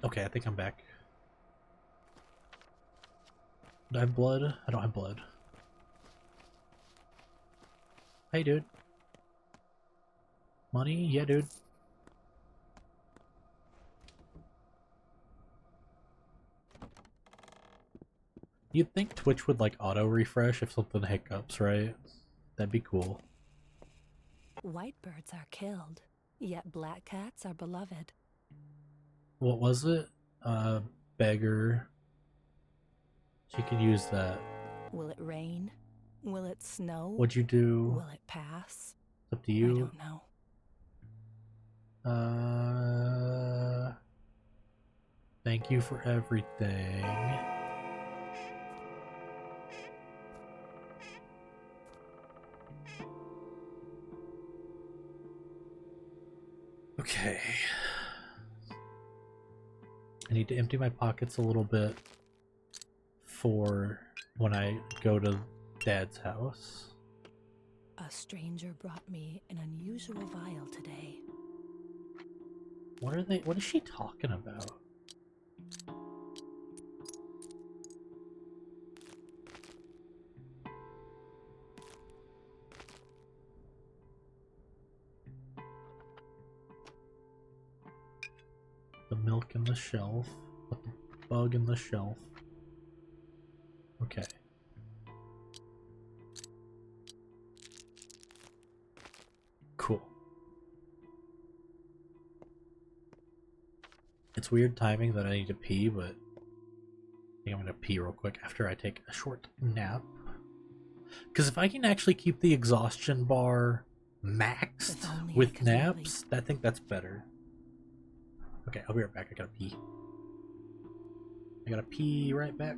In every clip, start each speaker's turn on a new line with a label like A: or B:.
A: Okay, I think I'm back. Do I have blood? I don't have blood. Hey, dude. Money? Yeah, dude. You'd think Twitch would like auto refresh if something hiccups, right? That'd be cool.
B: White birds are killed, yet black cats are beloved.
A: What was it? Uh, beggar. She could use that.
B: Will it rain? Will it snow?
A: What'd you do?
B: Will it pass?
A: It's up to
B: I
A: you.
B: don't know.
A: Uh, thank you for everything. Okay. I need to empty my pockets a little bit for when I go to Dad's house.
B: A stranger brought me an unusual vial today.
A: What are they? What is she talking about? The milk in the shelf. Put the bug in the shelf. Okay. Cool. It's weird timing that I need to pee, but I think I'm gonna pee real quick after I take a short nap. Because if I can actually keep the exhaustion bar maxed
B: If only I
A: with
B: could really.
A: naps, I think that's better. Okay, I'll be right back. I gotta pee. I gotta pee right back.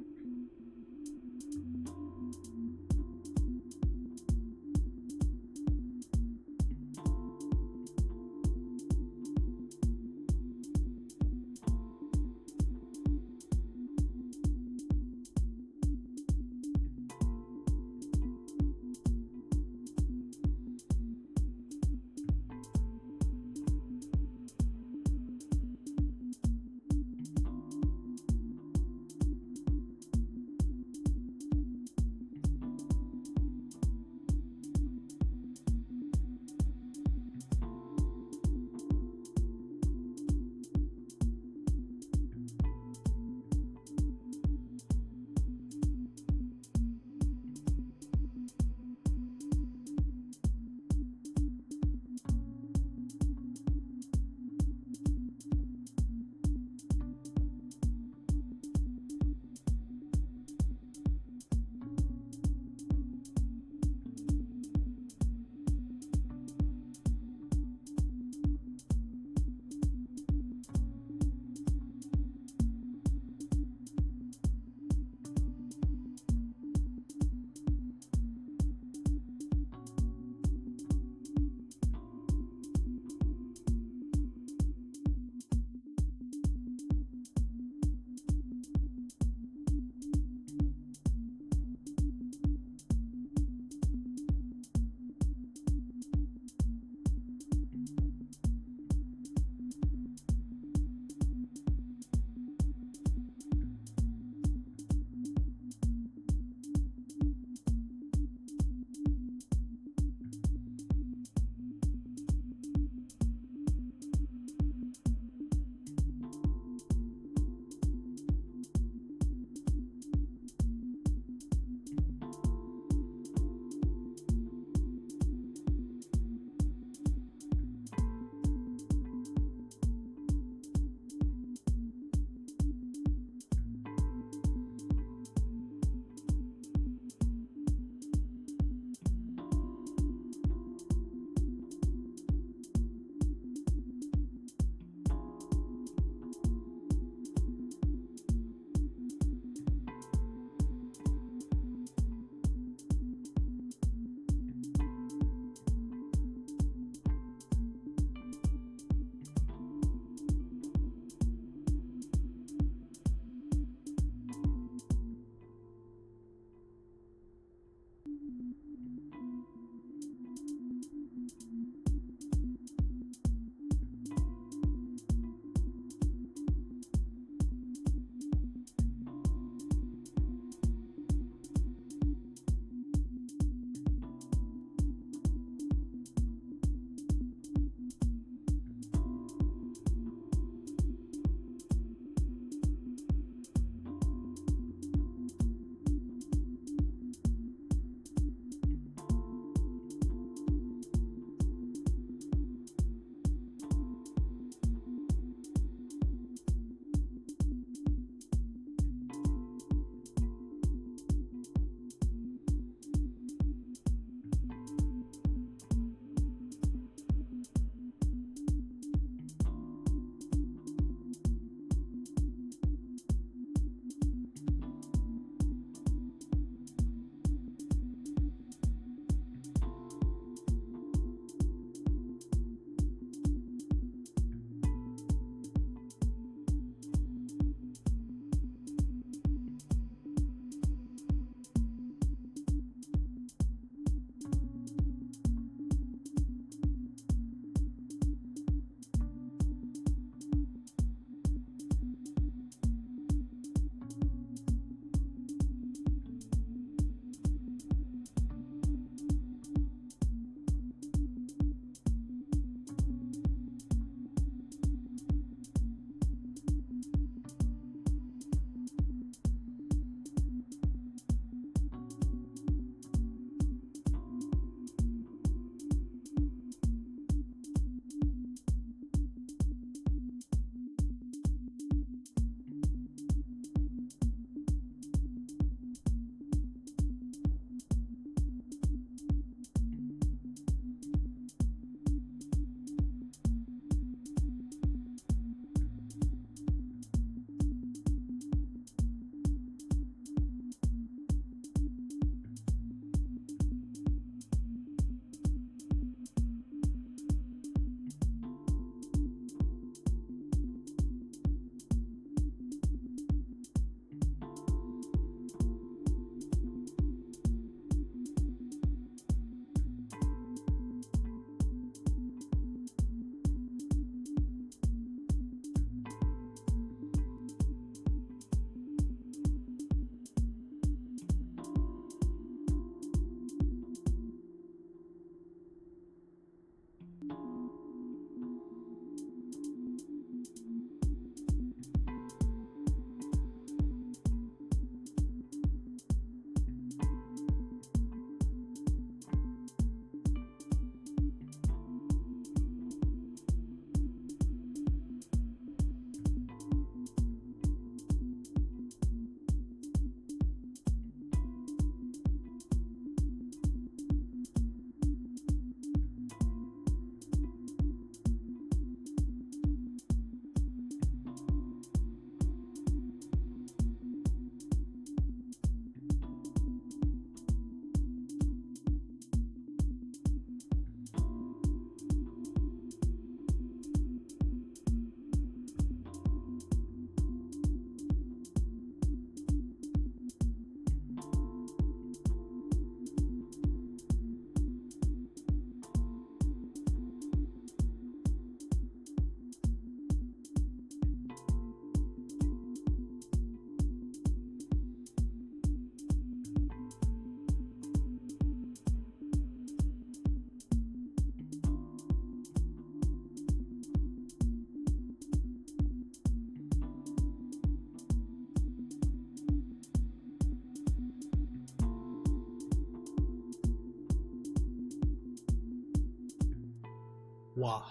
A: Wow.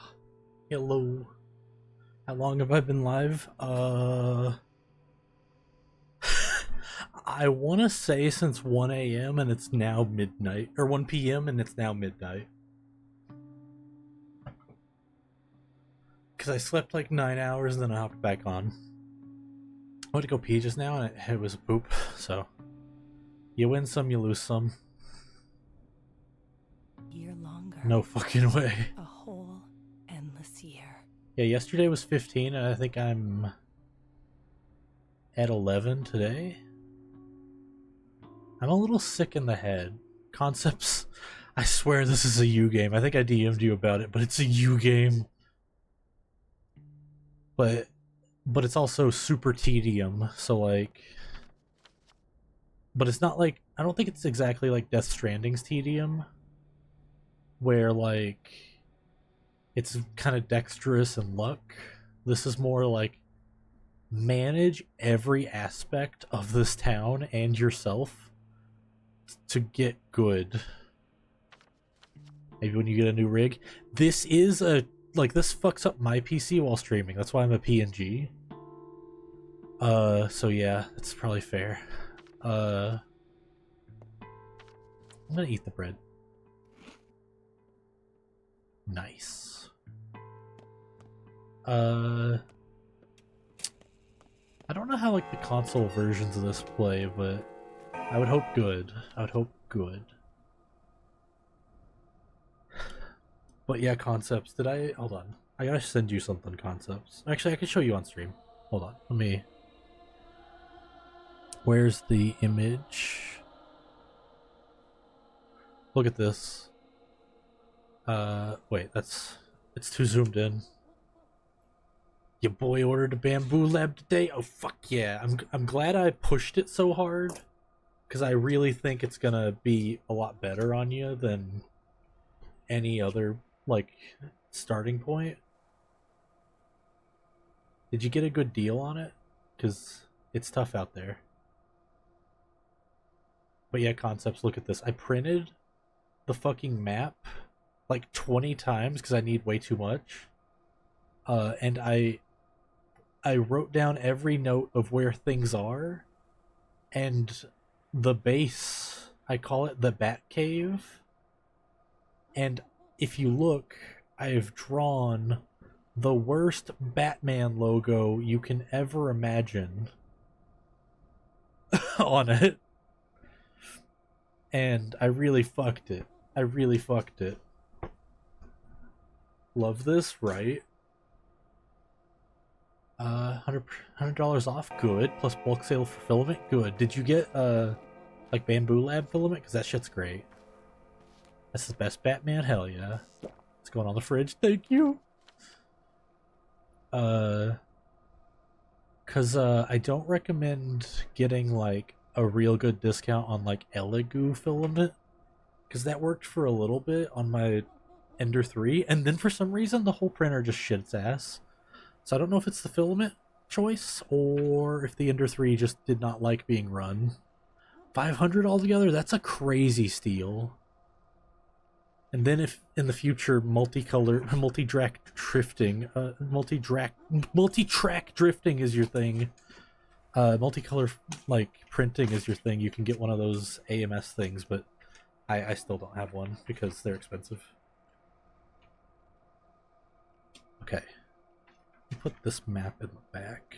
A: Hello. How long have I been live? I want to say since 1 a.m. and it's now midnight. Or 1 p.m. and it's now midnight. Because I slept like 9 hours and then I hopped back on. I went to go pee just now and it was a poop, so. You win some, you lose some.
B: Year longer.
A: No fucking way.
B: A whole endless year.
A: Yeah, yesterday was 15 and I think I'm at 11 today. I'm a little sick in the head. Concepts, I swear this is a U game. I think I DM'd you about it, but it's a U game. But it's also super tedium, so like... But it's not like... I don't think it's exactly like Death Stranding's tedium, where like... It's kind of dexterous and luck. This is more like... Manage every aspect of this town and yourself to get good. Maybe when you get a new rig. This is a... Like, this fucks up my PC while streaming. That's why I'm a PNG. So yeah, that's probably fair. I'm gonna eat the bread. Nice. I don't know how, like, the console versions of this play, but I would hope good. I would hope good. But yeah, Concepts, did I... Hold on. I gotta send you something, Concepts. Actually, I can show you on stream. Hold on, let me... Where's the image? Look at this. Wait, that's... It's too zoomed in. Your boy ordered a bamboo lab today? Oh, fuck yeah. I'm glad I pushed it so hard. Because I really think it's gonna be a lot better on you than any other, like, starting point. Did you get a good deal on it? Because it's tough out there. But yeah, Concepts, look at this. I printed the fucking map like 20 times because I need way too much. And I wrote down every note of where things are, and the base, I call it the Bat Cave. And if you look, I've drawn the worst Batman logo you can ever imagine on it. And I really fucked it. I really fucked it. Love this, right? $100 off, good. Plus bulk sale for filament, good. Did you get like Bamboo Lab filament? Because that shit's great. That's the best Batman, hell yeah. It's going on the fridge, thank you. Cause I don't recommend getting like a real good discount on like Elegoo filament, because that worked for a little bit on my Ender 3, and then for some reason the whole printer just shit its ass. So I don't know if it's the filament choice or if the Ender 3 just did not like being run. 500 altogether? That's a crazy steal. And then if in the future multi-track drifting is your thing, multicolor like printing is your thing, you can get one of those AMS things, but I still don't have one because they're expensive. Okay. Put this map in the back.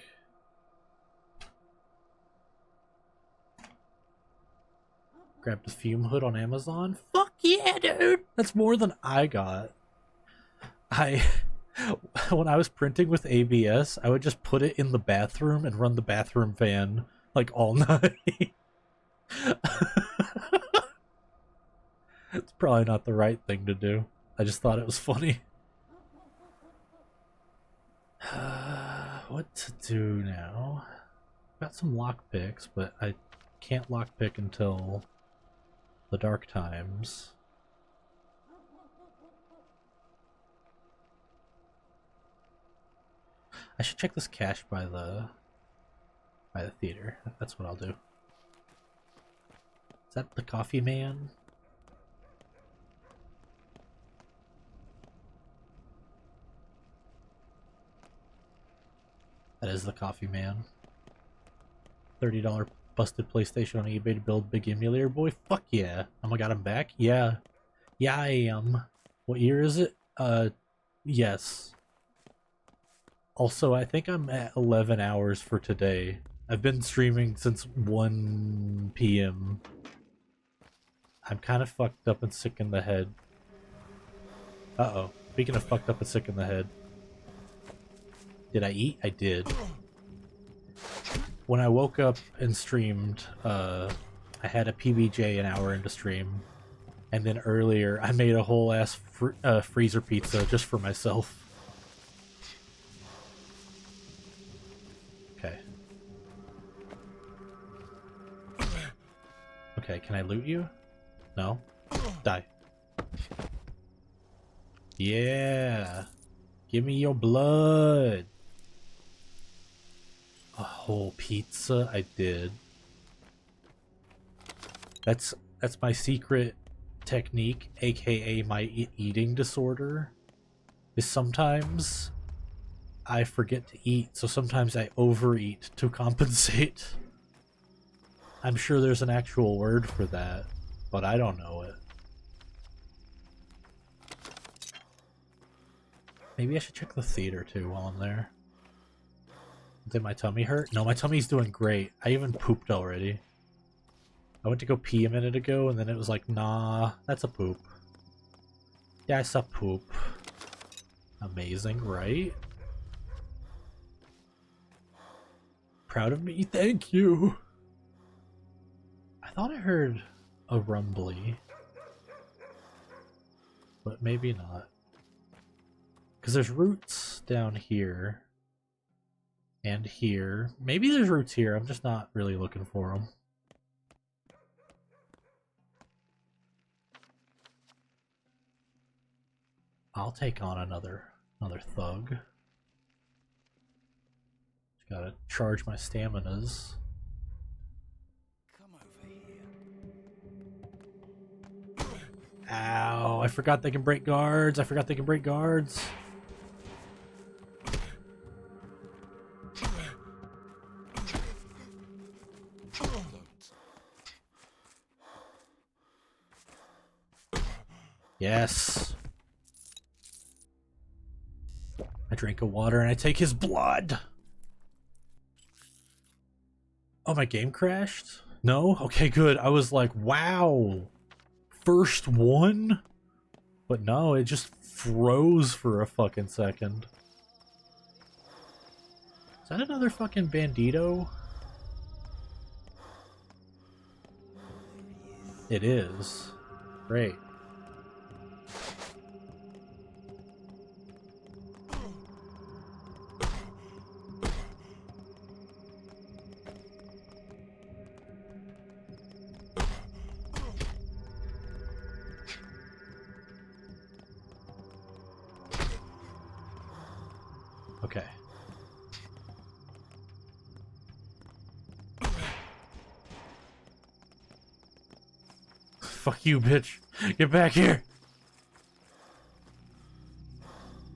A: Grab the fume hood on Amazon. Fuck yeah, dude! That's more than I got. When I was printing with ABS, I would just put it in the bathroom and run the bathroom fan like all night. It's probably not the right thing to do. I just thought it was funny. What to do now? Got some lockpicks, but I can't lockpick until the dark times. I should check this cache by the theater. That's what I'll do. Is that the coffee man? That is the coffee man. $30 busted PlayStation on eBay to build big emulator boy. Fuck yeah. Oh my god, I'm back? Yeah. Yeah, I am. What year is it? Yes. Also, I think I'm at 11 hours for today. I've been streaming since 1 p.m. I'm kind of fucked up and sick in the head. Uh-oh. Speaking of fucked up and sick in the head. Did I eat? I did. When I woke up and streamed, I had a PBJ an hour into stream. And then earlier, I made a whole ass freezer pizza just for myself. Okay. Okay, can I loot you? No? Die. Yeah! Give me your blood! A whole pizza? I did. That's my secret technique, aka my eating disorder, is sometimes I forget to eat, so sometimes I overeat to compensate. I'm sure there's an actual word for that, but I don't know it. Maybe I should check the theater too while I'm there. Did my tummy hurt? No, my tummy's doing great. I even pooped already. I went to go pee a minute ago, and then it was like, nah, that's a poop. Yeah, it's a poop. Amazing, right? Proud of me? Thank you! I thought I heard a rumbly. But maybe not. Because there's roots down here. And here. Maybe there's roots here, I'm just not really looking for them. I'll take on another thug. Just gotta charge my staminas.
C: Come over here.
A: Ow, I forgot they can break guards. I forgot they can break guards. Yes. I drink a water and I take his blood. Oh, my game crashed? No? Okay, good. I was like, wow. First one? But no, it just froze for a fucking second. Is that another fucking bandito? It is. Great. Okay. Fuck you, bitch. Get back here.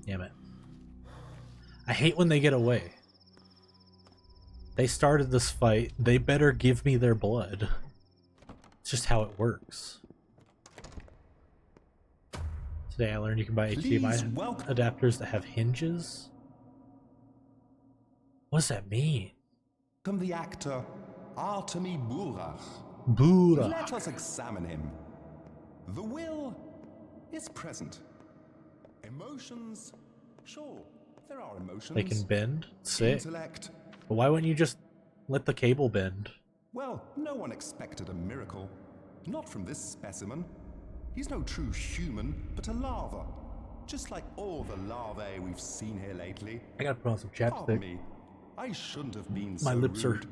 A: Damn it. I hate when they get away. They started this fight. They better give me their blood. It's just how it works. Today I learned you can buy HDMI adapters that have hinges. What does that mean?
C: Come the actor Artemi Burach.
A: Burach.
C: Let us examine him. The will is present. Emotions, sure, there are emotions.
A: They can bend? Sick.
C: Intellect.
A: But why wouldn't you just let the cable bend?
C: Well, no one expected a miracle. Not from this specimen. He's no true human, but a larva. Just like all the larvae we've seen here lately.
A: I gotta put on some
C: Pardon
A: chapstick.
C: me. I shouldn't have been
A: My
C: so
A: lips are
C: rude.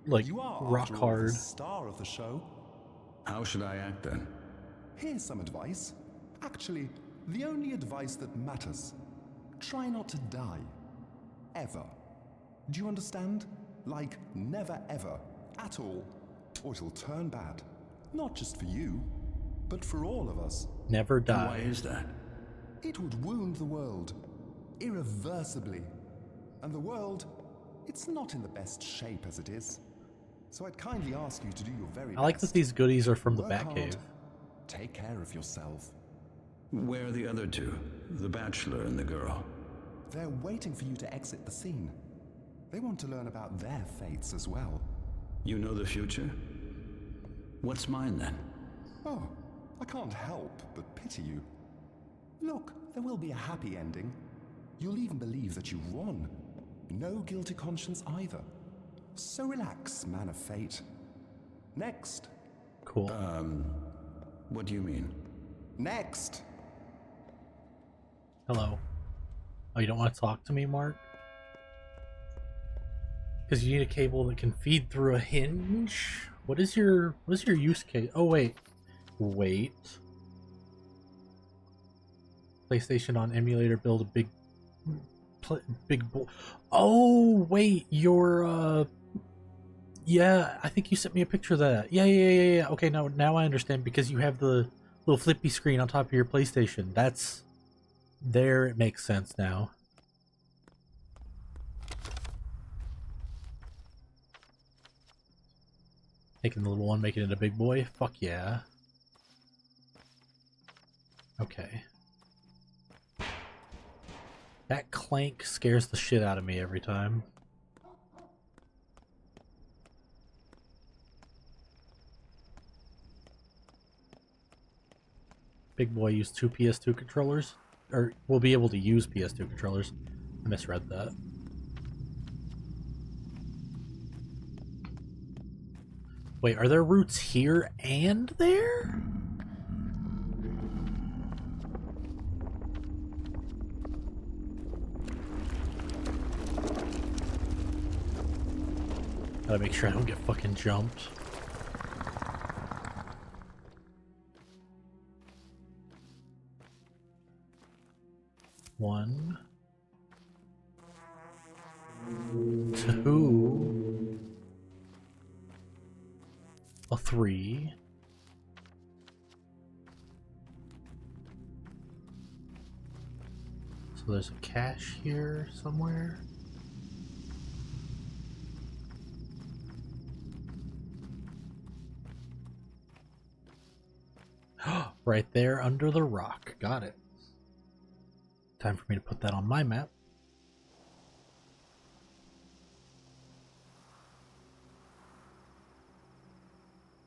A: like
C: You are,
A: rock
C: after all,
A: hard.
C: the star of the show.
D: How should I act then?
C: Here's some advice. Actually, the only advice that matters. Try not to die. Ever. Do you understand? Like, never ever. At all. Or it'll turn bad. Not just for you, but for all of us.
A: Never
D: And why
A: die.
D: is that?
C: It would wound the world. Irreversibly. And the world It's not in the best shape as it is. So I'd kindly ask you to do your very best.
A: I like that these goodies are from the
C: Work hard,
A: Batcave.
C: take care of yourself.
D: Where are the other two? The bachelor and the girl.
C: They're waiting for you to exit the scene. They want to learn about their fates as well.
D: You know the future? What's mine then?
C: Oh, I can't help but pity you. Look, there will be a happy ending. You'll even believe that you won. No guilty conscience either. So relax, man of fate. Next.
A: Cool.
D: What do you mean?
C: Next.
A: Hello. Oh, you don't want to talk to me, Mark? Because you need a cable that can feed through a hinge? What is your use case? Oh, wait. Wait. PlayStation on emulator, build a big oh, wait, yeah, I think you sent me a picture of that. Yeah. Okay, now I understand, because you have the little flippy screen on top of your PlayStation. That's... There, it makes sense now. Taking the little one, making it a big boy? Fuck yeah. Okay. That clank scares the shit out of me every time. Big boy used 2 PS2 controllers? Or will be able to use PS2 controllers. I misread that. Wait, are there roots here and there? Gotta make sure I don't get fucking jumped. One. Two. A 3. So there's a cache here somewhere. Right there under the rock. Got it. Time for me to put that on my map.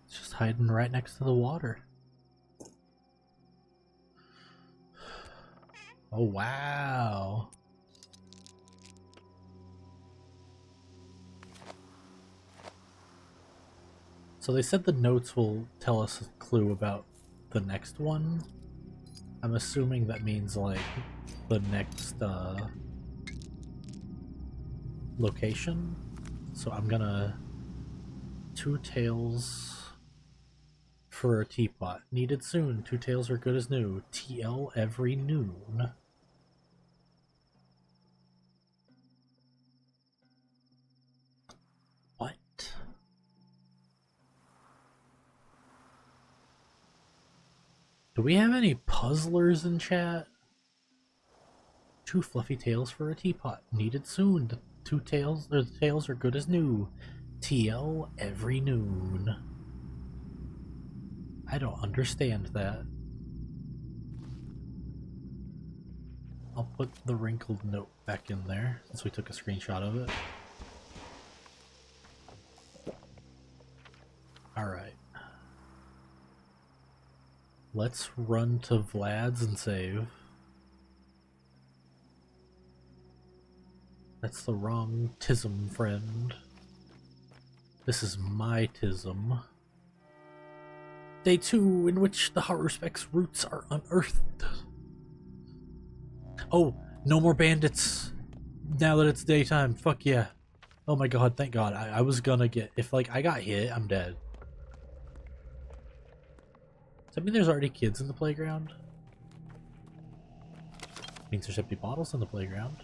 A: It's just hiding right next to the water. Oh, wow. So they said the notes will tell us a clue about the next one. I'm assuming that means like the next location. So I'm gonna 2 tails for a teapot. Needed soon. 2 tails are good as new. TL every noon. What? Do we have any puzzlers in chat? 2 fluffy tails for a teapot. Needed soon. The 2 tails, or the tails are good as new. TL every noon. I don't understand that. I'll put the wrinkled note back in there since we took a screenshot of it. Alright. Let's run to Vlad's and save. That's the wrong tism, friend. This is my tism. Day 2, in which the Haruspeck's roots are unearthed. Oh, no more bandits. Now that it's daytime, fuck yeah. Oh my god, thank god. I was gonna get... If, like, I got hit, I'm dead. Does that mean there's already kids in the playground? Means there's empty bottles in the playground.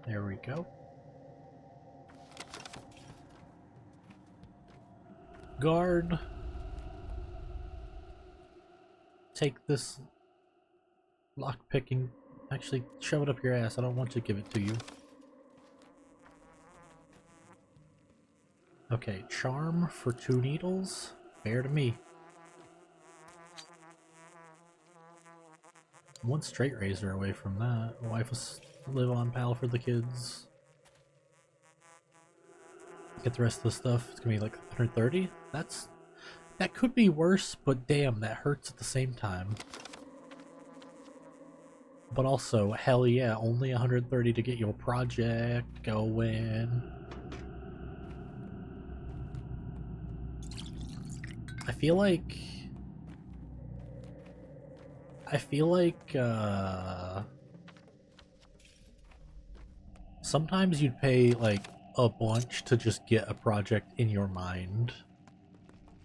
A: There we go. Guard. Take this lockpicking. Actually, shove it up your ass. I don't want to give it to you. Okay, charm for 2 needles. Fair to me. 1 straight razor away from that. Wife will live on, pal, for the kids. Get the rest of the stuff. It's gonna be like 130. That could be worse, but damn, that hurts at the same time. But also, hell yeah, only 130 to get your project going. I feel like sometimes you'd pay like a bunch to just get a project in your mind.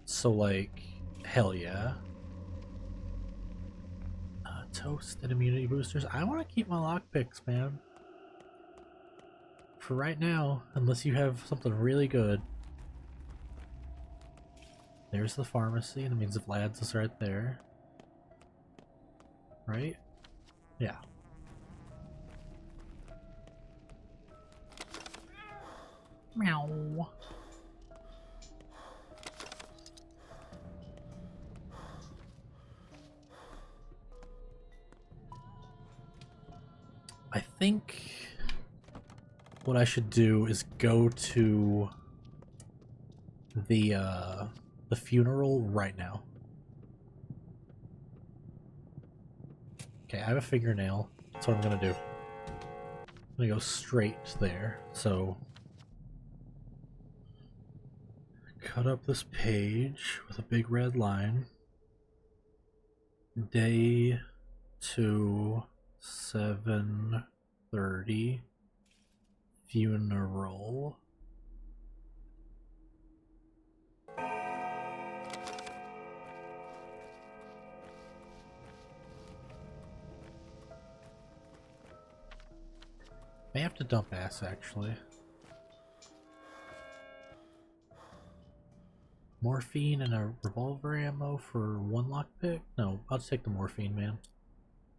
A: So like, hell yeah. Toast and immunity boosters. I want to keep my lockpicks, man. For right now, unless you have something really good. There's the pharmacy, and it means if Lads is right there. Right? Yeah. Meow. I think what I should do is go to the funeral right now. Okay, I have a fingernail. That's what I'm gonna do. I'm gonna go straight there. So cut up this page with a big red line. Day 2, 7:30 funeral. May have to dump ass, actually. Morphine and a revolver ammo for 1 lockpick? No, I'll just take the morphine, man.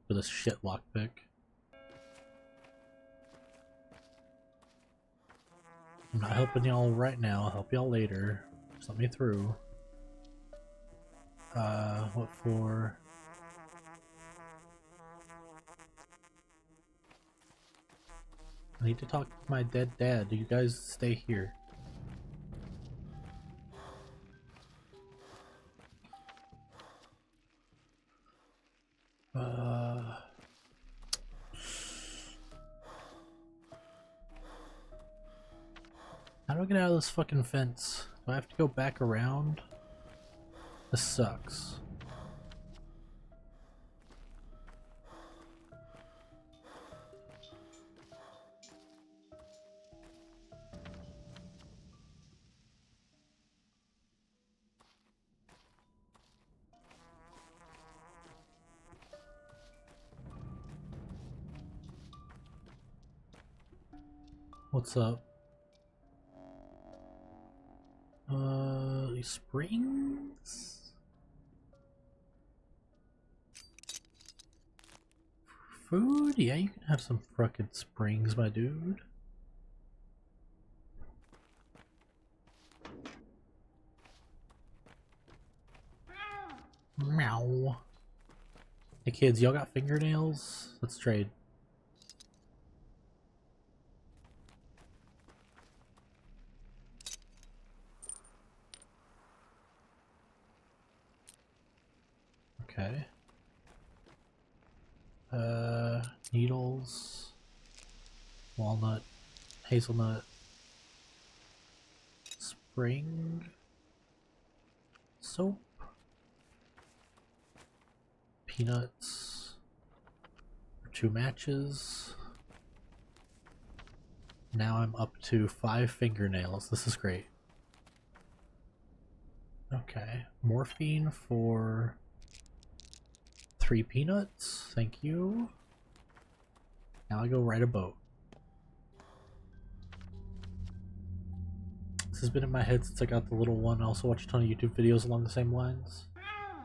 A: For this shit lockpick. I'm not helping y'all right now, I'll help y'all later. Just let me through. What for? I need to talk to my dead dad. You guys stay here. How do I get out of this fucking fence? Do I have to go back around? This sucks. What's up? Springs? Food? Yeah, you can have some fucking springs, my dude. Meow. Hey kids, y'all got fingernails? Let's trade. Okay. Needles, walnut, hazelnut, spring, soap, peanuts, 2 matches. Now I'm up to 5 fingernails. This is great. Okay, morphine for 3 peanuts, thank you. Now I go ride a boat. has been in my head since I got the little one. I also watch a ton of YouTube videos along the same lines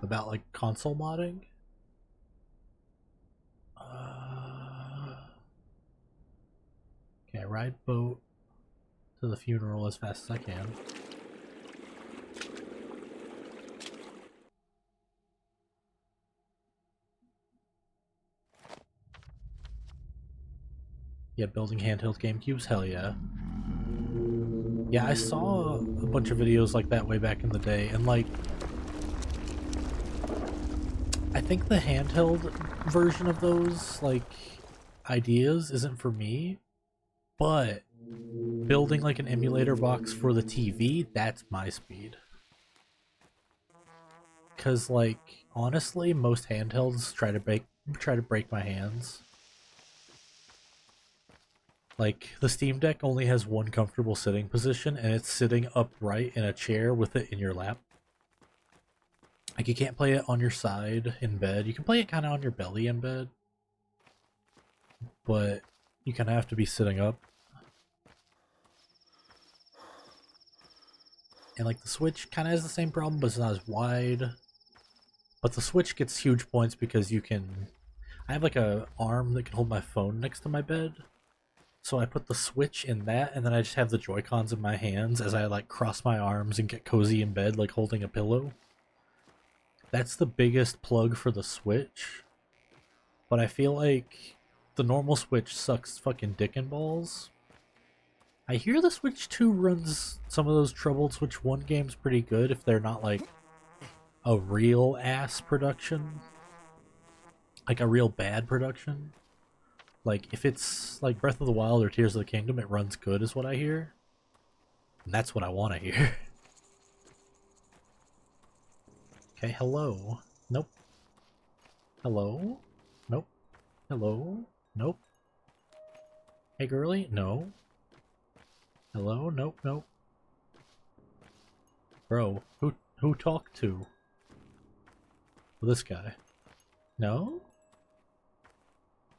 A: about like console modding. Okay, ride boat to the funeral as fast as I can. Yeah, building handheld GameCubes, hell yeah. Yeah, I saw a bunch of videos like that way back in the day, and like, I think the handheld version of those, like, ideas isn't for me, but building like an emulator box for the TV, that's my speed. Cause like, honestly, most handhelds try to break my hands. Like, the Steam Deck only has one comfortable sitting position, and it's sitting upright in a chair with it in your lap. Like, you can't play it on your side in bed. You can play it kind of on your belly in bed, but you kind of have to be sitting up. And like, the Switch kind of has the same problem, but it's not as wide. But the Switch gets huge points because you can... I have like a arm that can hold my phone next to my bed. So I put the Switch in that, and then I just have the Joy-Cons in my hands as I like cross my arms and get cozy in bed like holding a pillow. That's the biggest plug for the Switch. But I feel like the normal Switch sucks fucking dick and balls. I hear the Switch 2 runs some of those troubled Switch 1 games pretty good if they're not like a real ass production. Like a real bad production. Like, if it's like Breath of the Wild or Tears of the Kingdom, it runs good is what I hear. And that's what I want to hear. Okay, hello. Nope. Hello? Nope. Hello? Nope. Hey, girly? No. Hello? Nope, nope. Bro, who talked to? This guy. No?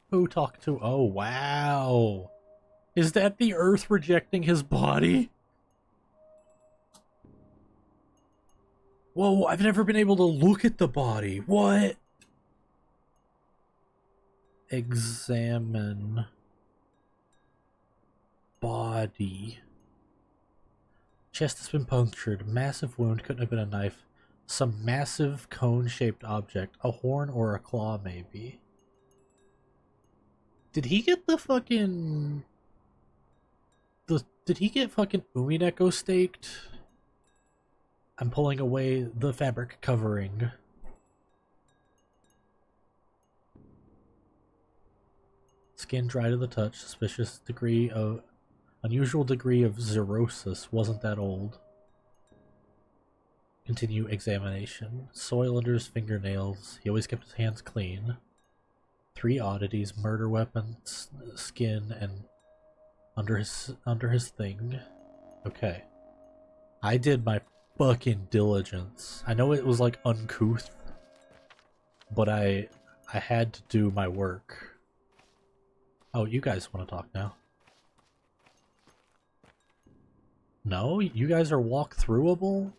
A: Who talked to? Oh, wow. Is that the Earth rejecting his body? Whoa, I've never been able to look at the body. What? Examine body. Chest has been punctured. Massive wound. Couldn't have been a knife. Some massive cone-shaped object. A horn or a claw, maybe. Did he get the fucking... Did he get fucking Umineko staked? I'm pulling away the fabric covering. Skin dry to the touch. Suspicious degree of... Unusual degree of xerosis. Wasn't that old. Continue examination. Soil under his fingernails. He always kept his hands clean. 3 oddities. Murder weapons, skin, and under his thing. Okay. I did my fucking diligence. I know it was like uncouth, but I had to do my work. Oh, you guys want to talk now? No? You guys are walk-throughable?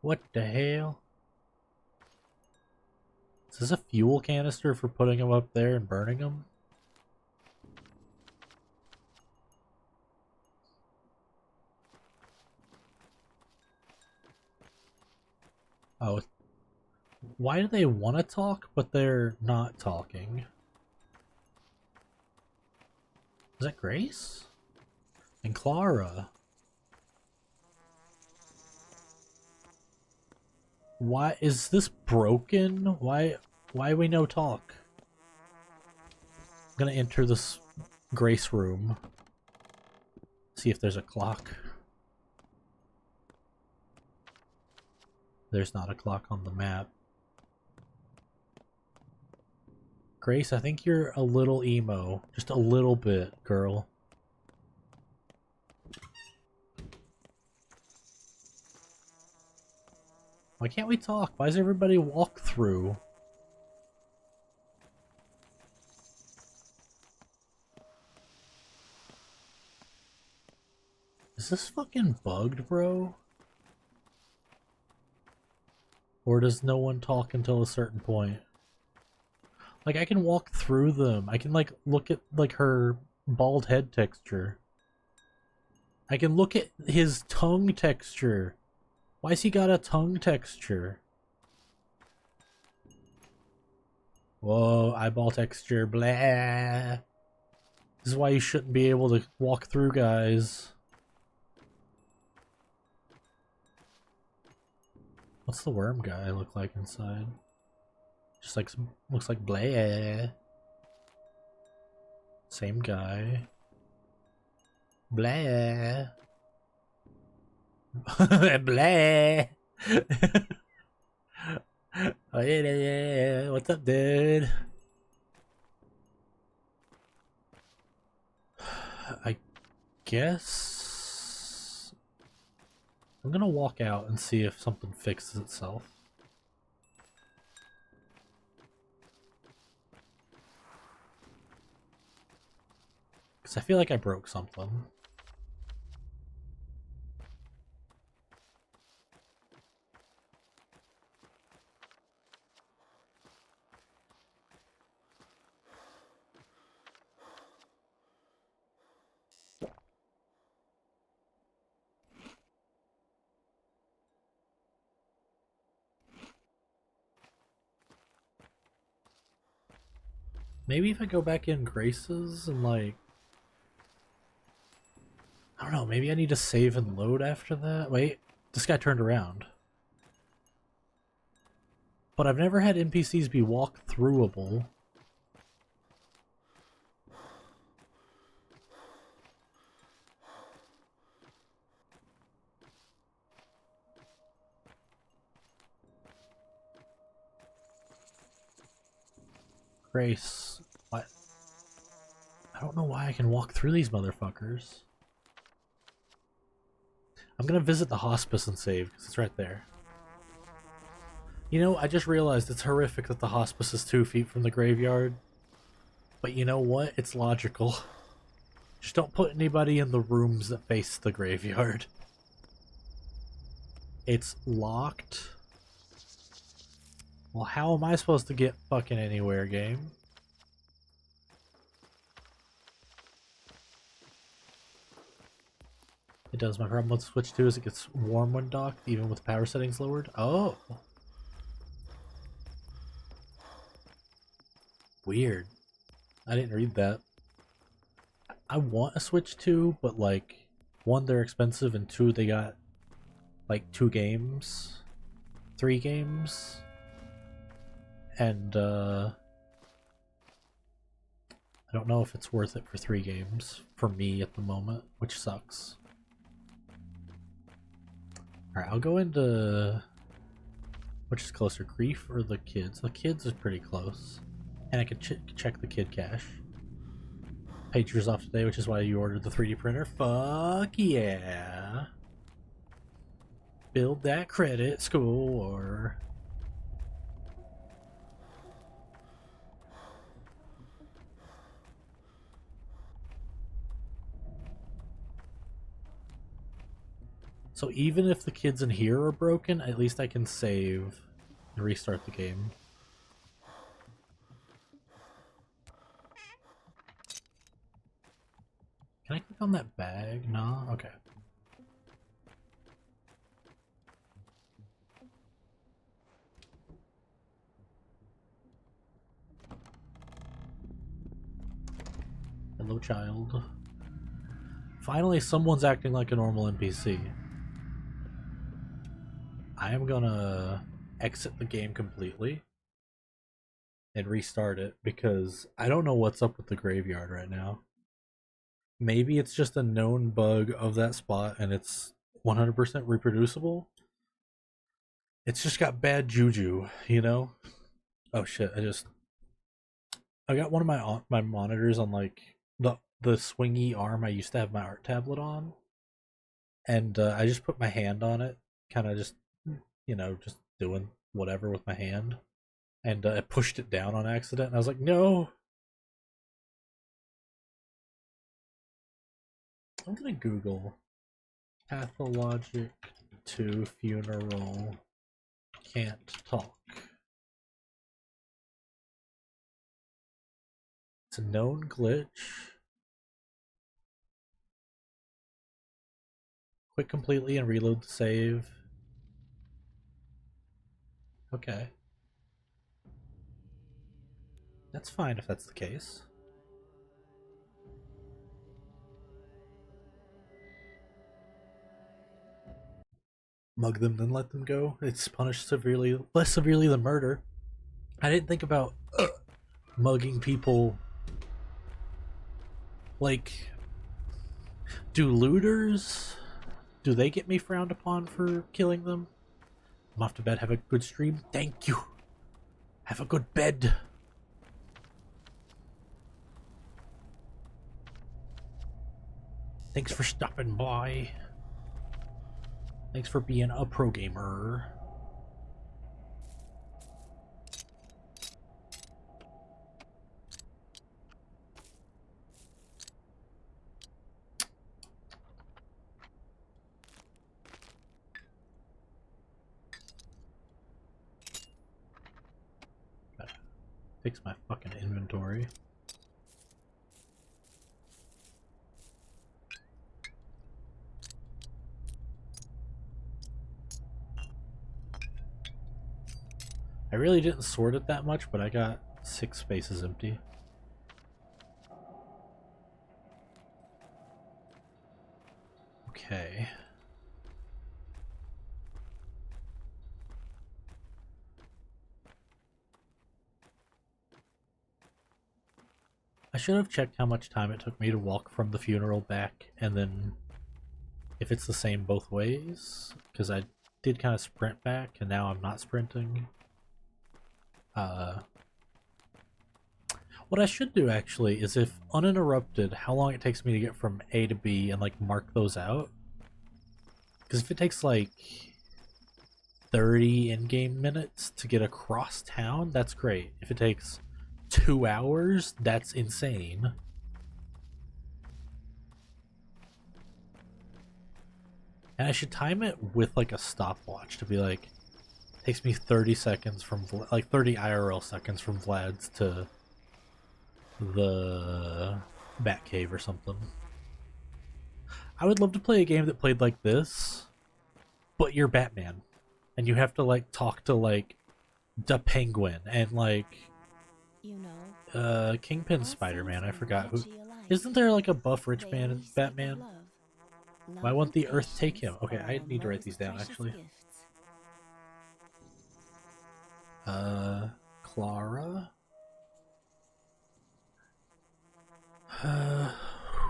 A: What the hell? Is this a fuel canister for putting them up there and burning them? Oh. Why do they want to talk, but they're not talking? Is that Grace? And Clara? Why is this broken? Why we no talk? I'm gonna enter this Grace room. See if there's a clock. There's not a clock on the map. Grace, I think you're a little emo. Just a little bit, girl. Why can't we talk? Why does everybody walk through? Is this fucking bugged, bro? Or does no one talk until a certain point? Like, I can walk through them. I can, like, look at, like, her bald head texture. I can look at his tongue texture. Why's he got a tongue texture? Whoa, eyeball texture, blah. This is why you shouldn't be able to walk through, guys. What's the worm guy look like inside? Just like, looks like blah. Same guy. Blah. Blah. Oh yeah, what's up, dude? I guess I'm gonna walk out and see if something fixes itself. Because I feel like I broke something. Maybe if I go back in Graces and like... I don't know, maybe I need to save and load after that? Wait, this guy turned around. But I've never had NPCs be walk-throughable. Grace, what? I don't know why I can walk through these motherfuckers. I'm gonna visit the hospice and save, because it's right there. You know, I just realized it's horrific that the hospice is 2 feet from the graveyard. But you know what? It's logical. Just don't put anybody in the rooms that face the graveyard. It's locked. Well, how am I supposed to get fucking anywhere, game? It does. My problem with Switch 2 is it gets warm when docked, even with power settings lowered. Oh! Weird. I didn't read that. I want a Switch 2, but like, 1, they're expensive, and 2, they got like 2 games, 3 games, and I don't know if it's worth it for 3 games for me at the moment, which sucks. Alright, I'll go into... which is closer, Grief or the Kids? The Kids is pretty close. And I can check the kid cache. Pager's off today, which is why you ordered the 3D printer. Fuck yeah! Build that credit score. So even if the kids in here are broken, at least I can save and restart the game. Can I click on that bag? No? Okay. Hello, child. Finally, someone's acting like a normal NPC. I am gonna exit the game completely and restart it because I don't know what's up with the graveyard right now. Maybe it's just a known bug of that spot and it's 100% reproducible. It's just got bad juju, you know? Oh shit, I got one of my monitors on like the swingy arm I used to have my art tablet on, and I just put my hand on it, kind of just, you know, just doing whatever with my hand, and I pushed it down on accident, and I was like, no. I'm gonna Google Pathologic to funeral. Can't talk. It's a known glitch. Quit completely and reload the save. Okay. That's fine if that's the case. Mug them, then let them go. It's punished severely, less severely than murder. I didn't think about mugging people. Like, do looters? Do they get me frowned upon for killing them? I'm off to bed. Have a good stream. Thank you. Have a good bed. Thanks for stopping by. Thanks for being a pro gamer. Gotta fix my fucking inventory. I really didn't sort it that much, but I got 6 spaces empty. Okay. I should have checked how much time it took me to walk from the funeral back, and then if it's the same both ways, because I did kind of sprint back, and now I'm not sprinting. What I should do actually is, if uninterrupted, how long it takes me to get from A to B and like mark those out. Because if it takes like 30 in-game minutes to get across town, that's great. If it takes 2 hours, that's insane. And I should time it with like a stopwatch to be like, takes me 30 seconds from, like 30 IRL seconds from Vlad's to the Batcave or something. I would love to play a game that played like this, but you're Batman. And you have to like talk to like the Penguin and like Kingpin Spider-Man. I forgot who. Isn't there like a buff rich man in Batman? Why won't the Earth take him? Okay, I need to write these down actually. Clara?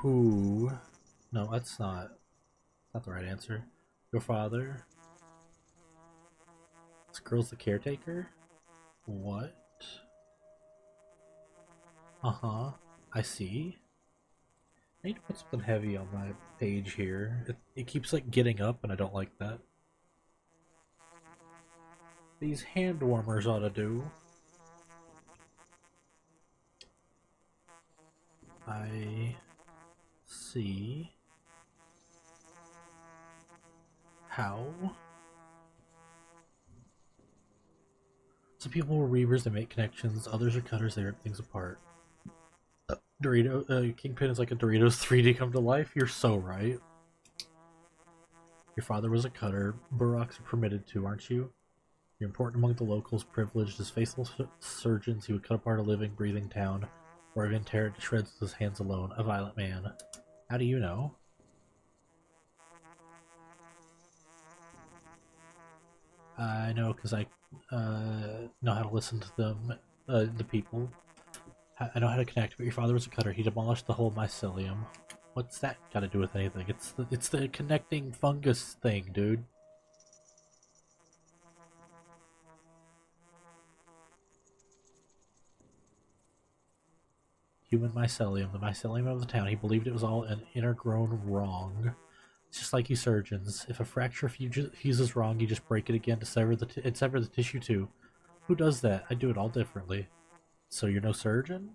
A: Who? No, that's not the right answer. Your father? This girl's the caretaker? What? Uh-huh. I see. I need to put something heavy on my page here. It keeps like getting up and I don't like that. These hand warmers ought to do. I see how. Some people were weavers, they make connections, others are cutters, they rip things apart. Kingpin is like a Doritos 3D come to life? You're so right. Your father was a cutter. Burrocks are permitted to, aren't you? You're important among the locals, privileged as faithful surgeons. He would cut apart a living, breathing town, or even tear it to shreds with his hands alone. A violent man. How do you know? I know because I know how to listen to them, the people. I know how to connect, but your father was a cutter. He demolished the whole mycelium. What's that got to do with anything? It's the connecting fungus thing, dude. Human mycelium, the mycelium of the town. He believed it was all an inner-grown wrong. It's just like you surgeons. If a fracture fuses wrong, you just break it again to sever the tissue too. Who does that? I do it all differently. So you're no surgeon?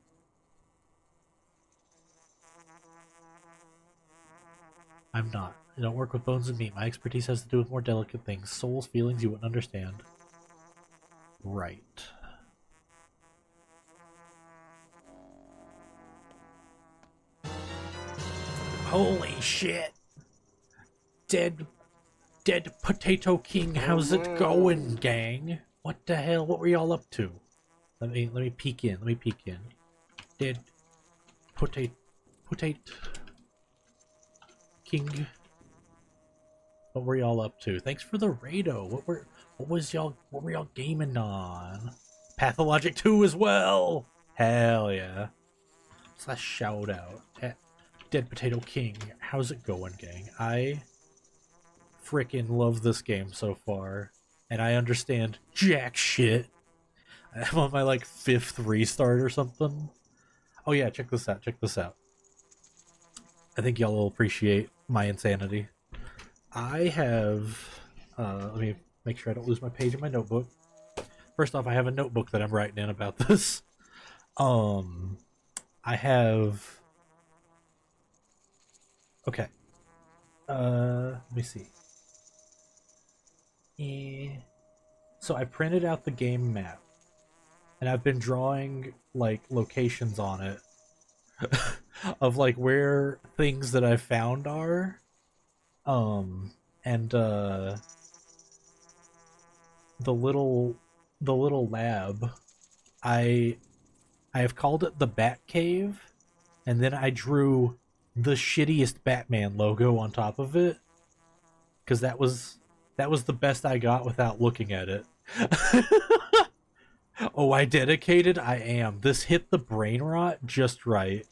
A: I'm not. I don't work with bones and meat. My expertise has to do with more delicate things. Souls, feelings you wouldn't understand. Right. Holy shit! Dead Potato King, how's it going, gang? What the hell? What were y'all up to? Let me peek in. Let me peek in. Dead Potato King. What were y'all up to? Thanks for the rado. What were y'all gaming on? Pathologic 2 as well. Hell yeah. / shout out. Dead Potato King. How's it going, gang? I frickin' love this game so far. And I understand jack shit. I'm on my like 5th restart or something. Oh yeah, check this out. Check this out. I think y'all will appreciate my insanity. I have, let me make sure I don't lose my page in my notebook. First off, I have a notebook that I'm writing in about this. I have, okay. Let me see. So I printed out the game map, and I've been drawing, like, locations on it of, like, where things that I found are. The little lab, I have called it the Bat Cave, and then I drew the shittiest Batman logo on top of it, because that was the best I got without looking at it. Oh, I dedicated? I am. This hit the brain rot just right.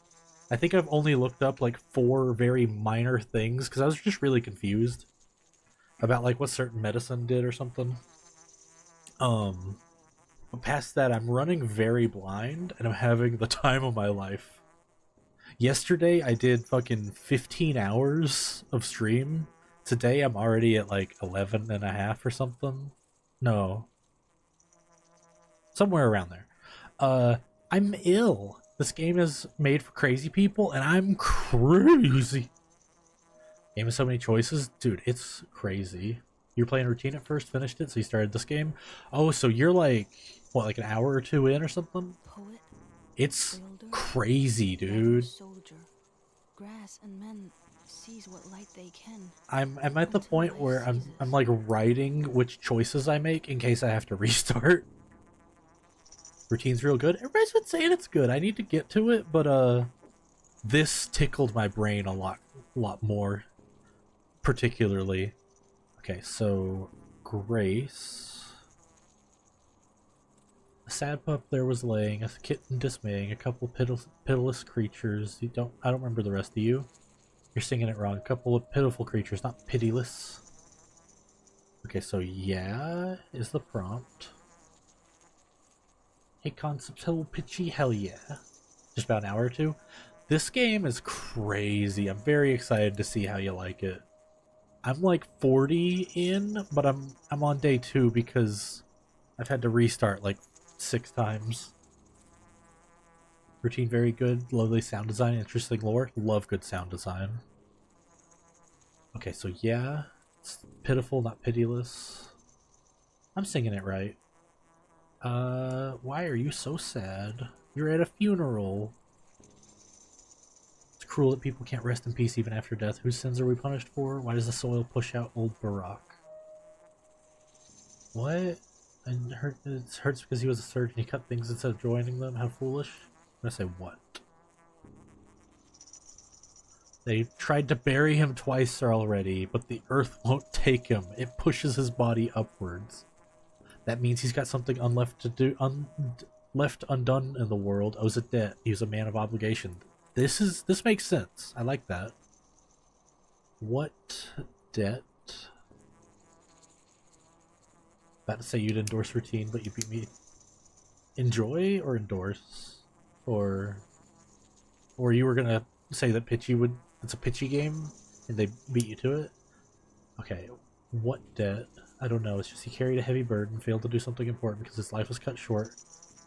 A: I think I've only looked up like 4 very minor things because I was just really confused about like what certain medicine did or something. But past that, I'm running very blind and I'm having the time of my life. Yesterday, I did fucking 15 hours of stream. Today, I'm already at like 11 and a half or something. No. Somewhere around there. I'm ill. This game is made for crazy people, and I'm crazy. Game has so many choices. Dude, it's crazy. You were playing routine at first, finished it, so you started this game? Oh, so you're like, what, like an hour or 2 in or something?
B: Poet,
A: it's
B: builder,
A: crazy, dude.
B: soldier, grass and men seize what light they can.
A: I'm at the point where I'm like writing which choices I make in case I have to restart. Routine's real good. Everybody's been saying it's good. I need to get to it, but this tickled my brain a lot more, particularly. Okay, so Grace. A sad pup there was laying, a kitten dismaying, a couple of pitiless creatures. I don't remember the rest of you. You're singing it wrong. A couple of pitiful creatures, not pitiless. Okay, so yeah is the prompt. Hey, concepts, hello, pitchy, hell yeah. Just about an hour or 2. This game is crazy. I'm very excited to see how you like it. I'm like 40 in, but I'm on day 2 because I've had to restart like 6 times. Routine very good, lovely sound design, interesting lore. Love good sound design. Okay, so yeah, it's pitiful, not pitiless. I'm singing it right. Why are you so sad? You're at a funeral. It's cruel that people can't rest in peace even after death. Whose sins are we punished for? Why does the soil push out old Barack? What? And it hurts because he was a surgeon. He cut things instead of joining them. How foolish. I'm gonna say what? They tried to bury him twice already, but the earth won't take him. It pushes his body upwards. That means he's got something left undone in the world, owes a debt. He's a man of obligation. This makes sense. I like that. What debt? About to say you'd endorse routine, but you beat me. Enjoy or endorse? Or you were gonna say that pitchy would. It's a pitchy game, and they beat you to it. Okay, what debt? I don't know. It's just he carried a heavy burden, failed to do something important because his life was cut short.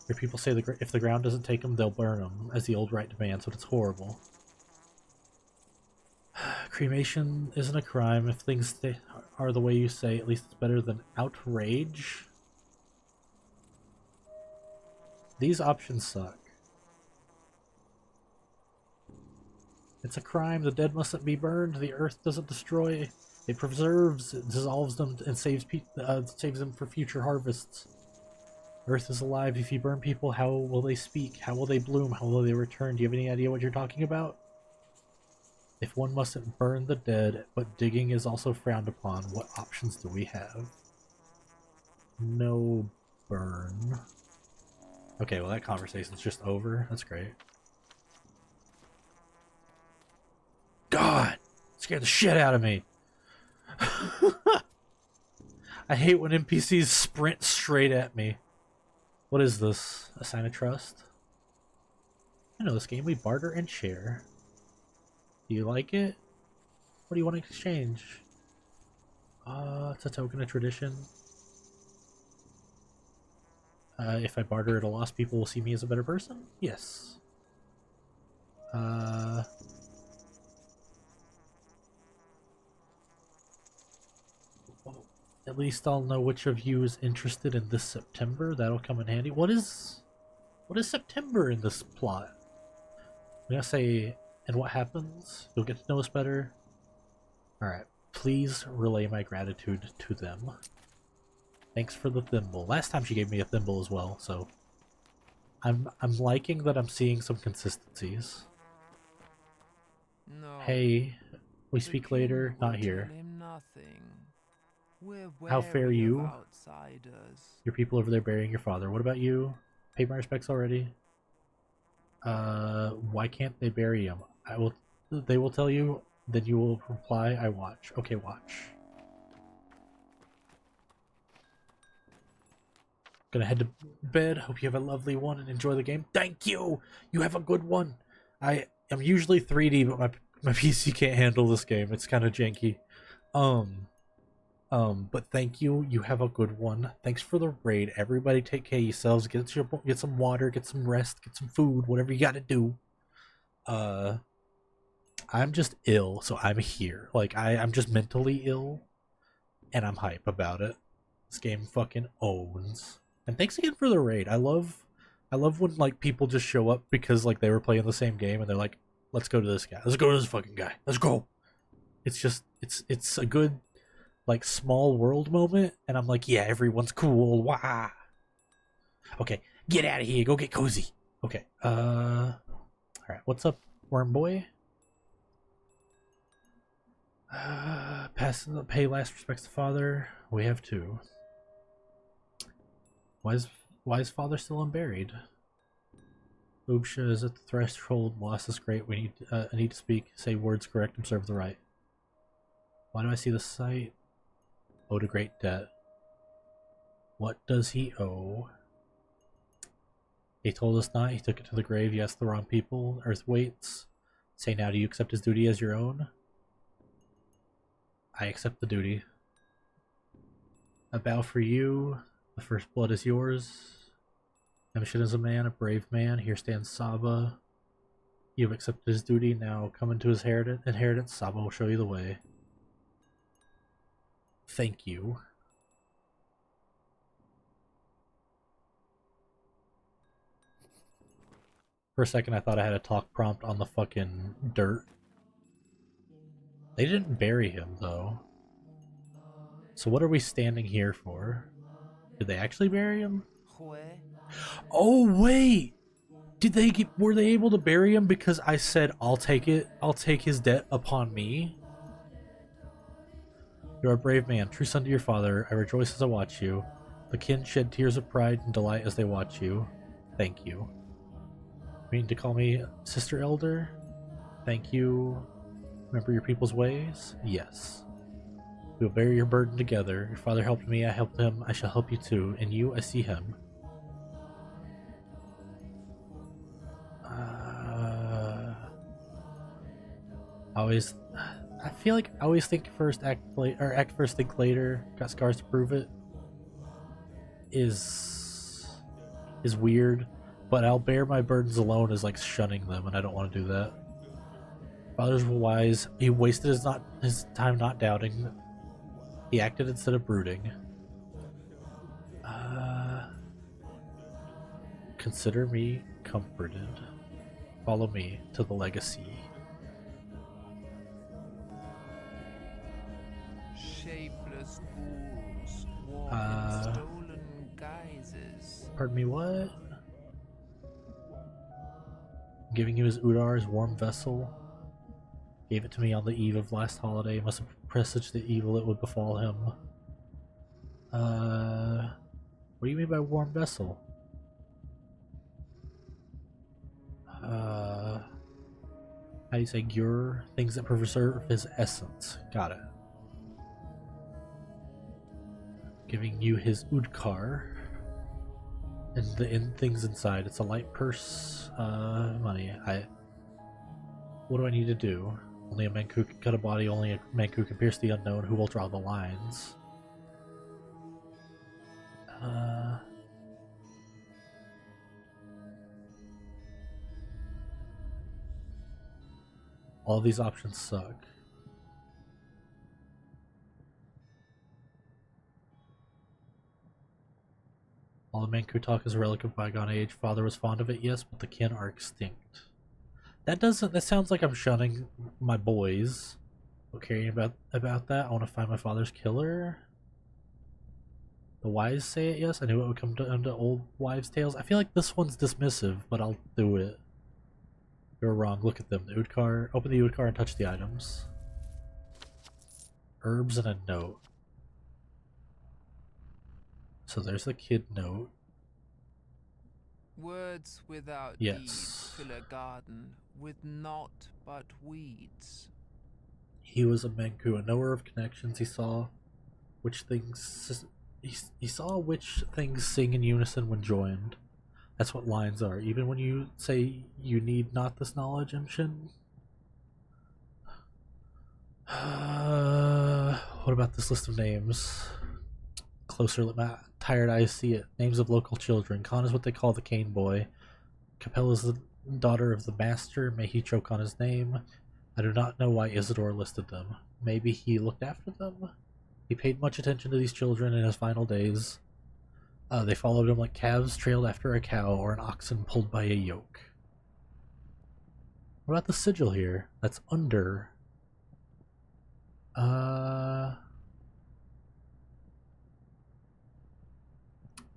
A: Your people say if the ground doesn't take him, they'll burn him, as the old right demands, but it's horrible. Cremation isn't a crime if things are the way you say. At least it's better than outrage. These options suck. It's a crime. The dead mustn't be burned. The earth doesn't destroy. It preserves, it dissolves them, and saves them for future harvests. Earth is alive. If you burn people, how will they speak? How will they bloom? How will they return? Do you have any idea what you're talking about? If one mustn't burn the dead, but digging is also frowned upon, what options do we have? No burn. Okay, well that conversation's just over. That's great. God! Scared the shit out of me. I hate when NPCs sprint straight at me. What is this? A sign of trust? I know this game. We barter and share. Do you like it? What do you want to exchange? It's a token of tradition. If I barter at a loss, people will see me as a better person? Yes. At least I'll know which of you is interested in this September. That'll come in handy. What is September in this plot? I'm gonna say, and what happens? You'll get to know us better. Alright, please relay my gratitude to them. Thanks for the thimble. Last time she gave me a thimble as well, so I'm liking that I'm seeing some consistencies.
E: No.
A: Hey, we speak later, not here. How fare you? Your people over there burying your father. What about you? Paid my respects already. Why can't they bury him? They will tell you, then you will reply, I watch. Okay, watch. Gonna head to bed. Hope you have a lovely one and enjoy the game. Thank you! You have a good one! I am usually 3D, but my PC can't handle this game. It's kind of janky. But thank you. You have a good one. Thanks for the raid. Everybody take care of yourselves. Get some water, get some rest, get some food, whatever you gotta do. I'm just ill, so I'm here. Like, I'm just mentally ill, and I'm hype about it. This game fucking owns. And thanks again for the raid. I love when, like, people just show up because, like, they were playing the same game, and they're like, let's go to this guy. Let's go to this fucking guy. Let's go! It's just, it's a good, like, small world moment, and I'm like, yeah, everyone's cool. Wah! Okay, get out of here. Go get cozy. Okay, alright, what's up, worm boy? Pay last respects to father. We have two. Why is father still unburied? Ubsha is at the threshold. Loss is great. I need to speak. Say words correct. Observe the right. Why do I see the sight? Owed a great debt. What does he owe? He told us not. He took it to the grave. He asked the wrong people. Earth waits. Say now, do you accept his duty as your own? I accept the duty. I bow for you. The first blood is yours. Emshin is a man, a brave man. Here stands Saba. You have accepted his duty. Now come into his inheritance. Saba will show you the way. Thank you. For a second I thought I had a talk prompt on the fucking dirt. They didn't bury him though. So what are we standing here for? Did they actually bury him? Oh wait! Were they able to bury him because I said I'll take his debt upon me? You are a brave man, true son to your father. I rejoice as I watch you. The kin shed tears of pride and delight as they watch you. Thank you. Mean to call me Sister Elder? Thank you. Remember your people's ways? Yes. We will bear your burden together. Your father helped me, I helped him, I shall help you too. In you, I see him. I feel like I always think first, act late, or act first, think later. Got scars to prove it. Is weird, but I'll bear my burdens alone is like shunning them, and I don't want to do that. Fathers were wise. He wasted his time not doubting. He acted instead of brooding. Consider me comforted. Follow me to the legacy.
E: Shapeless ghouls walk in stolen guises.
A: Pardon me, what? Giving you his Udar, his warm vessel. Gave it to me on the eve of last holiday. Must have presaged the evil that would befall him. What do you mean by warm vessel? How do you say Gur? Things that preserve his essence. Got it. Giving you his Udkar. And the things inside. It's a light purse. Money. What do I need to do? Only a Menku can cut a body, only a Menku can pierce the unknown. Who will draw the lines? All these options suck. All the Menku talk is a relic of bygone age. Father was fond of it, yes, but the kin are extinct. That sounds like I'm shunning my boys. Okay, about that. I want to find my father's killer. The wise say it, yes. I knew it would come down to old wives' tales. I feel like this one's dismissive, but I'll do it. You're wrong. Look at them. The Udkar. Open the Udkar and touch the items. Herbs and a note. So there's the kid note.
E: Words without
A: Yes.
E: deed fill a garden with naught but weeds.
A: He was a Menku, a knower of connections. He saw which things he saw which things sing in unison when joined. That's what lines are. Even when you say you need not this knowledge, Imshin. What about this list of names? Closer, my tired eyes see it. Names of local children. Khan is what they call the Cane Boy. Capella is the daughter of the master. May he choke on his name. I do not know why Isidore listed them. Maybe he looked after them? He paid much attention to these children in his final days. They followed him like calves trailed after a cow or an oxen pulled by a yoke. What about the sigil here? That's under.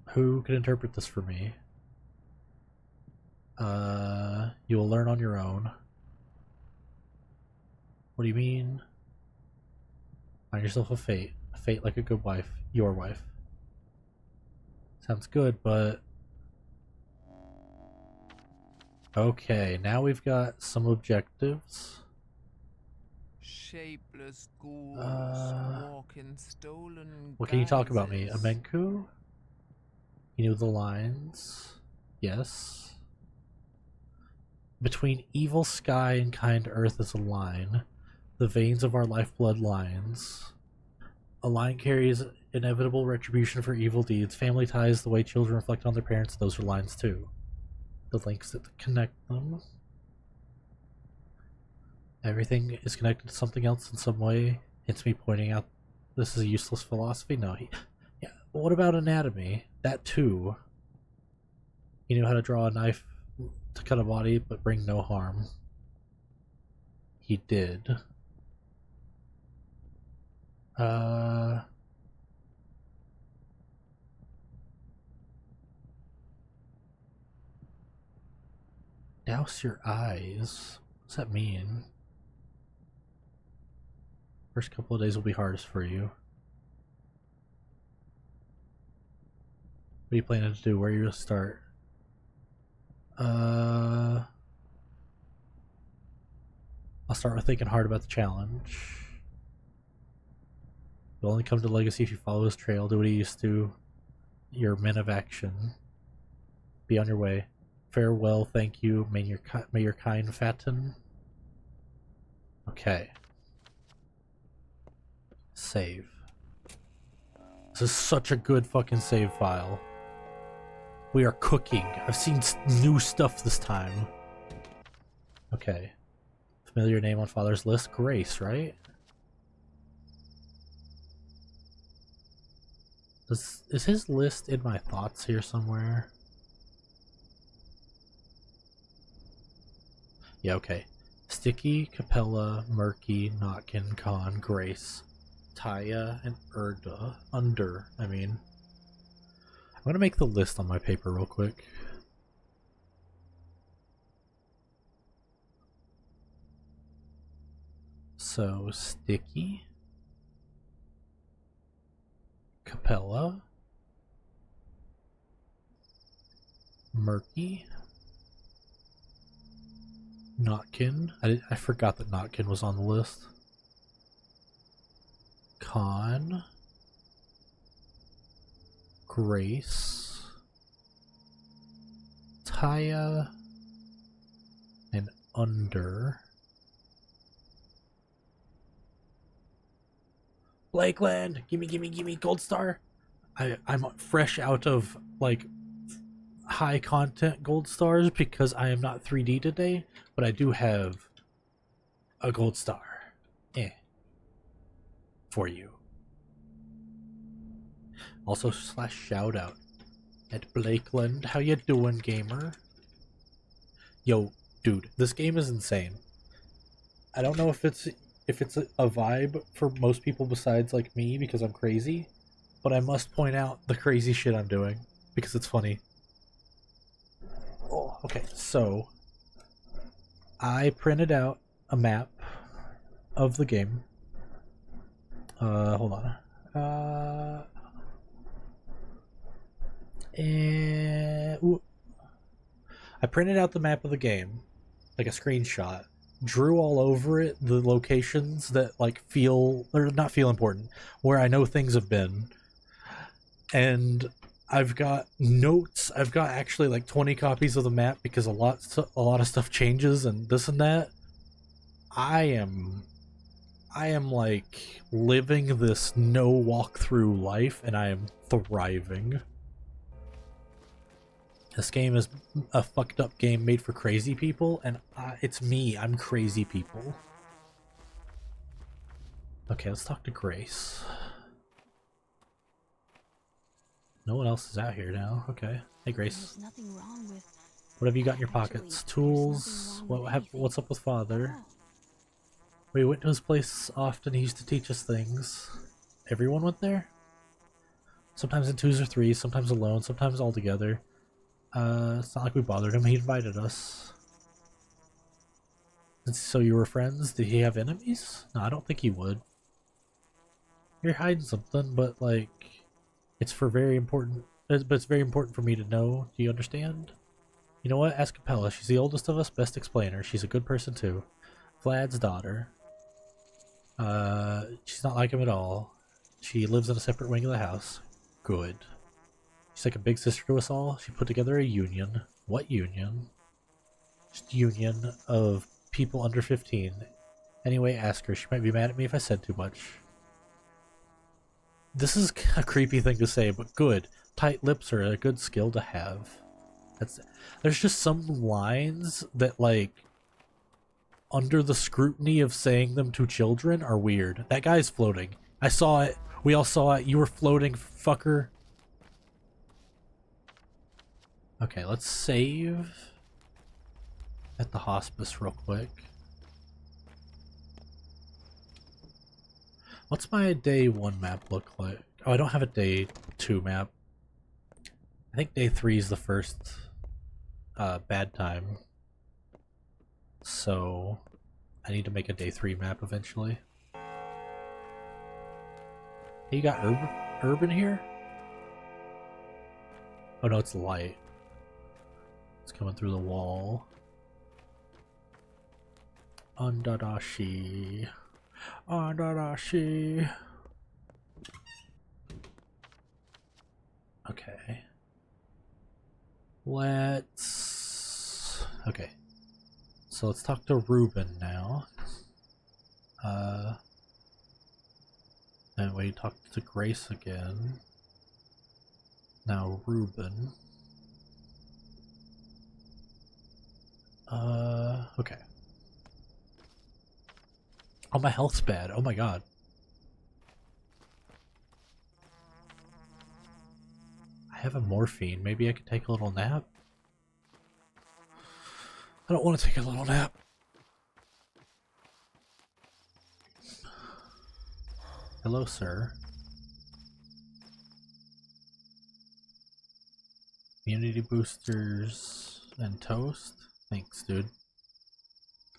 A: Who could interpret this for me? You will learn on your own. What do you mean? Find yourself a fate. A fate like a good wife. Your wife. Sounds good, but... Okay, now we've got some objectives.
E: Shapeless ghouls walk in stolen
A: What can you talk about me? A
E: guises.
A: Menku? You knew the lines. Yes. Between evil sky and kind earth is a line. The veins of our lifeblood lines. A line carries inevitable retribution for evil deeds. Family ties, the way children reflect on their parents, those are lines too. The links that connect them. Everything is connected to something else in some way. It's me pointing out this is a useless philosophy. No, yeah. What about anatomy? That too. He knew how to draw a knife to cut a body, but bring no harm. He did. Douse your eyes. What does that mean? First couple of days will be hardest for you. What are you planning to do? Where are you going to start? I'll start with thinking hard about the challenge. You'll only come to Legacy if you follow his trail. Do what he used to. You're men of action. Be on your way. Farewell, thank you. May your kind fatten. Okay. Save. This is such a good fucking save file. We are cooking. I've seen new stuff this time. Okay. Familiar name on father's list, Grace, right? Is his list in my thoughts here somewhere? Yeah, okay. Sticky, Capella, Murky, Notkin, Khan, Grace, Taya, and Under, I mean. I'm gonna make the list on my paper real quick. So, Sticky, Capella, Murky, Notkin. I forgot that Notkin was on the list. Khan, Grace, Taya, and Under. Lakeland, gimme, gold star. I'm fresh out of like high content gold stars because I am not 3D today, but I do have a gold star. For you. Also / shout out at Blakeland. How you doing, gamer? Yo, dude, this game is insane. I don't know if it's a vibe for most people besides like me because I'm crazy, but I must point out the crazy shit I'm doing because it's funny. Oh, okay, so I printed out a map of the game. Hold on. I printed out the map of the game, like a screenshot, drew all over it the locations that like feel or not feel important, where I know things have been, and I've got notes. I've got actually like 20 copies of the map because a lot of stuff changes and this and that. I am like living this no walkthrough life, and I am thriving. This game is a fucked up game made for crazy people, and it's me. I'm crazy people. Okay, let's talk to Grace. No one else is out here now. Okay. Hey, Grace. What have you got in your pockets? Tools? What's up with father? We went to his place often. He used to teach us things. Everyone went there? Sometimes in 2s or 3s, sometimes alone, sometimes all together. It's not like we bothered him. He invited us. So you were friends? Did he have enemies? No, I don't think he would. You're hiding something, but like, it's very important for me to know. Do you understand? You know what? Ask Capella. She's the oldest of us, best explainer. She's a good person too. Vlad's daughter. She's not like him at all. She lives in a separate wing of the house. Good. She's like a big sister to us all. She put together a union. What union? Just union of people under 15. Anyway, ask her. She might be mad at me if I said too much. This is a creepy thing to say, but good. Tight lips are a good skill to have. There's just some lines that, like, under the scrutiny of saying them to children are weird. That guy's floating. I saw it. We all saw it. You were floating, fucker. Okay, let's save at the hospice real quick. What's my day 1 map look like? Oh, I don't have a day 2 map. I think day 3 is the first bad time. So I need to make a day 3 map eventually. Hey, you got urban here? Oh no, it's light. It's coming through the wall. Andarashi. Andarashi. Okay. Okay. So let's talk to Ruben now. And we talk to Grace again. Now Ruben. Okay. Oh, my health's bad. Oh my god. I have a morphine. Maybe I could take a little nap? I don't want to take a little nap. Hello, sir. Immunity boosters and toast? Thanks, dude.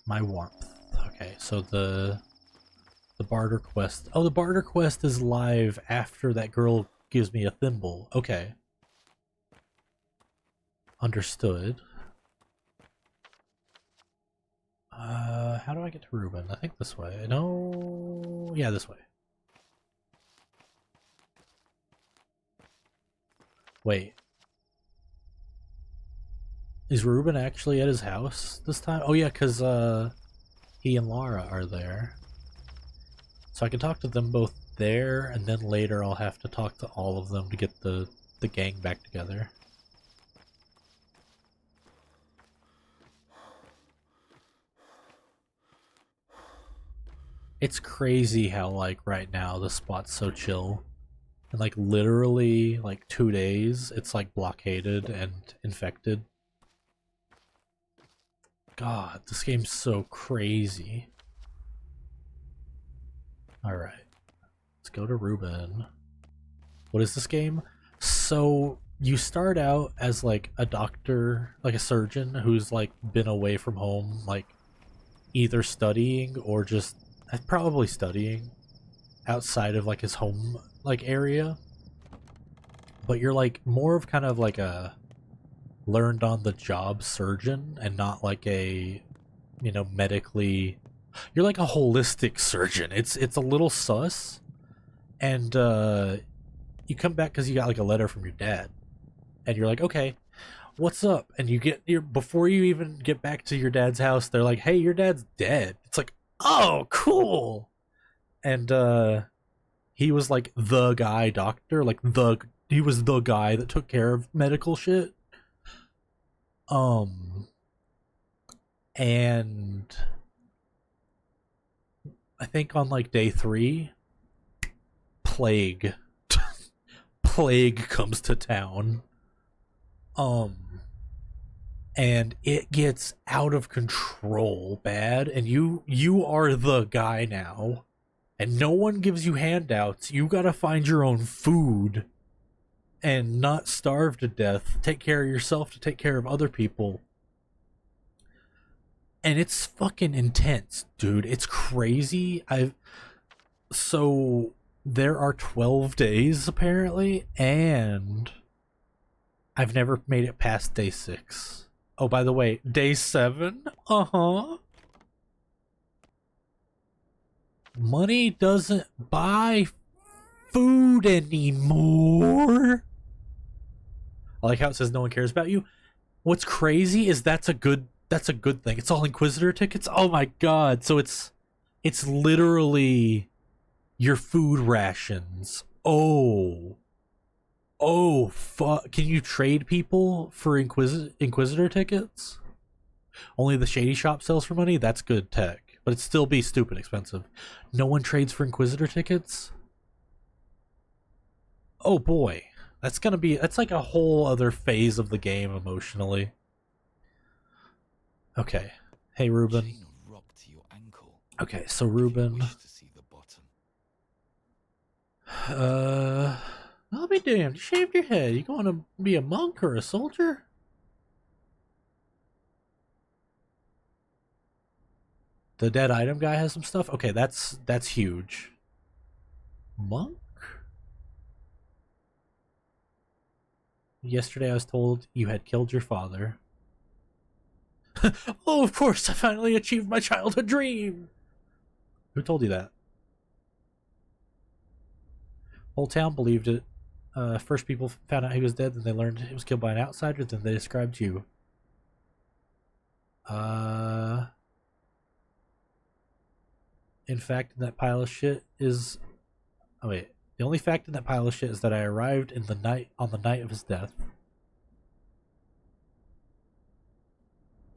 A: My warmth. Okay, so the barter quest. Oh, the barter quest is live after that girl gives me a thimble. Okay. Understood. How do I get to Reuben? I think this way. No, yeah, this way. Wait. Is Reuben actually at his house this time? Oh yeah, because he and Laura are there. So I can talk to them both there, and then later I'll have to talk to all of them to get the gang back together. It's crazy how, like, right now the spot's so chill. And, like, literally, like, 2 days, it's, like, blockaded and infected. God, this game's so crazy. Alright. Let's go to Reuben. What is this game? So, you start out as, like, a doctor, like a surgeon, who's, like, been away from home, like, either studying or just probably studying outside of like his home like area, but you're like more of kind of like a learned on the job surgeon and not like a, you know, medically, you're like a holistic surgeon. It's a little sus. And you come back because you got like a letter from your dad and you're like, okay, what's up? And you get your, before you even get back to your dad's house, they're like, hey, your dad's dead. It's like, oh, cool. And he was like the guy doctor, like he was the guy that took care of medical shit. And I think on like day 3, plague plague comes to town. And it gets out of control bad, and you are the guy now, and no one gives you handouts. You gotta find your own food and not starve to death. Take care of yourself to take care of other people. And it's fucking intense, dude. It's crazy. So there are 12 days apparently, and I've never made it past day 6. Oh, by the way, day 7? Uh-huh. Money doesn't buy food anymore. I like how it says no one cares about you. What's crazy is that's a good thing. It's all Inquisitor tickets. Oh my god. So it's literally your food rations. Oh, fuck. Can you trade people for Inquisitor tickets? Only the Shady Shop sells for money? That's good tech. But it'd still be stupid expensive. No one trades for Inquisitor tickets? Oh boy. That's like a whole other phase of the game emotionally. Okay. Hey, Reuben. Okay, so Reuben. I'll be damned. You shaved your head. You going to be a monk or a soldier? The dead item guy has some stuff? Okay, that's huge. Monk? Yesterday I was told you had killed your father. Oh, of course, I finally achieved my childhood dream! Who told you that? Whole town believed it. First people found out he was dead, then they learned he was killed by an outsider, then they described you. In fact, in that pile of shit is... Oh wait. The only fact in that pile of shit is that I arrived on the night of his death.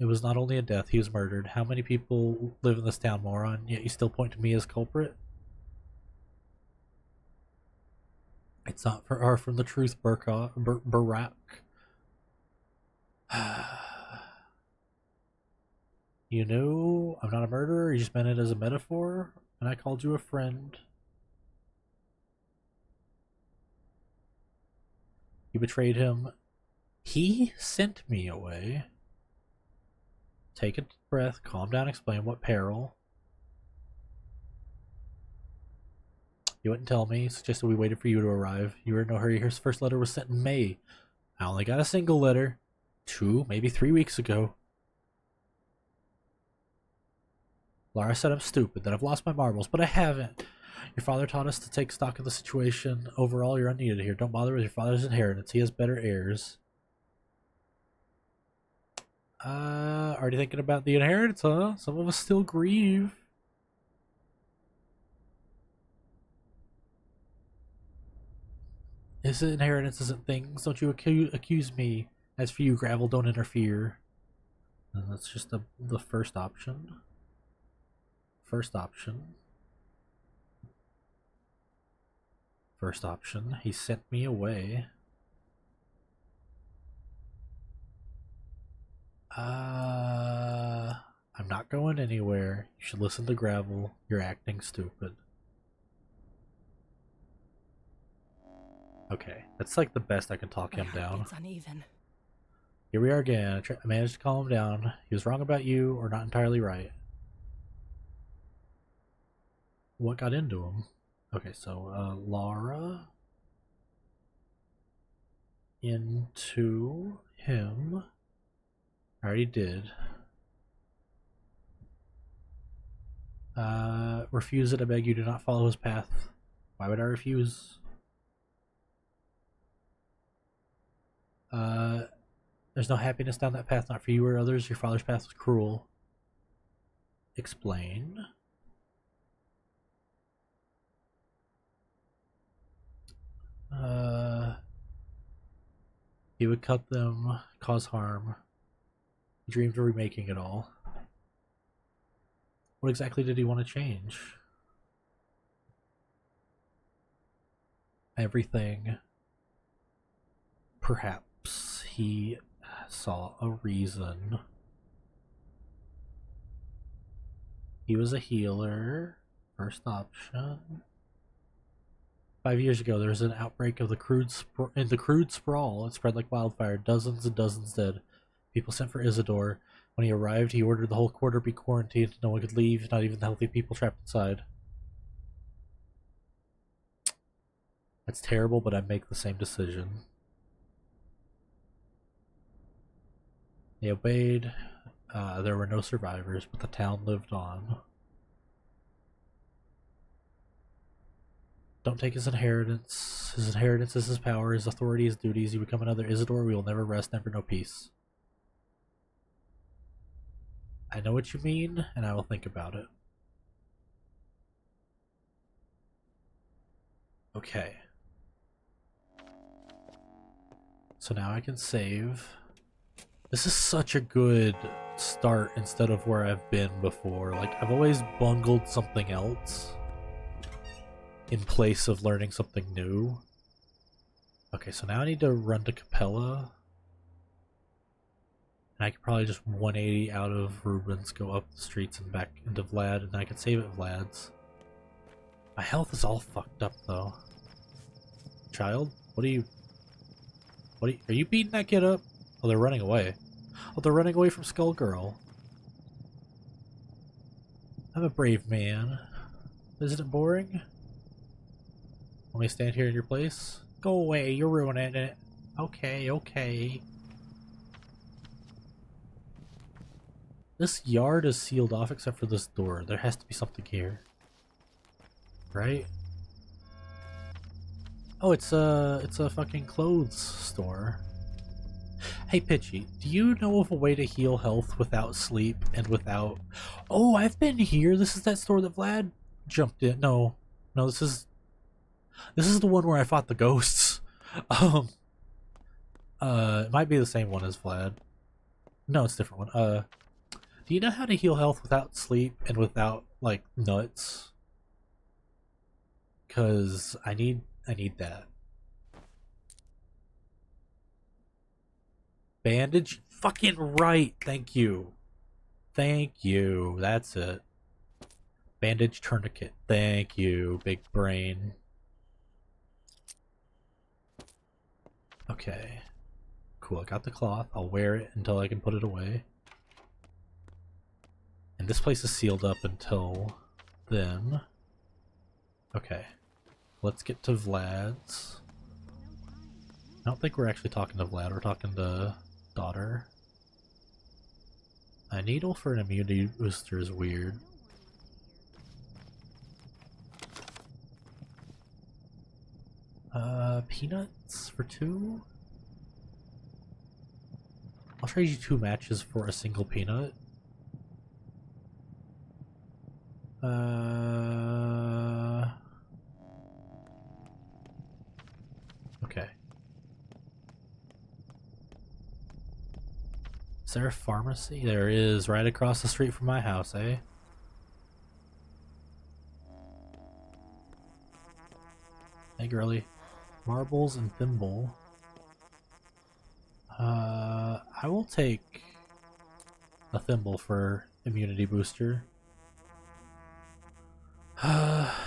A: It was not only a death, he was murdered. How many people live in this town, moron? Yet you still point to me as culprit? It's not far from the truth, Barack. You know, I'm not a murderer, you just meant it as a metaphor, and I called you a friend. You betrayed him. He sent me away. Take a breath, calm down, explain what peril. You wouldn't tell me, suggested we waited for you to arrive. You were in no hurry. His first letter was sent in May. I only got a single letter. 2, maybe 3 weeks ago. Lara said I'm stupid, that I've lost my marbles, but I haven't. Your father taught us to take stock of the situation. Overall, you're unneeded here. Don't bother with your father's inheritance. He has better heirs. Already thinking about the inheritance, huh? Some of us still grieve. His inheritance isn't things. Don't you accuse me. As for you, Gravel, don't interfere. And that's just the first option. First option. First option. He sent me away. I'm not going anywhere. You should listen to Gravel. You're acting stupid. Okay, that's like the best I can talk him down.
B: It's uneven.
A: Here we are again. I managed to calm him down. He was wrong about you, or not entirely right. What got into him? Okay, so Lara into him. I already did. Refuse it, I beg you. Do not follow his path. Why would I refuse? There's no happiness down that path, not for you or others. Your father's path was cruel. Explain. He would cut them, cause harm. He dreamed of remaking it all. What exactly did he want to change? Everything. Perhaps he saw a reason. He was a healer. First option. 5 years ago, there was an outbreak of the crude sprawl. It spread like wildfire. Dozens and dozens dead. People sent for Isidore. When he arrived, he ordered the whole quarter be quarantined. No one could leave, not even the healthy people trapped inside. That's terrible, but I make the same decision. They obeyed. There were no survivors, but the town lived on. Don't take his inheritance. His inheritance is his power, his authority, his duties. You become another Isidore, we will never rest, never know peace. I know what you mean, and I will think about it. Okay. So now I can save. This is such a good start instead of where I've been before. Like, I've always bungled something else in place of learning something new. Okay, so now I need to run to Capella. And I could probably just 180 out of Rubens, go up the streets and back into Vlad, and I can save at Vlad's. My health is all fucked up, though. Child? Are you beating that kid up? Oh, they're running away. Oh, they're running away from Skullgirl. I'm a brave man. Isn't it boring? Want me to stand here in your place? Go away, you're ruining it. Okay, okay. This yard is sealed off except for this door. There has to be something here. Right? Oh, it's a fucking clothes store. Hey Pitchy, do you know of a way to heal health without sleep and without... Oh, I've been here. This is that store that Vlad jumped in. No, this is the one where I fought the ghosts. It might be the same one as Vlad. No, it's a different one. Do you know how to heal health without sleep and without like nuts? Cause I need that. Bandage? Fucking right. Thank you. Thank you. That's it. Bandage tourniquet. Thank you, big brain. Okay. Cool, I got the cloth. I'll wear it until I can put it away. And this place is sealed up until then. Okay. Let's get to Vlad's. I don't think we're actually talking to Vlad, we're talking to daughter. A needle for an immunity booster is weird. Peanuts for 2? I'll trade you 2 matches for a single peanut. Okay. Is there a pharmacy? There is, right across the street from my house, eh? Hey, girly. Marbles and thimble. I will take a thimble for immunity booster.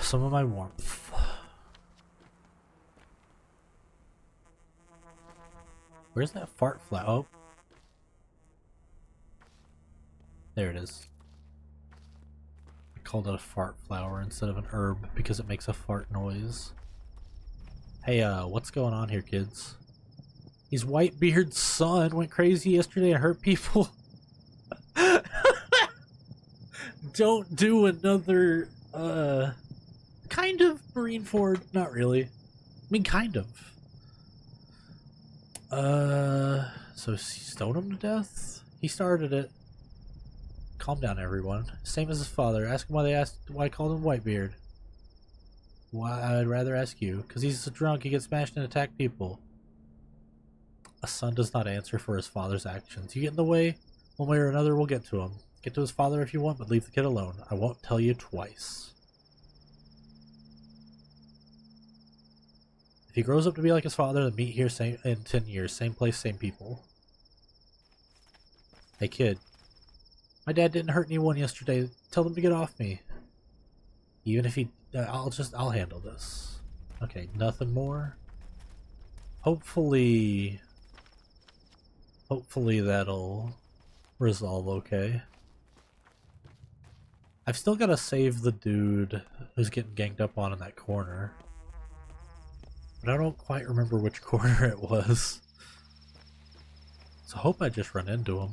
A: Some of my warmth. Where's that fart flower? Oh. There it is. I called it a fart flower instead of an herb because it makes a fart noise. Hey, what's going on here, kids? His Whitebeard's son went crazy yesterday and hurt people. Don't do another, kind of Marineford. Not really. I mean, kind of. So stone him to death? He started it. Calm down, everyone. Same as his father. Ask him why I called him Whitebeard. Why? I'd rather ask you. Because he's a drunk, he gets smashed and attacked people. A son does not answer for his father's actions. You get in the way, one way or another, we'll get to him. Get to his father if you want, but leave the kid alone. I won't tell you twice. If he grows up to be like his father, then meet here in 10 years. Same place, same people. Hey kid. My dad didn't hurt anyone yesterday. Tell them to get off me. Even if he... I'll handle this. Okay, nothing more. Hopefully that'll resolve okay. I've still got to save the dude who's getting ganged up on in that corner. But I don't quite remember which corner it was. So I hope I just run into him.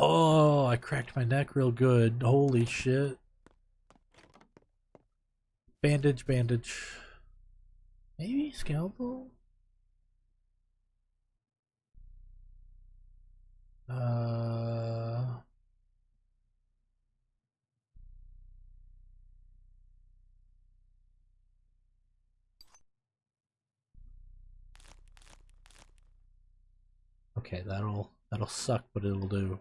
A: Oh, I cracked my neck real good. Holy shit. Bandage, bandage. Maybe scalpel? Okay, that'll suck, but it'll do.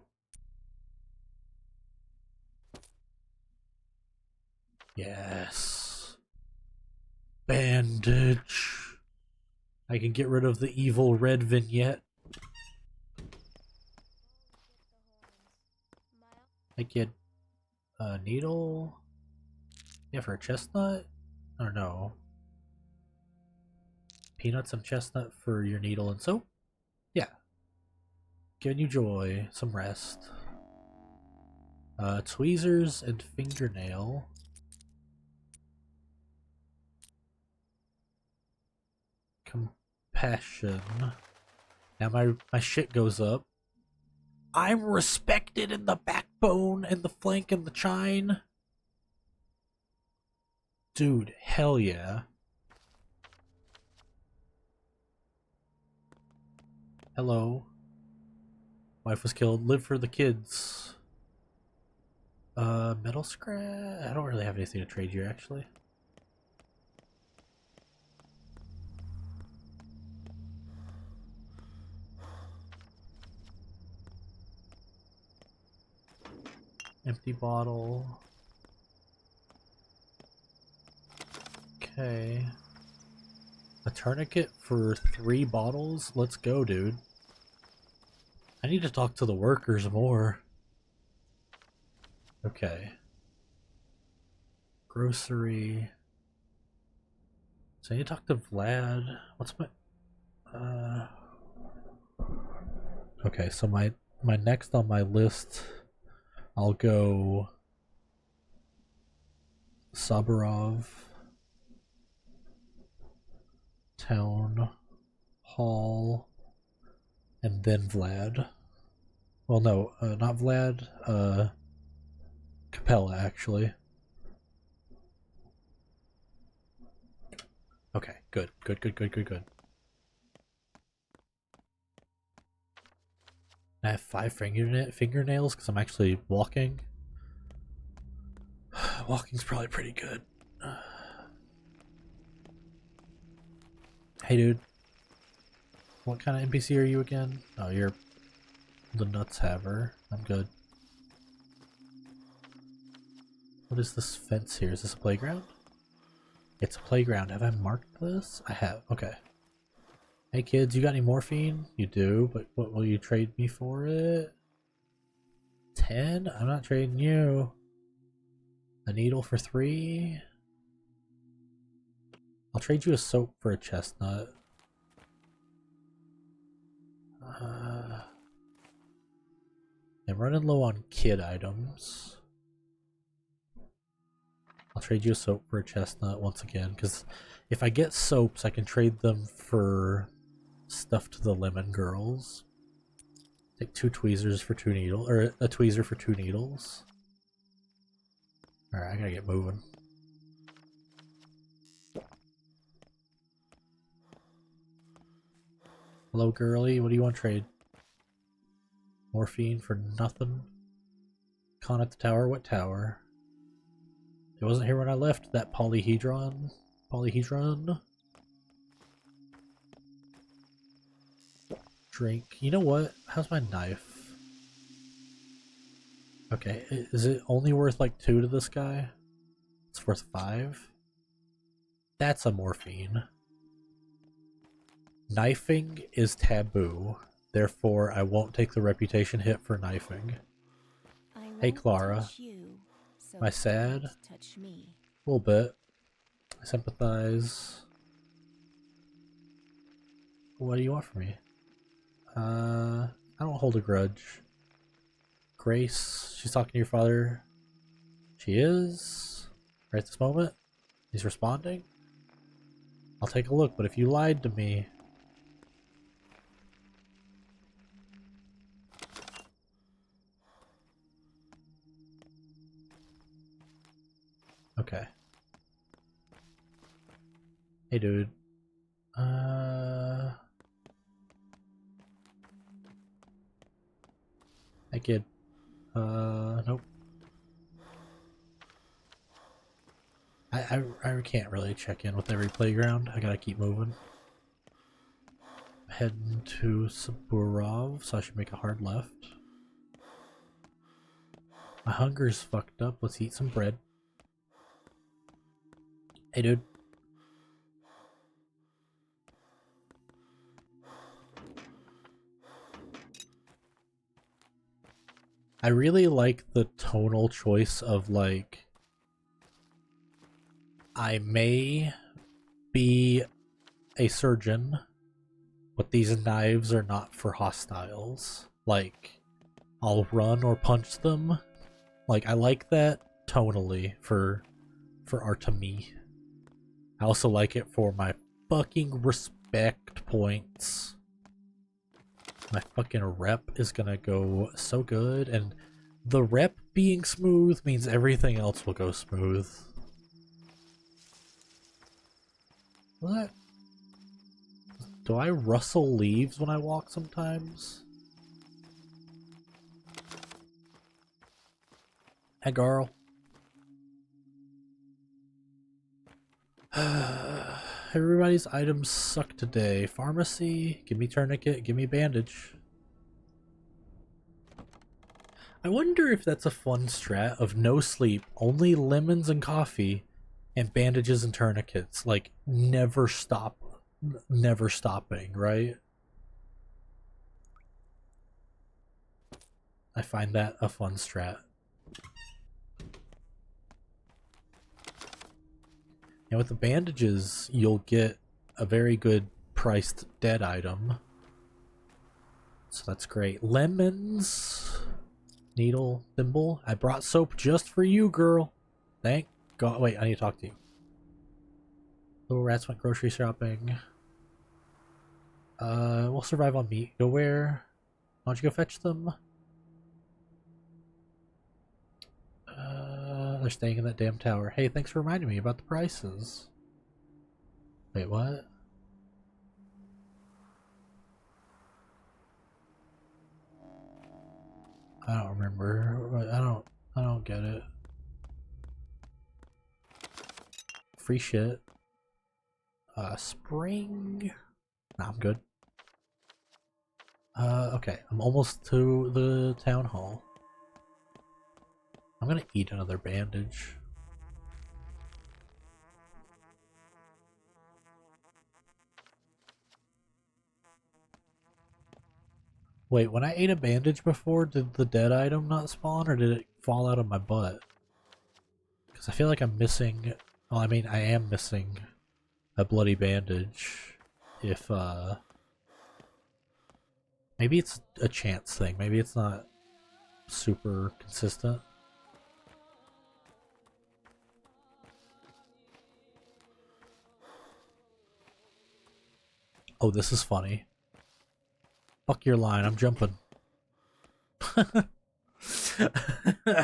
A: Yes. Bandage. I can get rid of the evil red vignette. I get a needle. Yeah, for a chestnut? Or no. Peanuts and chestnut for your needle and soap? Yeah. Giving you joy. Some rest. Tweezers and fingernail. Compassion. Now my shit goes up. I'm respected in the backbone and the flank and the chine. Dude, hell yeah. Hello. Wife was killed. Live for the kids. Metal scrap? I don't really have anything to trade you, actually. Empty bottle. Okay. A tourniquet for 3 bottles? Let's go, dude. I need to talk to the workers more. Okay. Grocery. So I need to talk to Vlad. What's my... Okay, so my next on my list, I'll go Saburov, Town Hall, and then Vlad. Well, no, not Vlad, Capella, actually. Okay, good. I have 5 fingernails because I'm actually walking. Walking's probably pretty good. Hey, dude. What kind of NPC are you again? Oh, you're the nuts haver. I'm good. What is this fence here? Is this a playground? It's a playground. Have I marked this? I have. Okay. Hey kids, you got any morphine? You do, but what will you trade me for it? 10? I'm not trading you. A needle for 3? I'll trade you a soap for a chestnut. I'm running low on kid items. I'll trade you a soap for a chestnut once again, because if I get soaps, I can trade them for stuff to the lemon girls. Take 2 tweezers for 2 needles, or a tweezer for 2 needles. Alright, I gotta get moving. Hello, girly. What do you want to trade? Morphine for nothing. Con at the tower. What tower? It wasn't here when I left. That polyhedron. Drink. You know what? How's my knife? Okay, is it only worth like 2 to this guy? It's worth 5? That's a morphine. Knifing is taboo, therefore I won't take the reputation hit for knifing. Hey Clara, am I sad? A little bit. I sympathize. What do you want from me? I don't hold a grudge. Grace, she's talking to your father. She is? Right this moment? He's responding? I'll take a look, but if you lied to me... Okay. Hey, dude. Hey, kid. Nope. I can't really check in with every playground. I gotta keep moving. I'm heading to Saburov, so I should make a hard left. My hunger's fucked up. Let's eat some bread. Hey, dude. I really like the tonal choice of, like, I may be a surgeon, but these knives are not for hostiles. Like, I'll run or punch them. Like, I like that tonally for Artemi. I also like it for my fucking respect points. My fucking rep is gonna go so good, and the rep being smooth means everything else will go smooth. What? Do I rustle leaves when I walk sometimes? Hey, girl. Everybody's items suck today. Pharmacy, give me tourniquet, give me bandage. I wonder if that's a fun strat of no sleep, only lemons and coffee, and bandages and tourniquets. Like, never stopping, right? I find that a fun strat. And with the bandages, you'll get a very good priced dead item. So that's great. Lemons. Needle, thimble. I brought soap just for you, girl. Thank God. Wait, I need to talk to you. Little rats went grocery shopping. We'll survive on meat. Go where? Why don't you go fetch them? They're staying in that damn tower. Hey, thanks for reminding me about the prices. Wait, what? I don't remember. I don't get it. Free shit. Spring. Nah, I'm good. Okay. I'm almost to the town hall. I'm gonna eat another bandage. Wait, when I ate a bandage before, did the dead item not spawn, or did it fall out of my butt? Because I feel like I'm missing... Well, I mean, I am missing a bloody bandage. If, maybe it's a chance thing. Maybe it's not super consistent. Oh, this is funny. Fuck your line, I'm jumping. I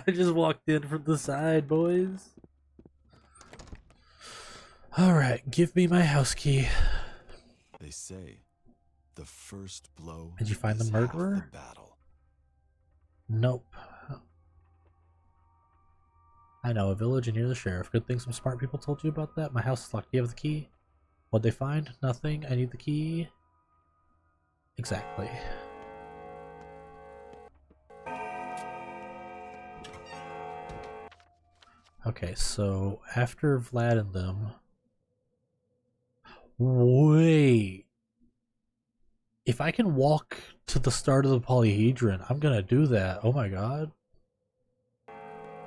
A: just walked in from the side, boys. Alright, give me my house key.
C: They say the first blow.
A: Did you find the
C: is half
A: murderer?
C: the battle.
A: Nope. I know, a village and you're the sheriff. Good thing some smart people told you about that. My house is locked. Do you have the key? What'd they find? Nothing. I need the key. Exactly. Okay, so after Vlad and them... Wait! If I can walk to the start of the polyhedron, I'm gonna do that. Oh my god.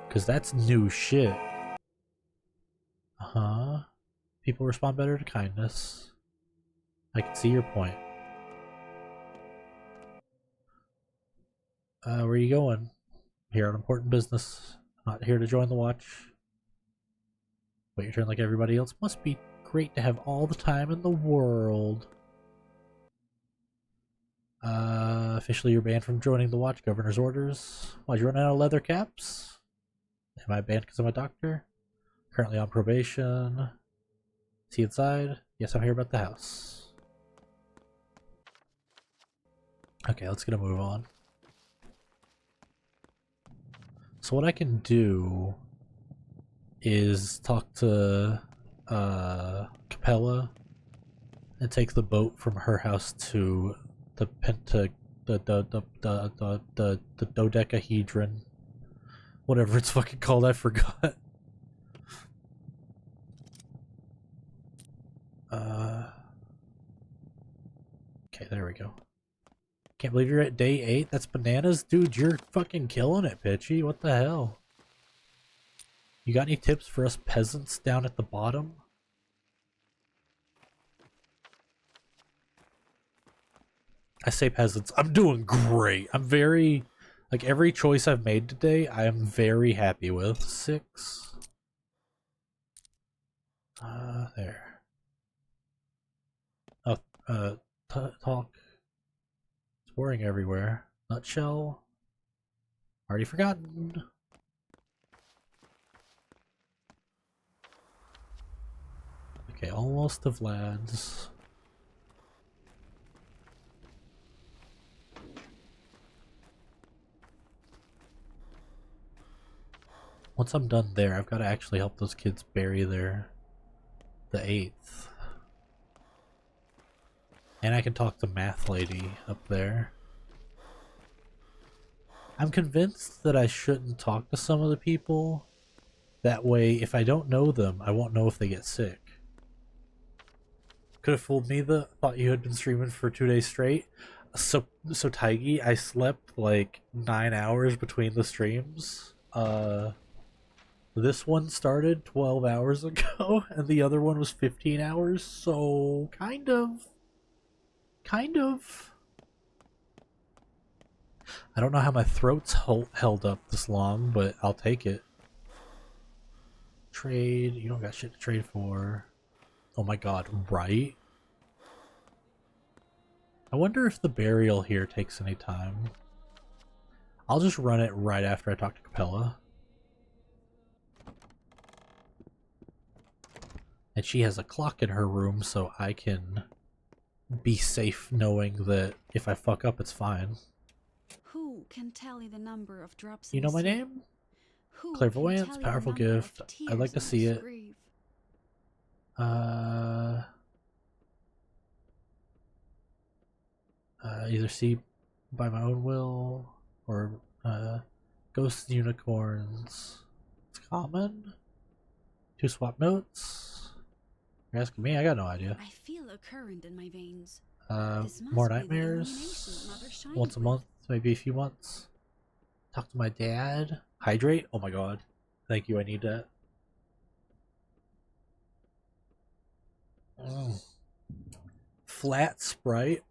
A: Because that's new shit. Uh-huh. People respond better to kindness. I can see your point. Where are you going? Here on important business. Not here to join the watch. Wait your turn like everybody else. Must be great to have all the time in the world. Officially you're banned from joining the watch. Governor's orders. Why'd you run out of leather caps? Am I banned because I'm a doctor? Currently on probation. See inside? Yes, I'm here about the house. Okay, let's get a move on. So what I can do is talk to Capella and take the boat from her house to the dodecahedron, whatever it's fucking called. I forgot. Okay, there we go. Can't believe you're at day 8. That's bananas, dude. You're fucking killing it, Pitchy. What the hell? You got any tips for us peasants down at the bottom? I say peasants. I'm doing great. I'm very... Like, every choice I've made today, I am very happy with. 6. There. Oh, talk. It's boring everywhere. Nutshell. Already forgotten. Okay, almost to Vlad's. Once I'm done there, I've got to actually help those kids bury the 8th. And I can talk to Math Lady up there. I'm convinced that I shouldn't talk to some of the people. That way, if I don't know them, I won't know if they get sick. Could have fooled me. Thought you had been streaming for 2 days straight. So Taigi, I slept like 9 hours between the streams. This one started 12 hours ago, and the other one was 15 hours. So kind of. I don't know how my throat's held up this long, but I'll take it. Trade. You don't got shit to trade for. Oh my god, right? I wonder if the burial here takes any time. I'll just run it right after I talk to Capella. And she has a clock in her room, so I can be safe knowing that if I fuck up, it's fine.
F: Who can tally the number of drops?
A: You know my name? Clairvoyance, powerful gift. I'd like to see it. Either see by my own will or ghosts, unicorns. It's common. 2 swap notes. You're asking me? I got no idea.
F: I feel a current in my veins.
A: More nightmares. Once a month, maybe a few months. Talk to my dad. Hydrate? Oh my god. Thank you, I need that. Flat Sprite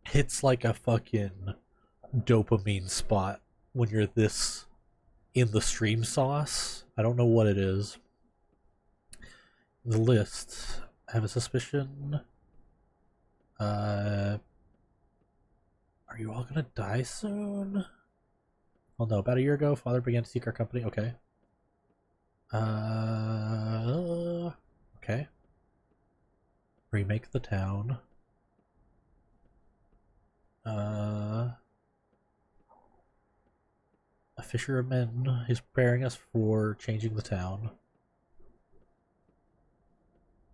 A: hits like a fucking dopamine spot when you're this in the stream sauce. I don't know what it is. The list. I have a suspicion. Are you all gonna die soon? Oh no, about a year ago, father began to seek our company. Okay. Okay. Remake the town. A fisherman is preparing us for changing the town.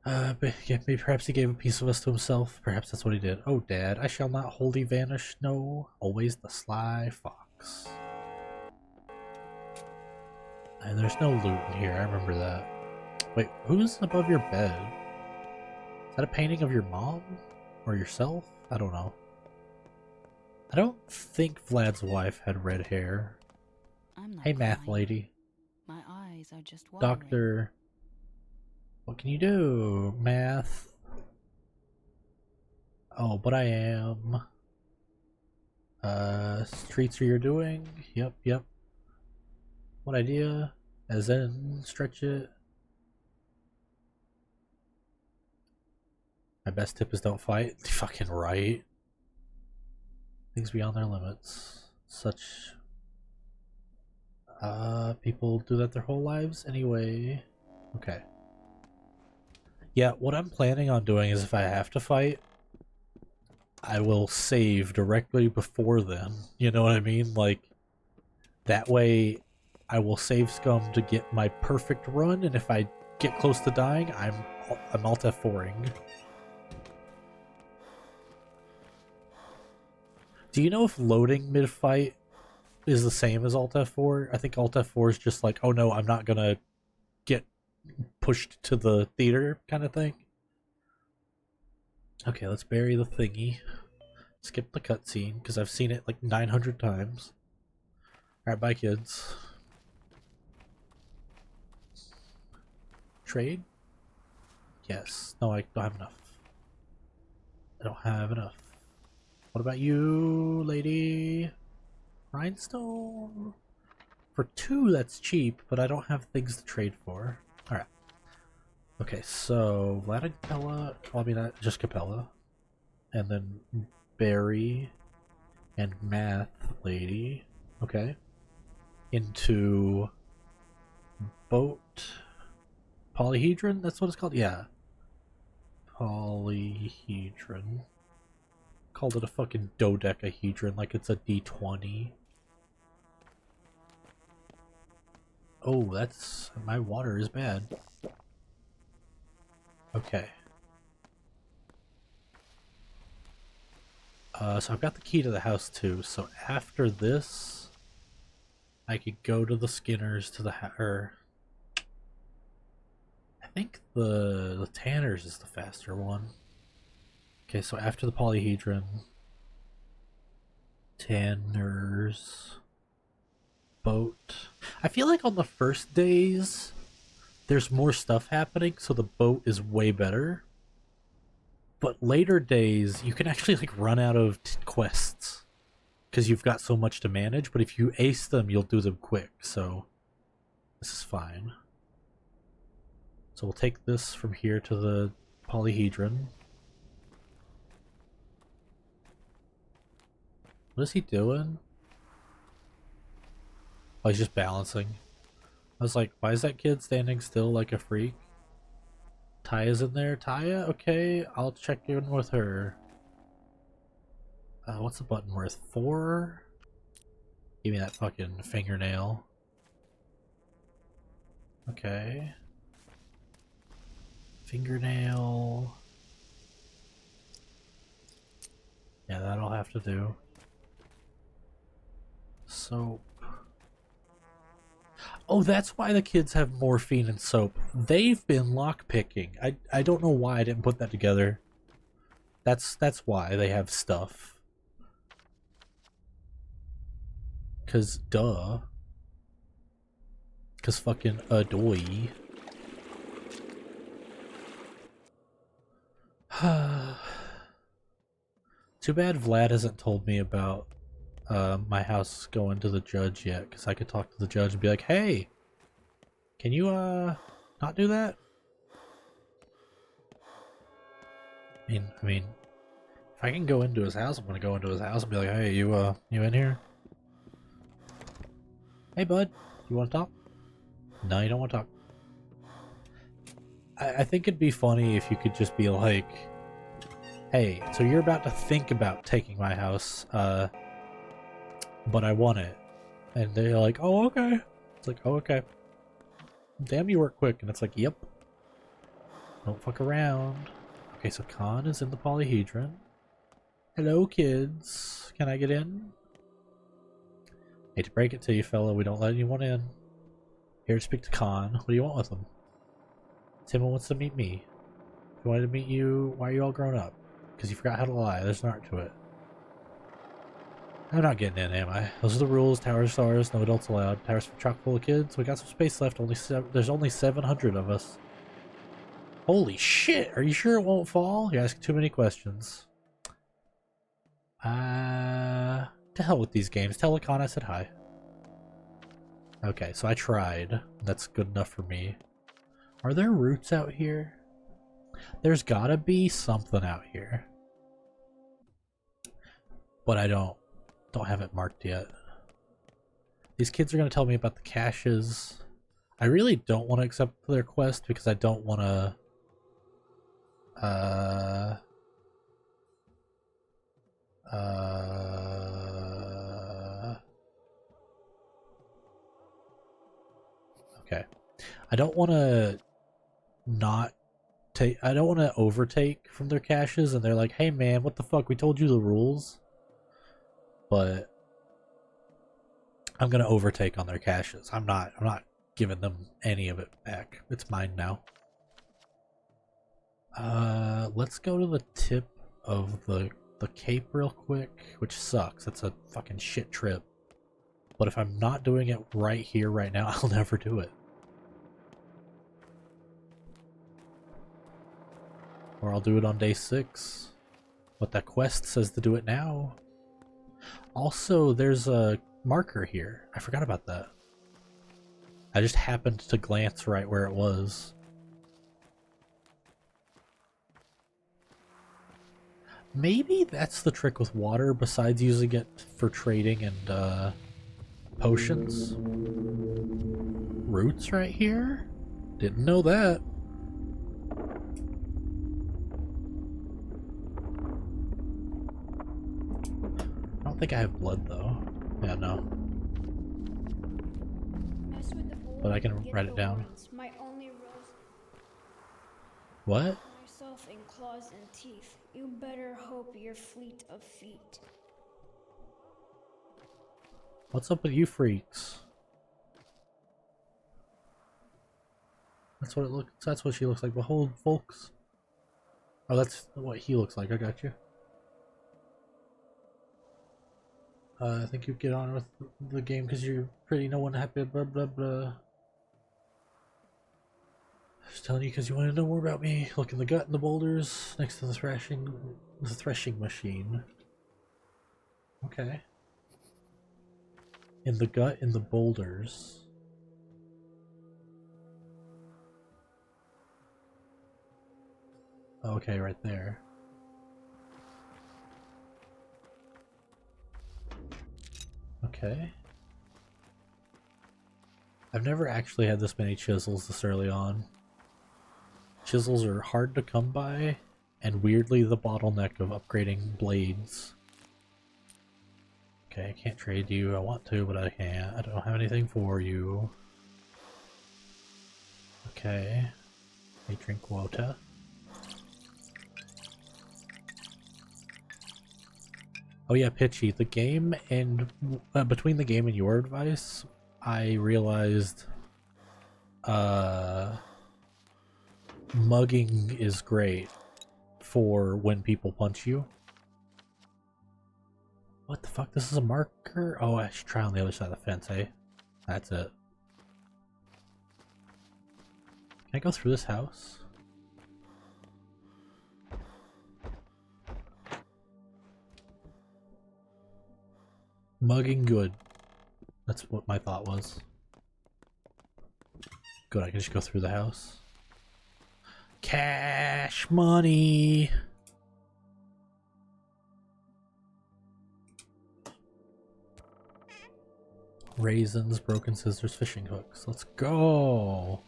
A: Maybe perhaps he gave a piece of us to himself. Perhaps that's what he did. Oh, Dad, I shall not wholly vanish. No, always the sly fox. And there's no loot in here. I remember that. Wait, who's above your bed? Is that a painting of your mom? Or yourself? I don't know. I don't think Vlad's wife had red hair. Hey, math lady.
F: My eyes are just watering.
A: Doctor. What can you do? Math. Oh, but I am. Streets are you're doing? Yep. What idea? As in, stretch it. My best tip is don't fight. Fucking right. Things beyond their limits. Such people do that their whole lives anyway. Okay. Yeah, what I'm planning on doing is if I have to fight, I will save directly before then. You know what I mean? Like, that way I will save scum to get my perfect run, and if I get close to dying, I'm Alt F4ing. Do you know if loading mid-fight is the same as Alt F4? I think Alt F4 is just like, oh no, I'm not gonna get pushed to the theater kind of thing. Okay, let's bury the thingy. Skip the cutscene, because I've seen it like 900 times. Alright, bye kids. Trade? Yes. No, I don't have enough. I don't have enough. What about you, lady? Rhinestone? For 2, that's cheap, but I don't have things to trade for. Alright. Okay, so Vlad and Capella, well, I mean, not just Capella. And then Barry and Math Lady. Okay. Into Boat Polyhedron? That's what it's called? Yeah. Polyhedron. Called it a fucking dodecahedron like it's a D20. Oh, that's... my water is bad. Okay. So I've got the key to the house too, so after this, I could go to the Skinners to the or I think the Tanners is the faster one. Okay, so after the polyhedron, Tanners, boat. I feel like on the first days there's more stuff happening, so the boat is way better. But later days you can actually like run out of quests because you've got so much to manage, but if you ace them you'll do them quick, so this is fine. So we'll take this from here to the polyhedron. What is he doing? Oh, he's just balancing. I was like, why is that kid standing still like a freak? Taya's in there. Taya? Okay, I'll check in with her. What's the button worth? 4? Give me that fucking fingernail. Okay. Fingernail. Yeah, that'll have to do. Soap. Oh, that's why the kids have morphine and soap. They've been lockpicking. I don't know why I didn't put that together. That's why they have stuff. 'Cause duh. 'Cause fucking adoy. Too bad Vlad hasn't told me about my house going to the judge yet, because I could talk to the judge and be like, hey, can you not do that? I mean, if I can go into his house, I'm gonna go into his house and be like, hey, you in here? Hey bud, you wanna talk? No, you don't wanna talk. I think it'd be funny if you could just be like, hey, so you're about to think about taking my house, but I want it. And they're like, oh, okay. It's like, oh, okay. Damn, you work quick. And it's like, yep. Don't fuck around. Okay, so Khan is in the polyhedron. Hello, kids. Can I get in? Hate to break it to you, fella. We don't let anyone in. Here to speak to Khan. What do you want with him? Timon wants to meet me. If he wanted to meet you, why are you all grown up? Because you forgot how to lie. There's an art to it. I'm not getting in, am I? Those are the rules. Towers, stars, no adults allowed. Towers chock full of kids. We got some space left. There's only 700 of us. Holy shit! Are you sure it won't fall? You're asking too many questions. To hell with these games. Tell Lacan I said hi. Okay, so I tried. That's good enough for me. Are there roots out here? There's gotta be something out here. But I don't have it marked yet. These kids are going to tell me about the caches. I really don't want to accept their quest because I don't want to okay. I don't want to not take, I don't want to overtake from their caches and they're like, hey man, what the fuck, we told you the rules. But I'm gonna overtake on their caches. I'm not giving them any of it back. It's mine now. Let's go to the tip of the cape real quick, which sucks. That's a fucking shit trip. But if I'm not doing it right here, right now, I'll never do it. Or I'll do it on day 6. But that quest says to do it now. Also, there's a marker here. I forgot about that. I just happened to glance right where it was. Maybe that's the trick with water, besides using it for trading and potions. Roots right here? Didn't know that. I don't think I have blood though. Yeah, no. But I can write it down.
G: My only rose.
A: What?
G: Myself in claws and teeth. You better hope you're fleet of feet.
A: What's up with you freaks? That's what it looks. That's what she looks like. Behold, folks. Oh, that's what he looks like. I got you. I think you get on with the game because you're pretty. No one happy. Blah blah blah. Just telling you because you want to know more about me. Look in the gut and the boulders next to the threshing machine. Okay. In the gut, in the boulders. Okay, right there. Okay. I've never actually had this many chisels this early on. Chisels are hard to come by, and weirdly the bottleneck of upgrading blades. Okay, I can't trade you. I want to, but I can't. I don't have anything for you. Okay. I drink quota. Oh yeah, Pitchy. The game and between the game and your advice, I realized mugging is great for when people punch you. What the fuck? This is a marker? Oh, I should try on the other side of the fence, eh? That's it. Can I go through this house? Mugging good. That's what my thought was. Good, I can just go through the house. Cash money! Raisins, broken scissors, fishing hooks. Let's go!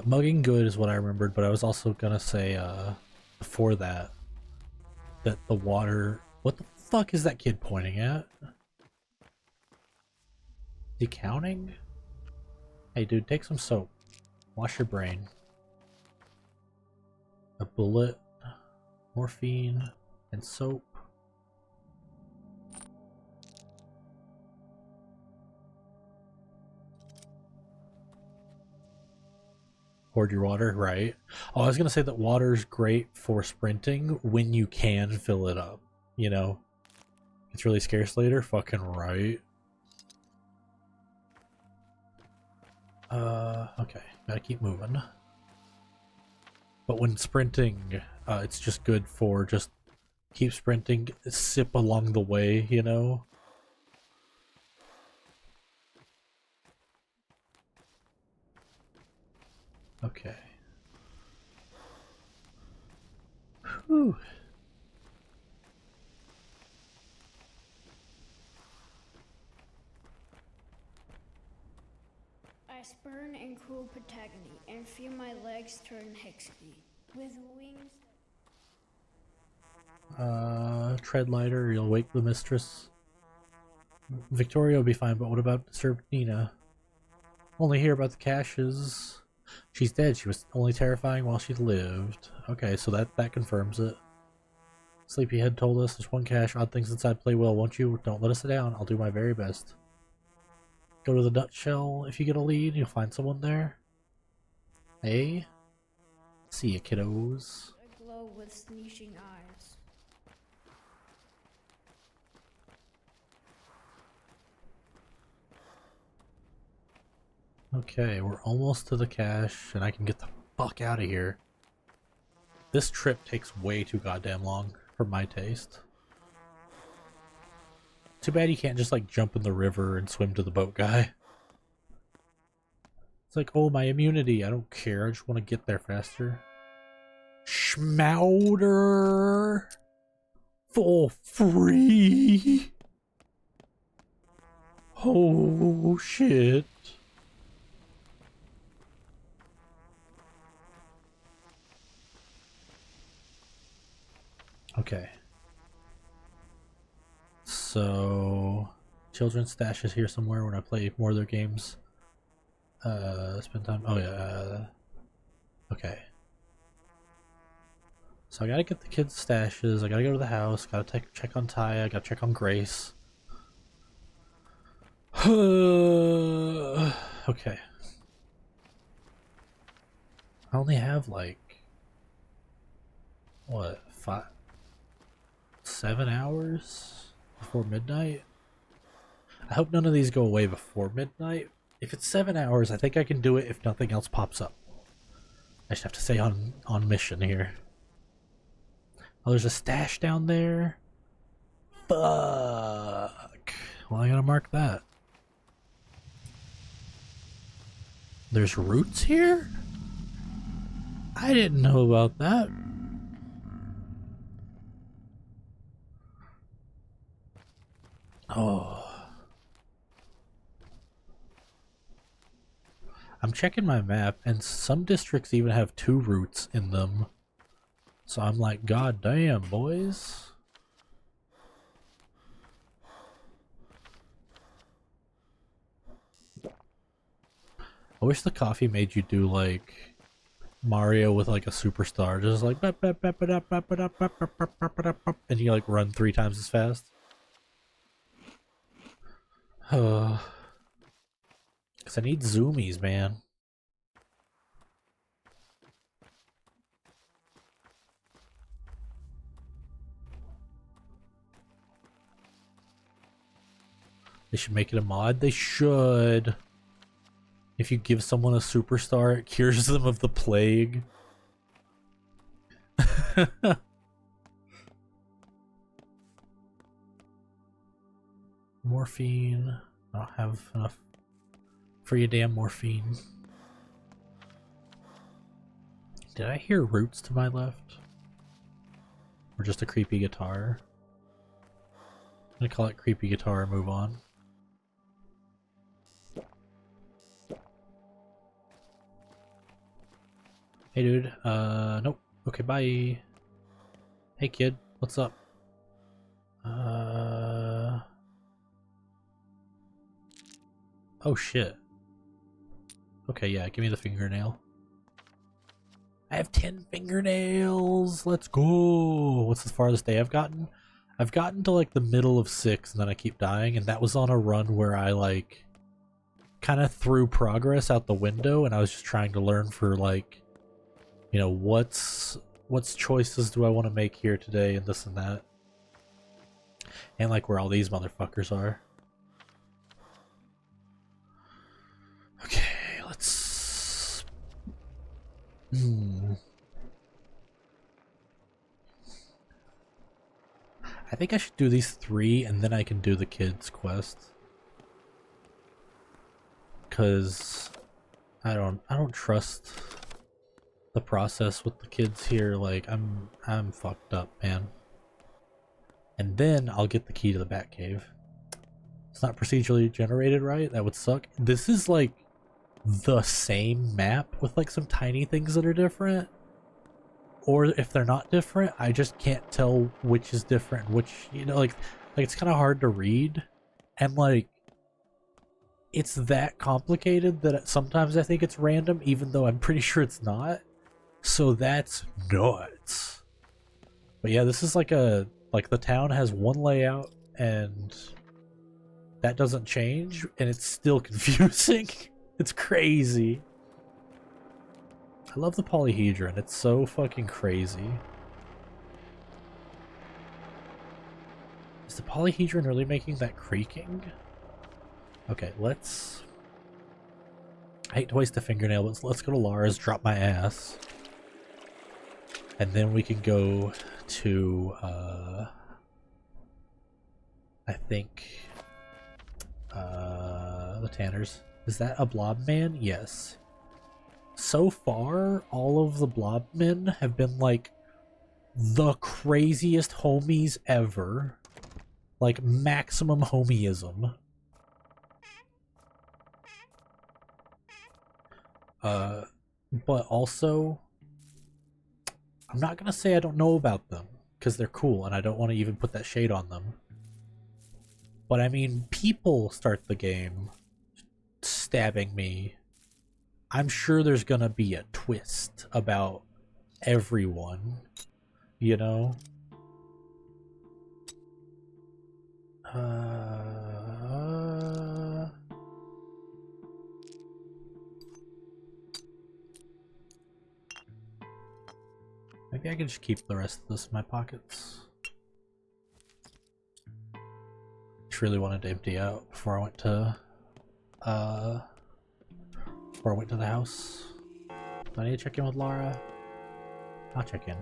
A: Mugging good is what I remembered, but I was also gonna say, before that, that the water... What the fuck is that kid pointing at? Is he counting? Hey dude, take some soap. Wash your brain. A bullet, morphine, and soap. Hoard your water, right? Oh, I was gonna say that water's great for sprinting when you can fill it up. You know? It's really scarce later? Fucking right. Okay. Gotta keep moving. But when sprinting, it's just good for just keep sprinting, sip along the way, you know? Okay. Whew.
G: I spurn and cruel protagony, and feel my legs turn hexy. With wings.
A: Tread lighter, you'll wake the mistress. Victoria will be fine, but what about disturbed Nina? Only hear about the caches. She's dead. She was only terrifying while she lived. Okay, so that confirms it. Sleepyhead told us there's one cache. Odd things inside play well, won't you? Don't let us down. I'll do my very best. Go to the nutshell. If you get a lead, you'll find someone there. Hey? See ya, kiddos.
G: Aglow with sneezing eyes.
A: Okay, we're almost to the cache, and I can get the fuck out of here. This trip takes way too goddamn long, for my taste. Too bad you can't just, like, jump in the river and swim to the boat guy. It's like, oh, my immunity, I don't care, I just want to get there faster. Schmouder! For free! Oh, shit. Okay. So, children's stash is here somewhere when I play more of their games. Spend time. Oh yeah. Okay. So I gotta get the kids' stashes. I gotta go to the house. Gotta check on Ty. I gotta check on Grace. Okay. I only have like what, 7 hours before midnight? I hope none of these go away before midnight. If it's 7 hours, I think I can do it if nothing else pops up. I just have to stay on mission here. Oh, there's a stash down there? Fuck. Well, I gotta mark that. There's roots here? I didn't know about that. Oh. I'm checking my map, and some districts even have 2 routes in them. So I'm like, god damn, boys. I wish the coffee made you do like Mario with like a superstar, just like and you like run 3 times as fast. Cause I need zoomies, man. They should make it a mod. They should. If you give someone a superstar, it cures them of the plague. Morphine. I don't have enough for your damn morphine. Did I hear roots to my left? Or just a creepy guitar? I'm gonna call it creepy guitar and move on. Hey dude, nope. Okay, bye. Hey kid, what's up? Oh shit. Okay, yeah, give me the fingernail. I have 10 fingernails! Let's go! What's the farthest day I've gotten? I've gotten to like the middle of 6 and then I keep dying, and that was on a run where I like kind of threw progress out the window, and I was just trying to learn for like, you know, what's choices do I want to make here today and this and that. And like where all these motherfuckers are. Okay, let's... I think I should do these 3 and then I can do the kids quest. Cause I don't trust the process with the kids here. Like I'm fucked up, man. And then I'll get the key to the Batcave. It's not procedurally generated right? That would suck. This is like the same map with like some tiny things that are different. Or if they're not different, I just can't tell which is different, which, you know, like it's kind of hard to read. And like, it's that complicated that sometimes I think it's random, even though I'm pretty sure it's not. So that's nuts. But yeah, this is like the town has one layout and that doesn't change, and it's still confusing. It's crazy. I love the polyhedron. It's so fucking crazy. Is the polyhedron really making that creaking? Okay, let's... I hate to waste a fingernail, but let's go to Lara's, drop my ass. And then we can go to, I think, the Tanners. Is that a blob man? Yes. So far, all of the blob men have been like the craziest homies ever. Like maximum homieism. But also, I'm not gonna say I don't know about them, because they're cool and I don't want to even put that shade on them. But I mean, people start the game stabbing me. I'm sure there's gonna be a twist about everyone, you know? Maybe I can just keep the rest of this in my pockets. Just really wanted to empty out before I went to the house. Do I need to check in with Laura? I'll check in.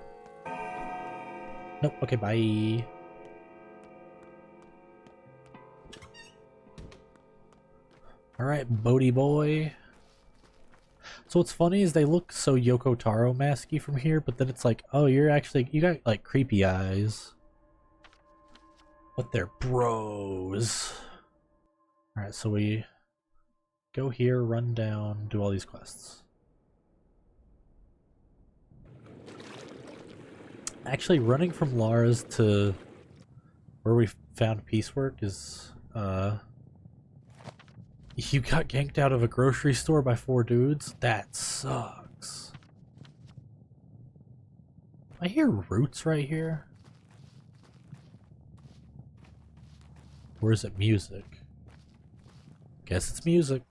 A: Nope, okay, bye. Alright, Bodie boy. So what's funny is they look so Yoko Taro masky from here, but then it's like, oh, you got like creepy eyes. But they're bros. Alright, so we go here, run down, do all these quests. Actually, running from Lara's to where we found piecework is, you got ganked out of a grocery store by 4 dudes? That sucks. I hear roots right here. Or is it music? Guess it's music.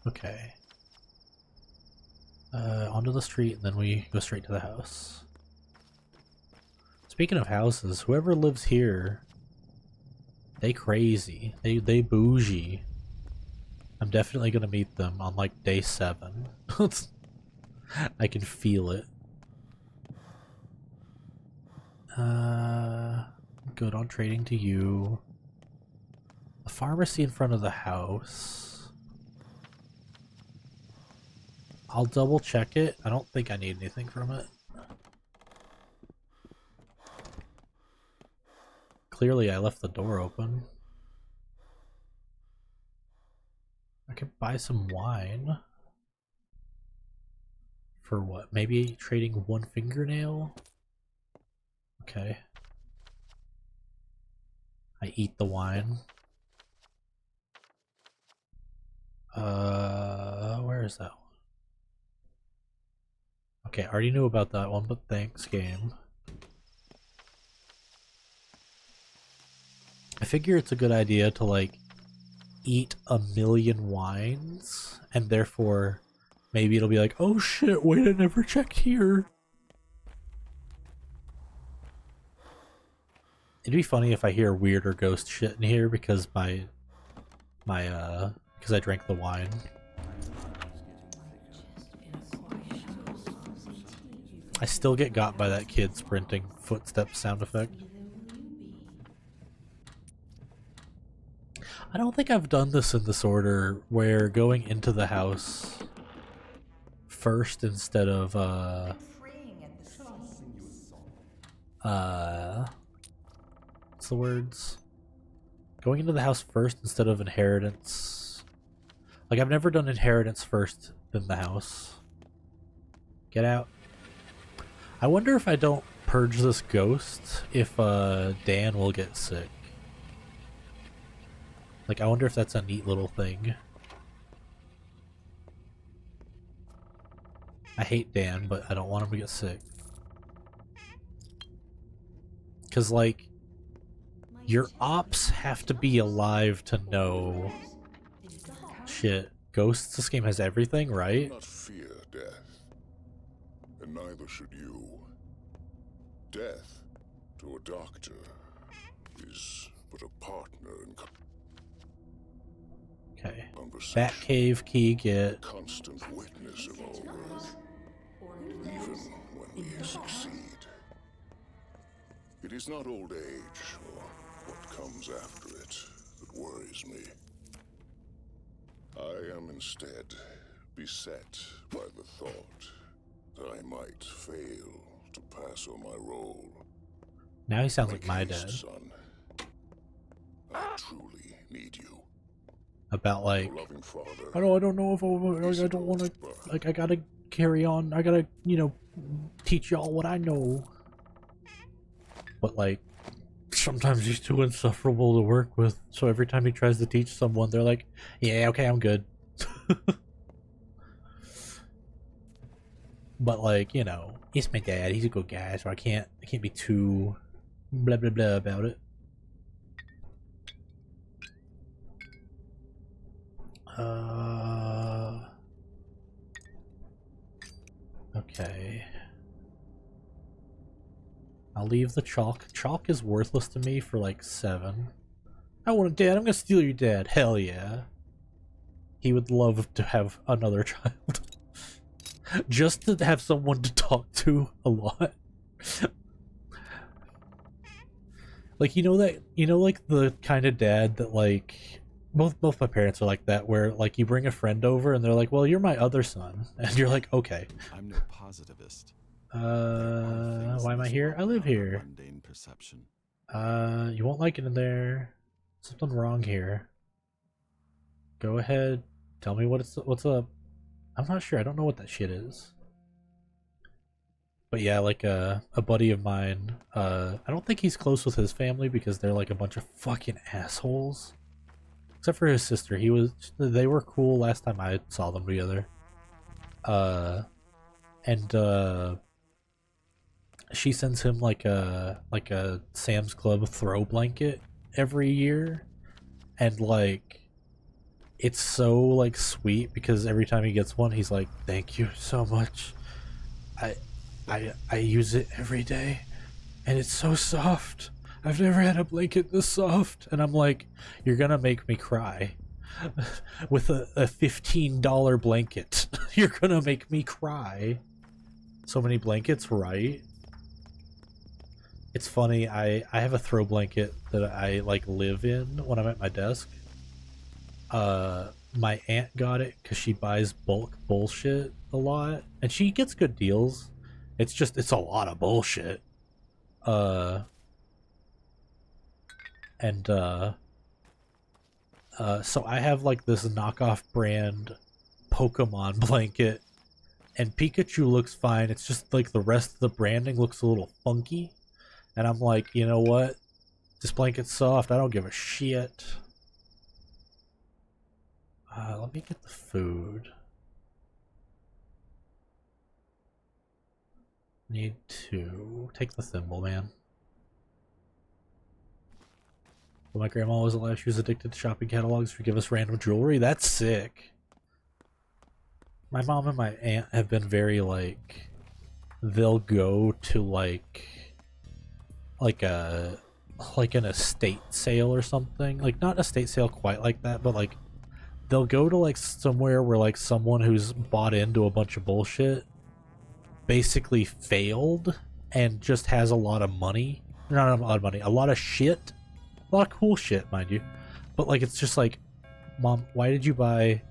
A: Okay. Onto the street, and then we go straight to the house. Speaking of houses, whoever lives here, they crazy. They bougie. I'm definitely gonna meet them on like day 7. I can feel it. Good on trading to you. The pharmacy in front of the house. I'll double check it. I don't think I need anything from it. Clearly I left the door open. I could buy some wine. For what? Maybe trading 1 fingernail? Okay. I eat the wine. Where is that one? Okay, I already knew about that one, but thanks, game. I figure it's a good idea to, like, eat a million wines, and therefore, maybe it'll be like, oh shit, wait, I never checked here. It'd be funny if I hear weird or ghost shit in here because because I drank the wine. I still get got by that kid sprinting footstep sound effect. I don't think I've done this in this order, where going into the house first instead of, what's the words? Going into the house first instead of inheritance. Like, I've never done inheritance first than the house. Get out. I wonder if I don't purge this ghost, if, Dan will get sick. Like, I wonder if that's a neat little thing. I hate Dan, but I don't want him to get sick. Because, like, your ops have to be alive to know. Shit. Ghosts, this game has everything, right?
H: Do not fear death, and neither should you. Death, to a doctor, is but a partner in
A: Okay.
H: conversation.
A: Batcave key get.
H: Constant witness of our growth, even when we succeed. It is not old age or what comes after it that worries me. I am instead beset by the thought that I might fail to pass on my role.
A: Now he sounds like my
H: case,
A: dad.
H: son, I truly need you.
A: About like,
H: Your loving father.
A: I don't know if I don't want to, like, I gotta carry on. I gotta, you know, teach y'all what I know. But like, sometimes he's too insufferable to work with. So every time he tries to teach someone, they're like, yeah, okay, I'm good. But like, you know, he's my dad. He's a good guy, so I can't be too blah blah blah about it. Okay. I'll leave the chalk. Chalk is worthless to me for like 7. I want a dad. I'm gonna steal your dad. Hell yeah. He would love to have another child. Just to have someone to talk to a lot. Like, you know like the kind of dad that like both my parents are like that, where like you bring a friend over and they're like, well, you're my other son, and you're like, okay.
C: I'm no positivist.
A: Why am I here? I live here.
C: Mundane perception.
A: You won't like it in there. Something wrong here. Go ahead. Tell me what's up. I'm not sure. I don't know what that shit is. But yeah, like a buddy of mine, I don't think he's close with his family because they're like a bunch of fucking assholes. Except for his sister. They were cool last time I saw them together. She sends him like a Sam's Club throw blanket every year, and like it's so like sweet because every time he gets one he's like, thank you so much, I use it every day and it's so soft. I've never had a blanket this soft. And I'm like, you're gonna make me cry. With a $15 blanket. You're gonna make me cry. So many blankets, right? It's funny, I have a throw blanket that I like live in when I'm at my desk. My aunt got it because she buys bulk bullshit a lot, and she gets good deals. It's a lot of bullshit. So I have like this knockoff brand Pokemon blanket, and Pikachu looks fine. It's just like the rest of the branding looks a little funky. And I'm like, you know what? This blanket's soft. I don't give a shit. Let me get the food. Need to take the thimble, man. When my grandma was alive, she was addicted to shopping catalogs to give us random jewelry. That's sick. My mom and my aunt have been very like, they'll go to like an estate sale or something. Like not estate sale quite like that, but like they'll go to like somewhere where like someone who's bought into a bunch of bullshit basically failed and just has a lot of money. Not a lot of money, a lot of shit. A lot of cool shit, mind you. But like it's just like, Mom, why did you buy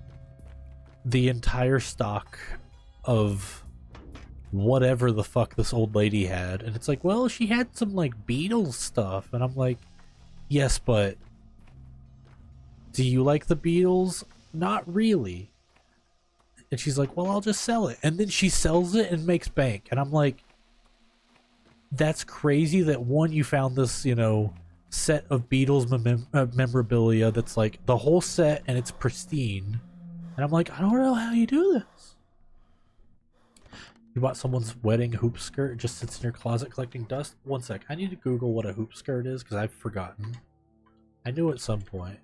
A: the entire stock of whatever the fuck this old lady had? And it's like, well, she had some like Beatles stuff. And I'm like, yes, but do you like the Beatles? Not really. And she's like, well, I'll just sell it. And then she sells it and makes bank. And I'm like, that's crazy that one, you found this, you know, set of Beatles memorabilia that's like the whole set and it's pristine. And I'm like, I don't know how you do this. You bought someone's wedding hoop skirt, it just sits in your closet collecting dust? One sec, I need to Google what a hoop skirt is because I've forgotten. I knew at some point.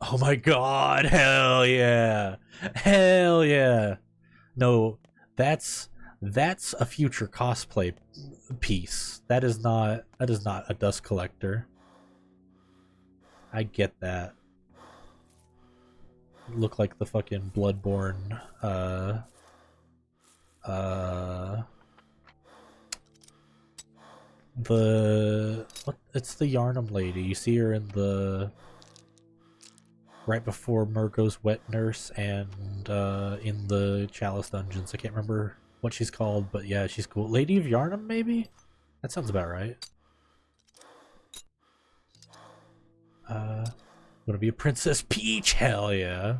A: Oh my god, hell yeah. Hell yeah. No, that's a future cosplay piece. That is not a dust collector. I get that. Look like the fucking Bloodborne it's the Yarnum lady. You see her in the right before Murgo's wet nurse and in the Chalice dungeons. I can't remember what she's called, but yeah, she's cool. Lady of Yarnum, maybe? That sounds about right. Wanna be a Princess Peach? Hell yeah.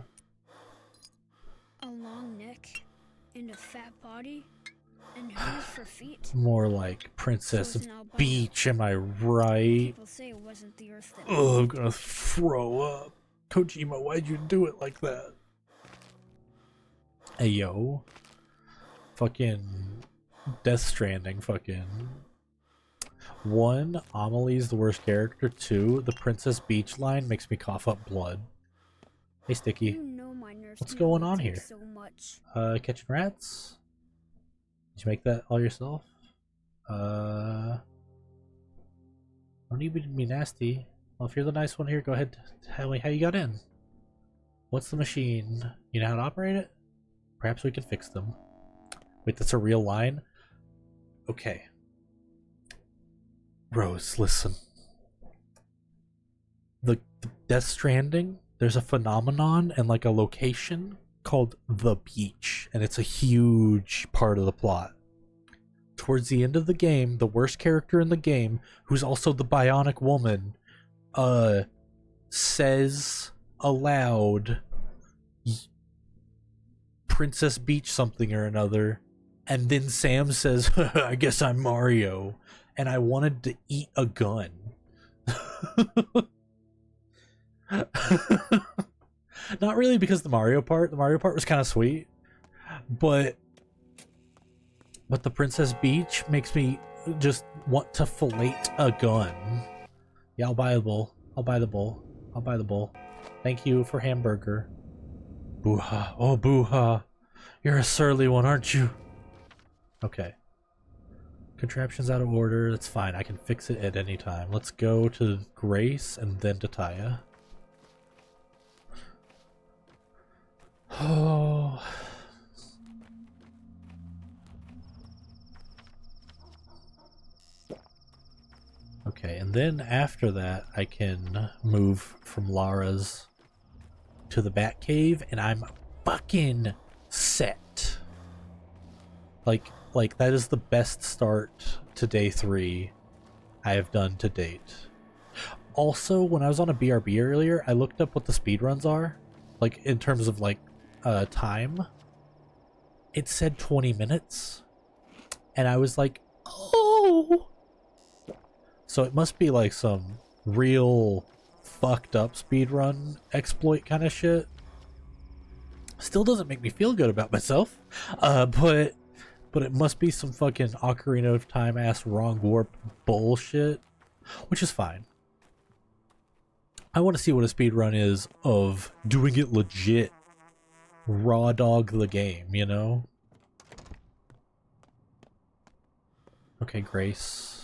G: A long neck and a fat body and hooves for feet.
A: More like Princess
G: So it's an albino.
A: Beach, am I right?
G: People say it wasn't the Earth that
A: Oh, I'm gonna throw up. Kojima, why'd you do it like that? Hey, yo. Fucking Death Stranding, fucking. 1, Amelie's the worst character. 2, the Princess Beach line makes me cough up blood. Hey, Sticky.
G: You know my nerves
A: What's
G: can
A: going
G: only
A: on
G: take
A: here?
G: so much. much.
A: Catching rats? Did you make that all yourself? Don't need to be nasty. Well, if you're the nice one here, go ahead. Tell me how you got in. What's the machine? You know how to operate it? Perhaps we can fix them. Wait, that's a real line? Okay. Rose, listen. The Death Stranding, there's a phenomenon and like a location called the beach, and it's a huge part of the plot. Towards the end of the game, the worst character in the game, who's also the bionic woman, says aloud Princess Beach something or another, and then Sam says, I guess I'm Mario, and I wanted to eat a gun. Not really because the Mario part was kind of sweet, but the Princess Beach makes me just want to fillet a gun. Yeah, I'll buy the bowl. I'll buy the bowl. I'll buy the bowl. Thank you for hamburger. Boo-ha. Oh, boo-ha. You're a surly one, aren't you? Okay. Contraption's out of order. That's fine. I can fix it at any time. Let's go to Grace and then to Taya. Oh. Okay, and then after that, I can move from Lara's to the Batcave, and I'm fucking set. Like that is the best start to day 3 I have done to date. Also, when I was on a BRB earlier, I looked up what the speedruns are, like in terms of like time. It said 20 minutes, and I was like, oh. So it must be like some real fucked up speedrun exploit kind of shit. Still doesn't make me feel good about myself, but it must be some fucking Ocarina of Time ass wrong warp bullshit, which is fine. I want to see what a speedrun is of doing it legit, raw dog the game, you know? Okay, Grace.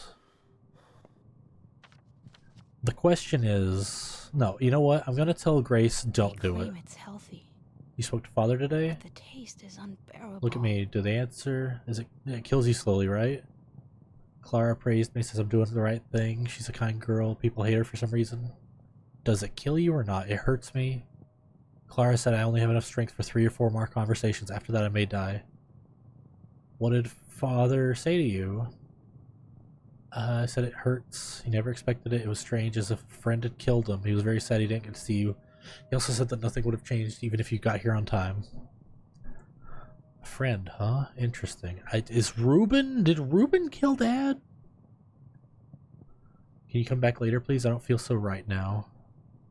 A: The question is, no, you know what? I'm gonna tell Grace, don't do it.
B: It's healthy.
A: You spoke to Father today?
B: The taste is unbearable.
A: Look at me. Do they answer? It kills you slowly, right? Clara praised me, says I'm doing the right thing. She's a kind girl. People hate her for some reason. Does it kill you or not? It hurts me. Clara said I only have enough strength for 3 or 4 more conversations. After that, I may die. What did Father say to you? I said it hurts. He never expected it. It was strange, as if a friend had killed him. He was very sad he didn't get to see you. He also said that nothing would have changed even if you got here on time. A friend, huh? Interesting. Did Reuben kill Dad? Can you come back later, please? I don't feel so right now.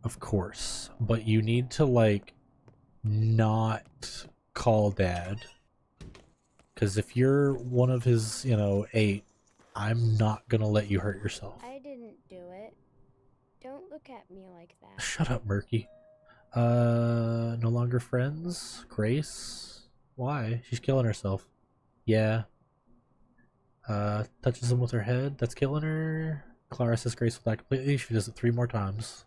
A: Of course. But you need to, like, not call Dad. Because if you're one of his, 8, I'm not gonna let you hurt yourself.
I: I didn't do it. Don't look at me like that.
A: Shut up, Murky. No longer friends? Grace? Why? She's killing herself. Yeah. Touches him with her head. That's killing her. Clara says Grace will die completely. She does it 3 more times.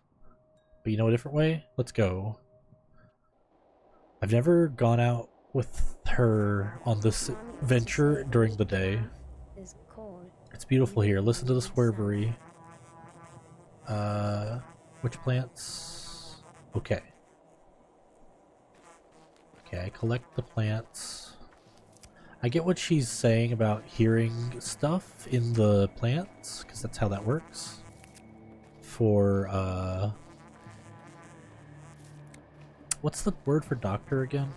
A: But you know a different way? Let's go. I've never gone out with her on this venture during the day. It's beautiful here. Listen to the swervery. Which plants? Okay. Okay, I collect the plants. I get what she's saying about hearing stuff in the plants, because that's how that works. For, what's the word for doctor again?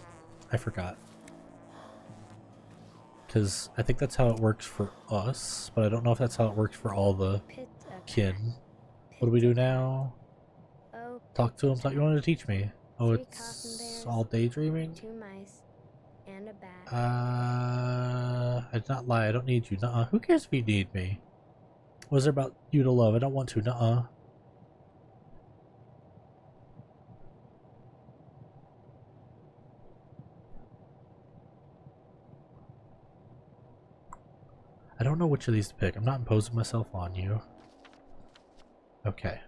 A: I forgot. Because I think that's how it works for us, but I don't know if that's how it works for all the kin. What do we do now? Talk to him. Thought you wanted to teach me. Oh, it's all daydreaming?
I: 2 mice and a bat.
A: I did not lie. I don't need you. Nuh-uh. Who cares if you need me? What is there about you to love? I don't want to. Nuh-uh. I don't know which of these to pick. I'm not imposing myself on you. Okay.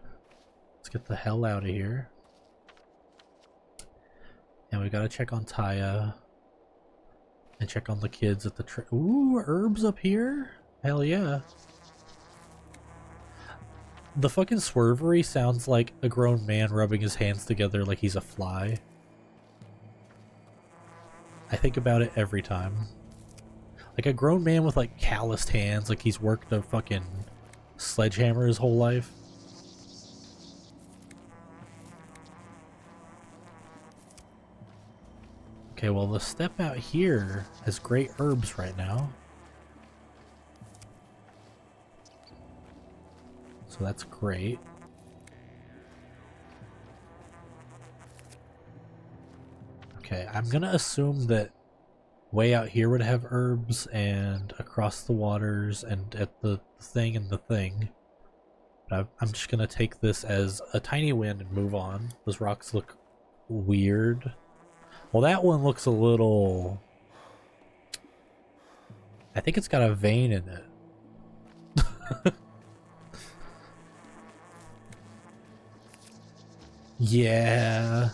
A: Let's get the hell out of here. And we gotta check on Taya. And check on the kids at the ooh, herbs up here? Hell yeah. The fucking swervery sounds like a grown man rubbing his hands together like he's a fly. I think about it every time. Like a grown man with like calloused hands, like he's worked a fucking sledgehammer his whole life. Okay, well the step out here has great herbs right now. So that's great. Okay, I'm gonna assume that way out here would have herbs, and across the waters, and at the thing and the thing. But I'm just gonna take this as a tiny win and move on. Those rocks look weird. Well, that one looks a little... I think it's got a vein in it. Yeah.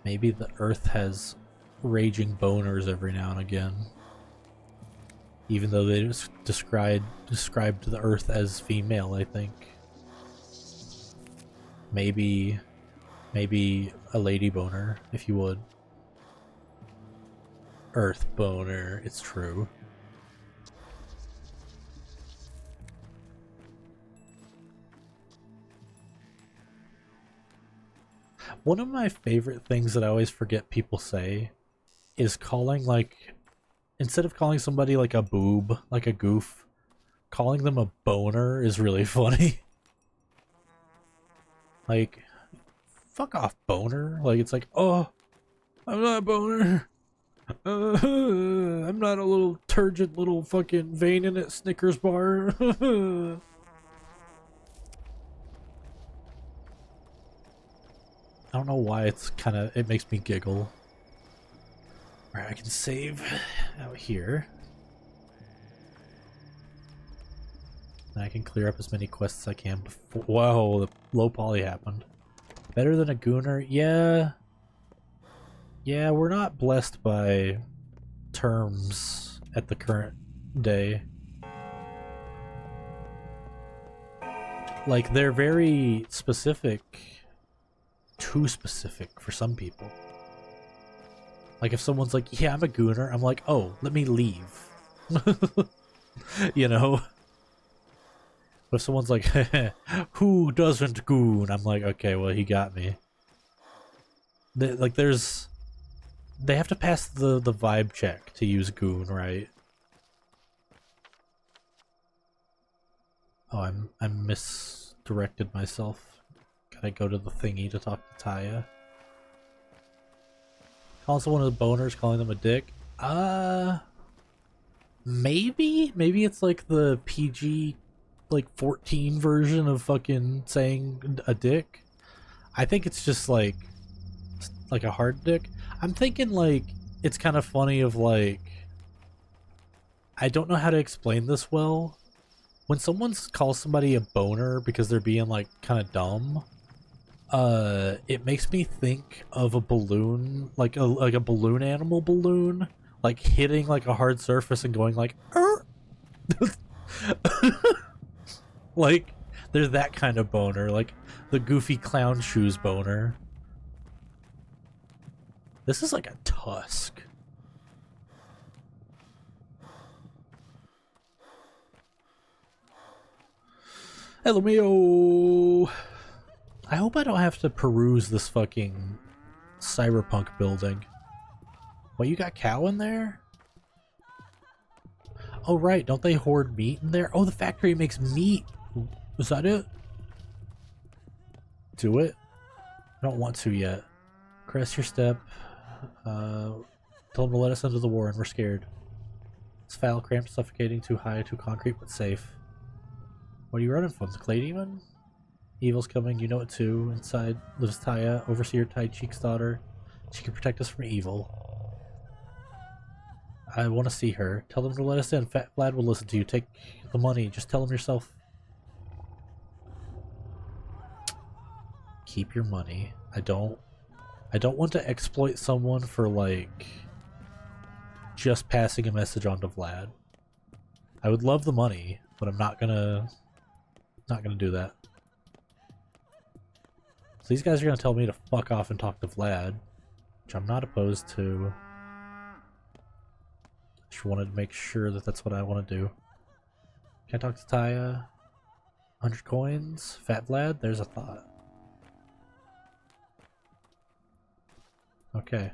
A: Maybe the Earth has raging boners every now and again. Even though they just described the Earth as female, I think. Maybe a lady boner, if you would. Earth boner, it's true. One of my favorite things that I always forget people say is calling, like, instead of calling somebody like a boob, like a goof, calling them a boner is really funny. Like, fuck off, boner. Like, it's like, oh, I'm not a boner. I'm not a little turgid little fucking vein in it Snickers bar. I don't know why it makes me giggle. Alright, I can save out here. And I can clear up as many quests as I can before— whoa, the low poly happened. Better than a gooner? Yeah. Yeah, we're not blessed by terms at the current day. Like, they're very specific. Too specific for some people. Like, if someone's like, yeah, I'm a gooner, I'm like, oh, let me leave. You know? But if someone's like, who doesn't goon? I'm like, okay, well, he got me. They have to pass the vibe check to use goon, right? Oh, I misdirected myself. Gotta go to the thingy to talk to Taya. Calling someone a boner is calling them a dick? Maybe? Maybe it's like the PG, like, 14 version of fucking saying a dick. I think it's just like a hard dick. I'm thinking, like, it's kind of funny of, like, I don't know how to explain this well. When someone calls somebody a boner because they're being, like, kind of dumb, it makes me think of a balloon, like a balloon animal balloon, like hitting like a hard surface and going like, like, there's that kind of boner, like the goofy clown shoes boner. This is like a tusk. Hello, Mio. I hope I don't have to peruse this fucking cyberpunk building. What, you got cow in there? Oh right, don't they hoard meat in there? Oh, the factory makes meat. Was that it? Do it? I don't want to yet. Crest your step. Tell them to let us into the war and we're scared. It's foul, cramped, suffocating, too high, too concrete, but safe. What are you running from? The clay demon? Evil's coming, you know it too. Inside lives Taya, Overseer Tai Cheek's daughter. She can protect us from evil. I want to see her. Tell them to let us in. Fat Vlad will listen to you. Take the money. Just tell them yourself. Keep your money. I don't want to exploit someone for, like, just passing a message on to Vlad. I would love the money, but I'm not gonna do that. So these guys are gonna tell me to fuck off and talk to Vlad, which I'm not opposed to. Just wanted to make sure that that's what I want to do. Can I talk to Taya? 100 coins? Fat Vlad? There's a thought. Okay.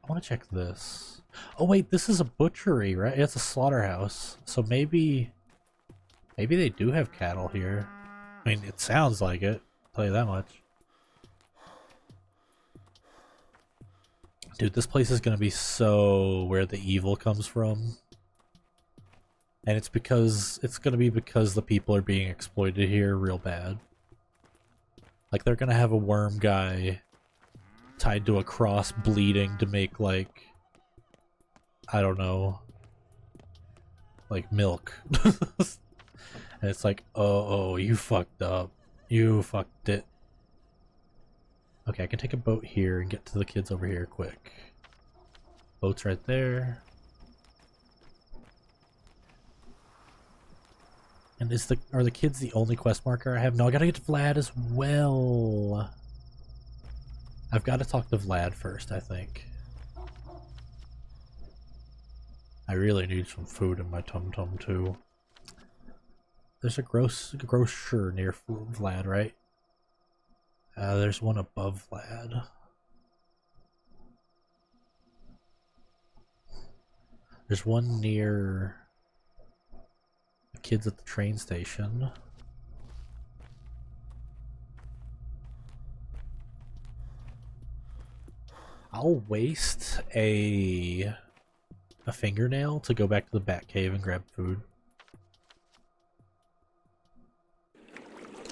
A: I want to check this. Oh wait, this is a butchery, right? It's a slaughterhouse. So maybe they do have cattle here. I mean, it sounds like it. I'll tell you that much. Dude, this place is gonna be so where the evil comes from. And it's gonna be because the people are being exploited here real bad. Like, they're gonna have a worm guy tied to a cross bleeding to make, like, I don't know, like milk. And it's like, oh, you fucked up. You fucked it. Okay, I can take a boat here and get to the kids over here quick. Boat's right there. And are the kids the only quest marker I have? No, I gotta get to Vlad as well. I've got to talk to Vlad first, I think. I really need some food in my tum-tum too. There's a grocer near Vlad, right? There's one above Vlad. There's one near the kids at the train station. I'll waste a fingernail to go back to the Bat Cave and grab food.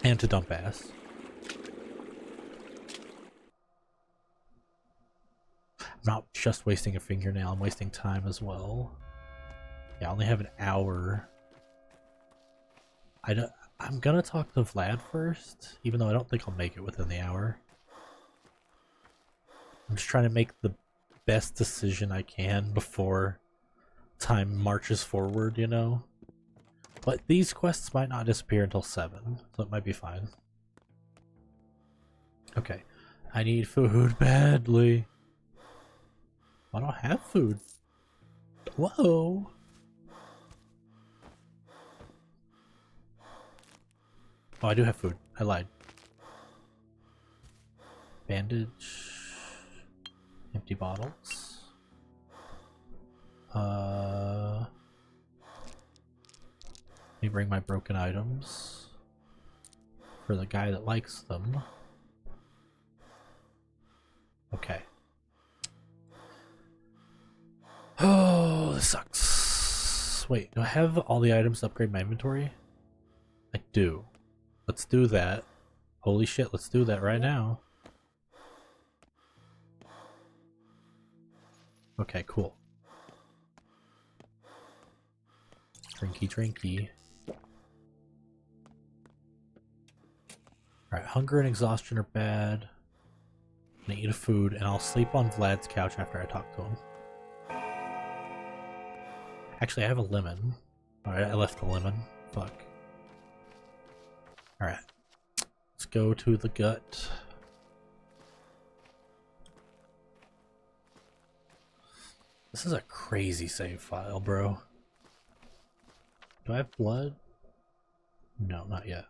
A: And to dump ass. I'm not just wasting a fingernail, I'm wasting time as well. Yeah, I only have an hour. I'm gonna talk to Vlad first, even though I don't think I'll make it within the hour. I'm just trying to make the best decision I can before time marches forward, you know? But these quests might not disappear until 7, so it might be fine. Okay. I need food badly. I don't have food. Whoa! Oh, I do have food. I lied. Bandage. Empty bottles. Let me bring my broken items for the guy that likes them. Okay. Oh, this sucks. Wait, do I have all the items to upgrade my inventory? I do. Let's do that. Holy shit, let's do that right now. Okay, cool. Drinky. Alright, hunger and exhaustion are bad. I eat a food, and I'll sleep on Vlad's couch after I talk to him. Actually, I have a lemon. Alright, I left the lemon. Fuck. Alright. Let's go to the gut. This is a crazy save file, bro. Do I have blood? No, not yet.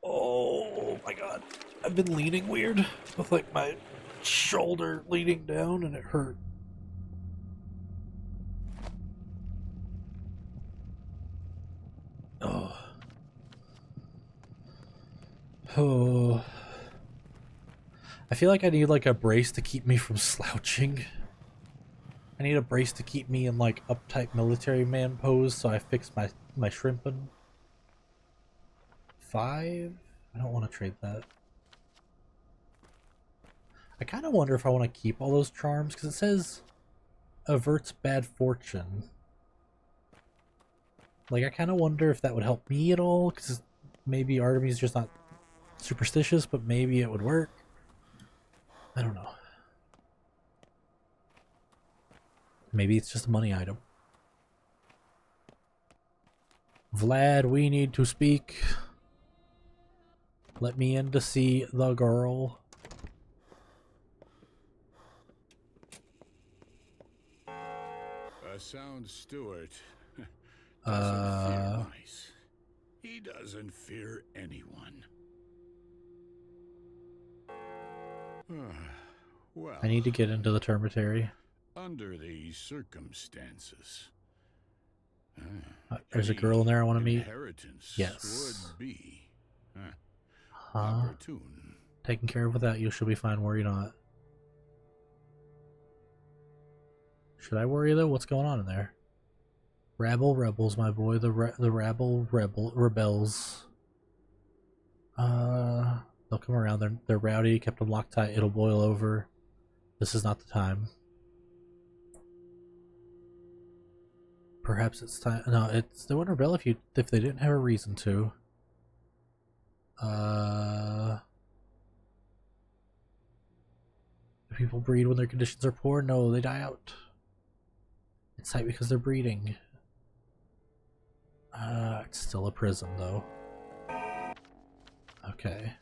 A: Oh my god. I've been leaning weird with like my shoulder leaning down and it hurt. Oh. Oh. I feel like I need like a brace to keep me from slouching. I need a brace to keep me in like uptight military man pose, so I fixed my shrimping. 5? I don't want to trade that. I kind of wonder if I want to keep all those charms, because it says averts bad fortune. Like, I kind of wonder if that would help me at all, because maybe Artemis is just not superstitious, but maybe it would work. I don't know. Maybe it's just a money item. Vlad, we need to speak. Let me in to see the girl.
J: A sound steward. Doesn't fear mice. He doesn't fear anyone. Well,
A: I need to get into the termitary.
J: under these circumstances,
A: There's a girl in there I want to meet.
J: inheritance
A: Yes.
J: would be
A: Huh?
J: opportune.
A: Taken care of without you, she'll be fine. Worry not. Should I worry though? What's going on in there? Rabble rebels, my boy. The rabble rebels. They'll come around. They're rowdy. Kept them Loctite. It'll boil over. This is not the time. Perhaps it's time. No, they wouldn't rebel if they didn't have a reason to. Do people breed when their conditions are poor? No, they die out. It's tight because they're breeding. It's still a prison though. Okay.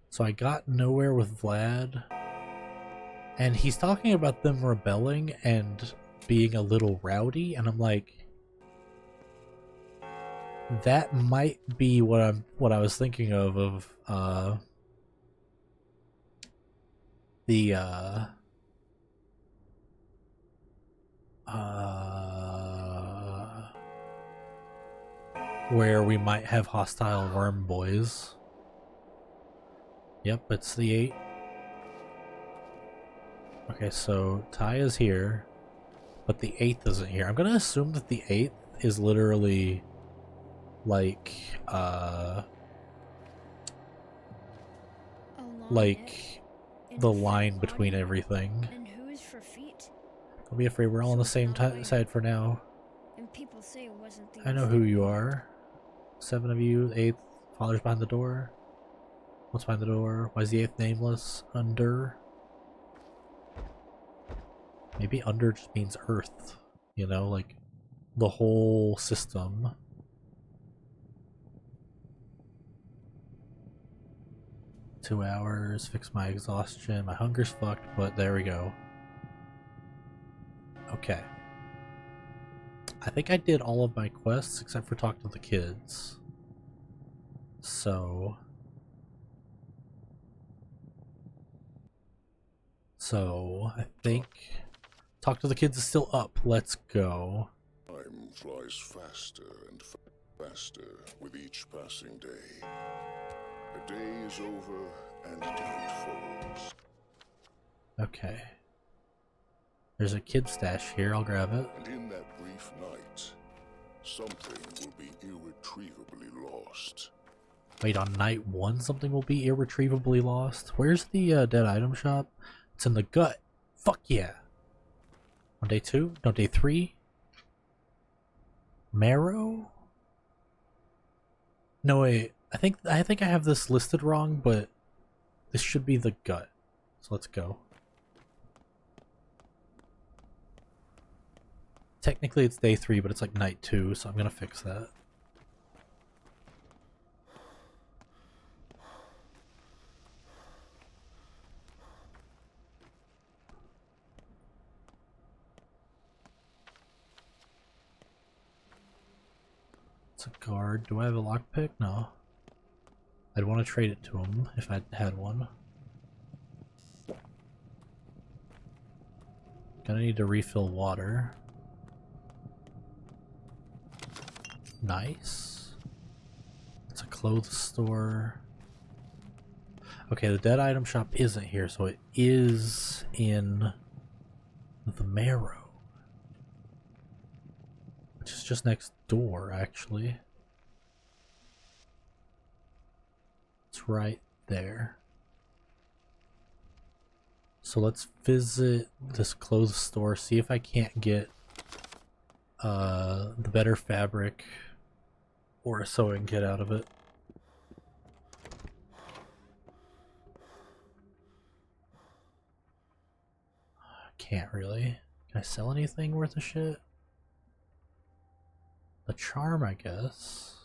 A: So I got nowhere with Vlad. And he's talking about them rebelling and being a little rowdy, and I'm like, that might be what I was thinking of where we might have hostile worm boys. Yep, it's the 8. Okay, so Ty is here, but the 8th isn't here. I'm gonna assume that the 8th is literally like the line between everything.
G: And who is for feet?
A: Don't be afraid, we're all on the same side for now.
G: And people say it wasn't the
A: I know who you are. 7 of you, 8th, father's behind the door. What's behind the door? Why is the 8th nameless? Under? Maybe under just means earth, you know, like the whole system. Two hours, fix my exhaustion, my hunger's fucked, but there we go. Okay. I think I did all of my quests except for talk to the kids. So I think talk to the kids is still up. Let's go.
H: Time flies faster and faster with each passing day. A day is over and night falls.
A: Okay. There's a kid stash here, I'll grab it.
H: And in that brief night, something will be irretrievably lost.
A: Wait, on night 1 something will be irretrievably lost? Where's the dead item shop? It's in the gut. Fuck yeah. On day 2? No, day 3? Marrow? No, wait. I think I have this listed wrong, but this should be the gut. So let's go. Technically it's day 3, but it's like night 2, so I'm gonna fix that. It's a guard. Do I have a lockpick? No. I'd want to trade it to him if I had one. Gonna need to refill water. Nice. It's a clothes store. Okay, the dead item shop isn't here, so it is in the Marrow, which is just next door, actually. It's right there. So let's visit this clothes store, see if I can't get the better fabric or a sewing kit out of it. Can't really. Can I sell anything worth a shit? The charm, I guess.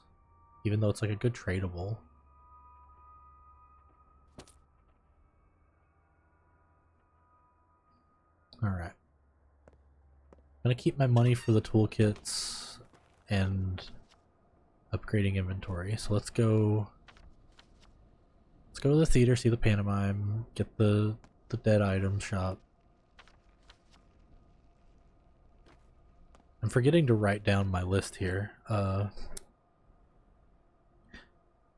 A: Even though it's like a good tradable. Alright. I'm gonna keep my money for the toolkits and upgrading inventory. So let's go to the theater, see the pantomime, get the dead item shop. I'm forgetting to write down my list here. I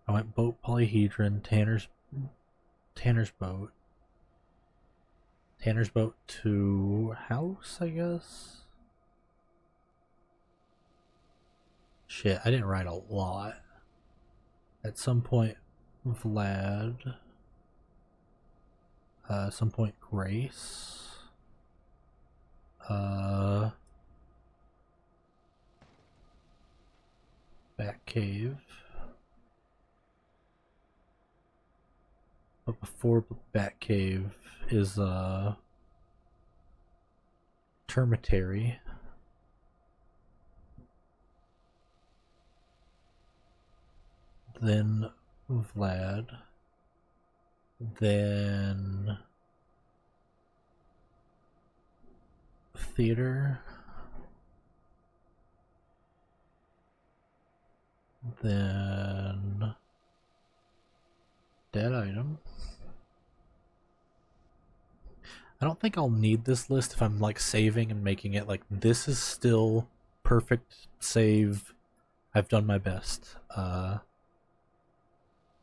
A: went boat, polyhedron, Tanner's boat. Tanner's boat to house, I guess. Shit, I didn't write a lot. At some point, Vlad. At some point, Grace. Batcave. But before Batcave is Termitary. Then Vlad. Then theater. Then dead item. I don't think I'll need this list if I'm like saving and making it like this is still perfect save. I've done my best. But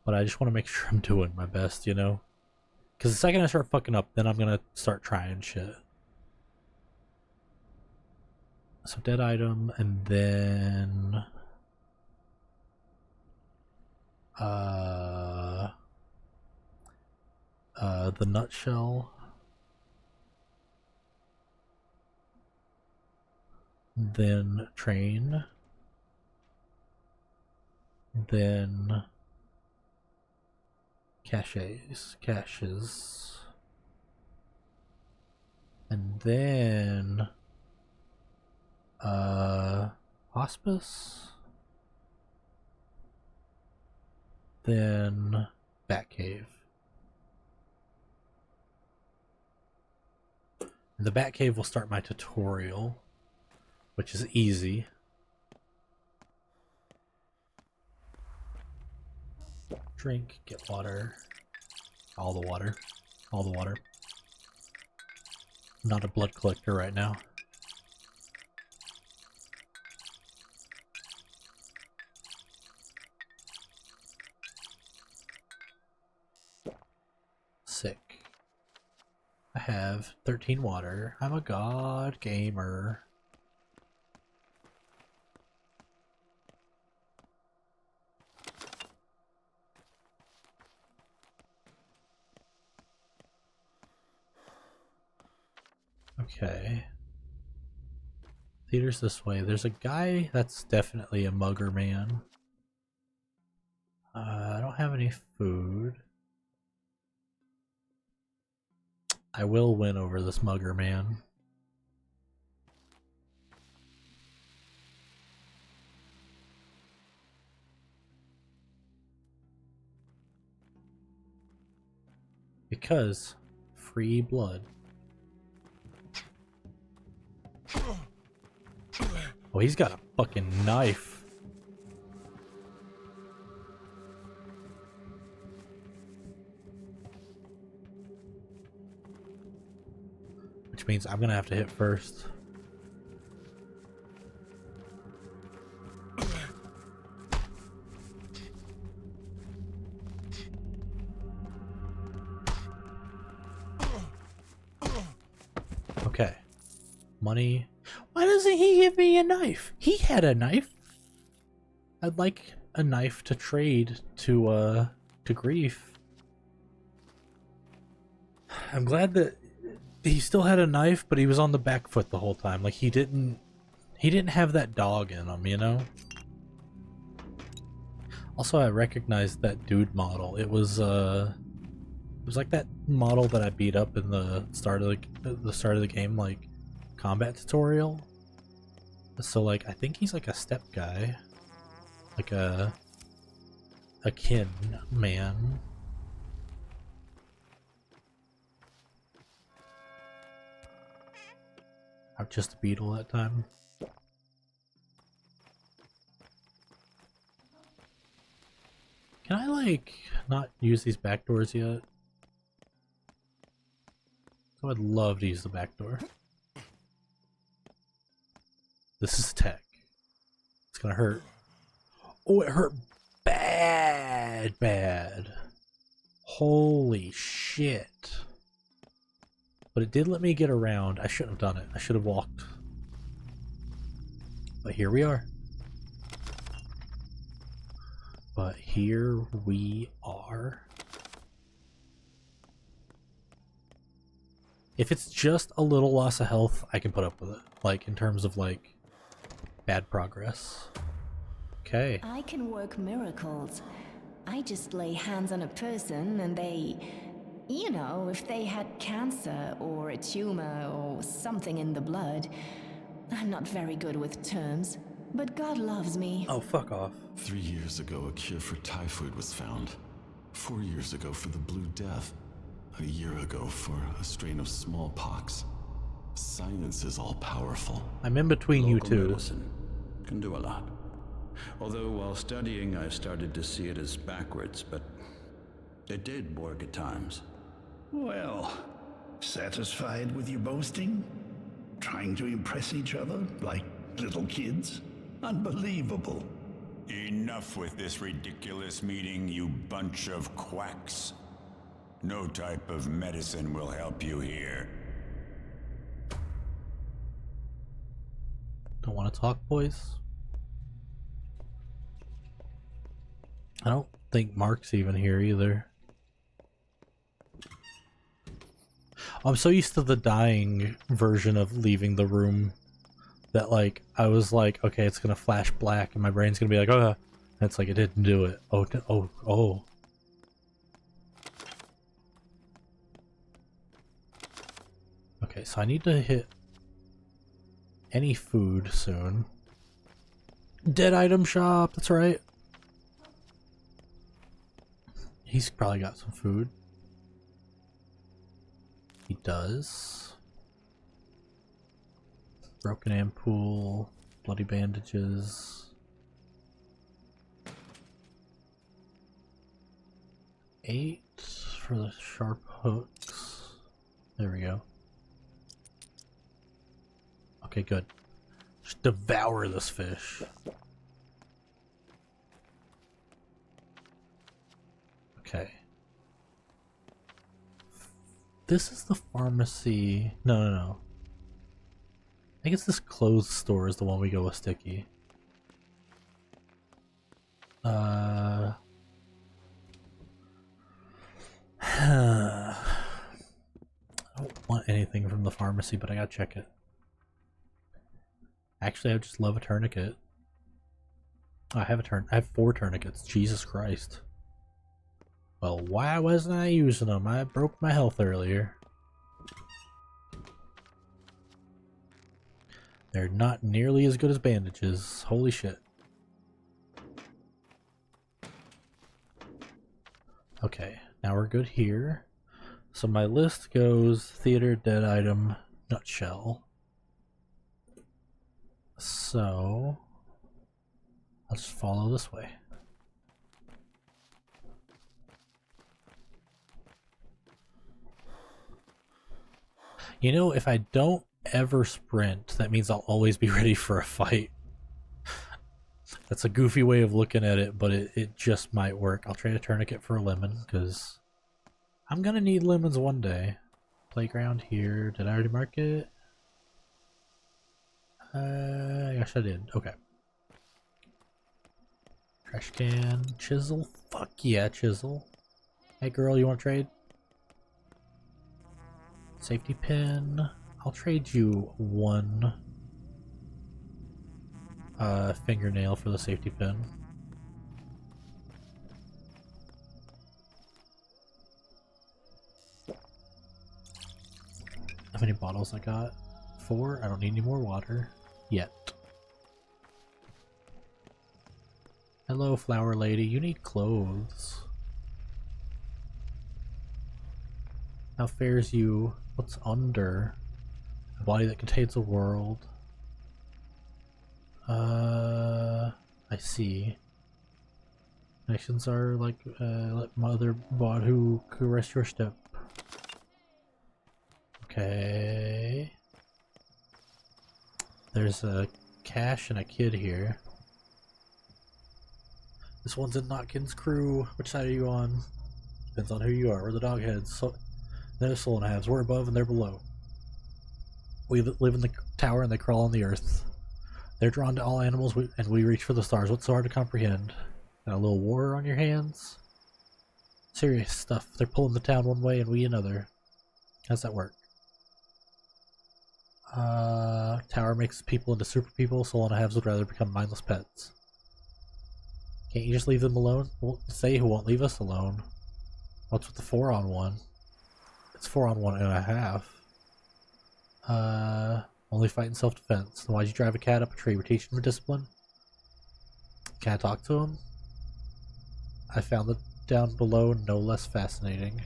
A: I just want to make sure I'm doing my best, you know? Because the second I start fucking up, then I'm gonna start trying shit. So dead item, and then the nutshell. Then train. Then caches. And then hospice. Then Batcave. And the Batcave will start my tutorial, which is easy. Drink, get water. All the water. All the water. I'm not a blood collector right now. Sick. I have 13 water. I'm a god gamer. Okay. Theater's this way. There's a guy that's definitely a mugger man. I don't have any food. I will win over this mugger man. Because free blood. Oh, he's got a fucking knife. Which means I'm gonna have to hit first. Okay. Money. Why doesn't he give me a knife? He had a knife. I'd like a knife to trade to Grief. I'm glad that he still had a knife, but he was on the back foot the whole time. Like he didn't have that dog in him, you know? Also, I recognized that dude model. It was like that model that I beat up in the start of the game, like combat tutorial. So like I think he's like a step guy. Like a kin man. I'm just a beetle that time. Can I like not use these back doors yet? So I'd love to use the back door. This is tech. It's gonna hurt. Oh, it hurt bad. Holy shit. But it did let me get around. I shouldn't have done it. I should have walked. But here we are. If it's just a little loss of health, I can put up with it. Like, in terms of, like, bad progress. Okay.
K: I can work miracles. I just lay hands on a person and they... You know, if they had cancer or a tumor or something in the blood. I'm not very good with terms, but God loves me.
A: Oh, fuck off.
C: 3 years ago, a cure for typhoid was found. 4 years ago for the Blue Death. A year ago for a strain of smallpox. Science is all-powerful.
A: I'm in between you two.
D: Medicine can do a lot. Although while studying, I started to see it as backwards, but it did work at times.
L: Well, satisfied with your boasting? Trying to impress each other like little kids? Unbelievable.
J: Enough with this ridiculous meeting, you bunch of quacks. No type of medicine will help you here.
A: Don't want to talk, boys? I don't think Mark's even here either. I'm so used to the dying version of leaving the room that, like, I was like, okay, it's gonna flash black and my brain's gonna be like, oh, and it's like, it didn't do it. Oh. Okay, so I need to hit any food soon. Dead item shop, that's right. He's probably got some food. He does. Broken ampoule, bloody bandages. 8 for the sharp hooks. There we go. Okay, good. Just devour this fish. Okay. This is the pharmacy. No. I guess this clothes store is the one we go with Sticky. I don't want anything from the pharmacy, but I gotta check it. Actually, I just love a tourniquet. Oh, I have 4 tourniquets. Jesus Christ. Well, why wasn't I using them? I broke my health earlier. They're not nearly as good as bandages. Holy shit. Okay, now we're good here. So my list goes theater, dead item, nutshell. So I'll just follow this way. You know, if I don't ever sprint, that means I'll always be ready for a fight. That's a goofy way of looking at it, but it just might work. I'll trade a tourniquet for a lemon, because I'm gonna need lemons one day. Playground here. Did I already mark it? Yes, I did. Okay. Trash can, chisel. Fuck yeah, chisel. Hey girl, you want to trade? Safety pin. I'll trade you one fingernail for the safety pin. How many bottles I got? 4. I don't need any more water yet. Hello, flower lady. You need clothes. How fares you? What's under? A body that contains a world. I see. Actions are like, let mother Bodhu caress your step. Okay. There's a cache and a kid here. This one's in Notkin's crew. Which side are you on? Depends on who you are. We're the dogheads. So they're the soul and halves. We're above and they're below. We live in the tower and they crawl on the earth. They're drawn to all animals and we reach for the stars. What's so hard to comprehend? Got a little war on your hands? Serious stuff. They're pulling the town one way and we another. How's that work? Tower makes people into super people. Soul and halves would rather become mindless pets. Can't you just leave them alone? Well, say who won't leave us alone. What's with the 4-on-1? It's 4-on-1.5. Only fight in self-defense. Then why'd you drive a cat up a tree? We're teaching him discipline? Can I talk to him? I found it down below no less fascinating.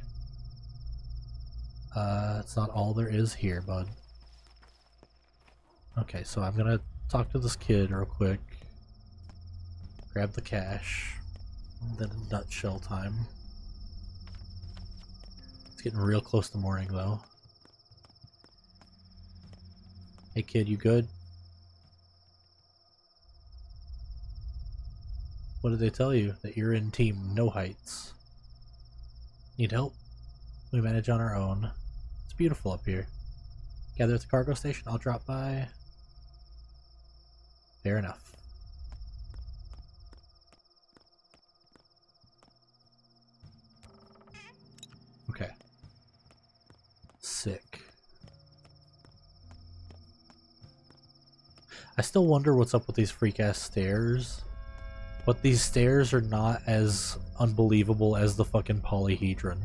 A: It's not all there is here, bud. Okay, so I'm gonna talk to this kid real quick. Grab the cash. Then nutshell time. It's getting real close to morning though. Hey kid, you good? What did they tell you? That you're in team No Heights. Need help? We manage on our own. It's beautiful up here. Gather at the cargo station, I'll drop by. Fair enough. Okay. Sick. I still wonder what's up with these freak-ass stairs. But these stairs are not as unbelievable as the fucking polyhedron.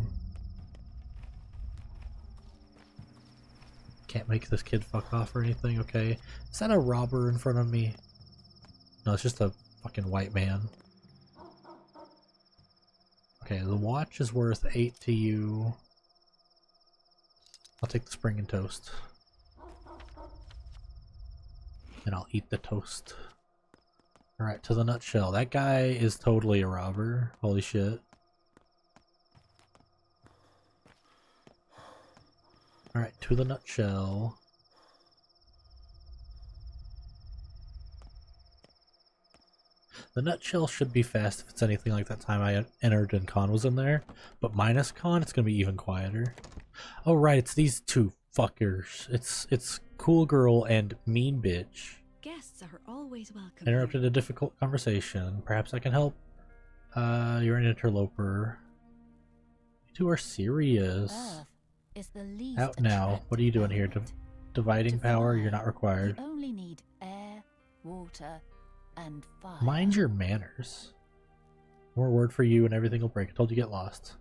A: Can't make this kid fuck off or anything, okay? Is that a robber in front of me? No, it's just a fucking white man. Okay, the watch is worth 8 to you. I'll take the spring and toast. And I'll eat the toast. Alright, to the nutshell. That guy is totally a robber. Holy shit. Alright, to the nutshell. The nutshell should be fast if it's anything like that time I entered and Con was in there. But minus Con, it's gonna be even quieter. Oh right, it's these two fuckers. It's Cool Girl and Mean Bitch.
F: Guests are always welcome.
A: Interrupted a difficult conversation. Perhaps I can help. You're an interloper. You two are serious.
M: Earth is the least
A: Out now. What are you doing here? Dividing power? You're not required.
M: You only need air, water, and fire.
A: Mind your manners. More word for you and everything will break. I told you get lost.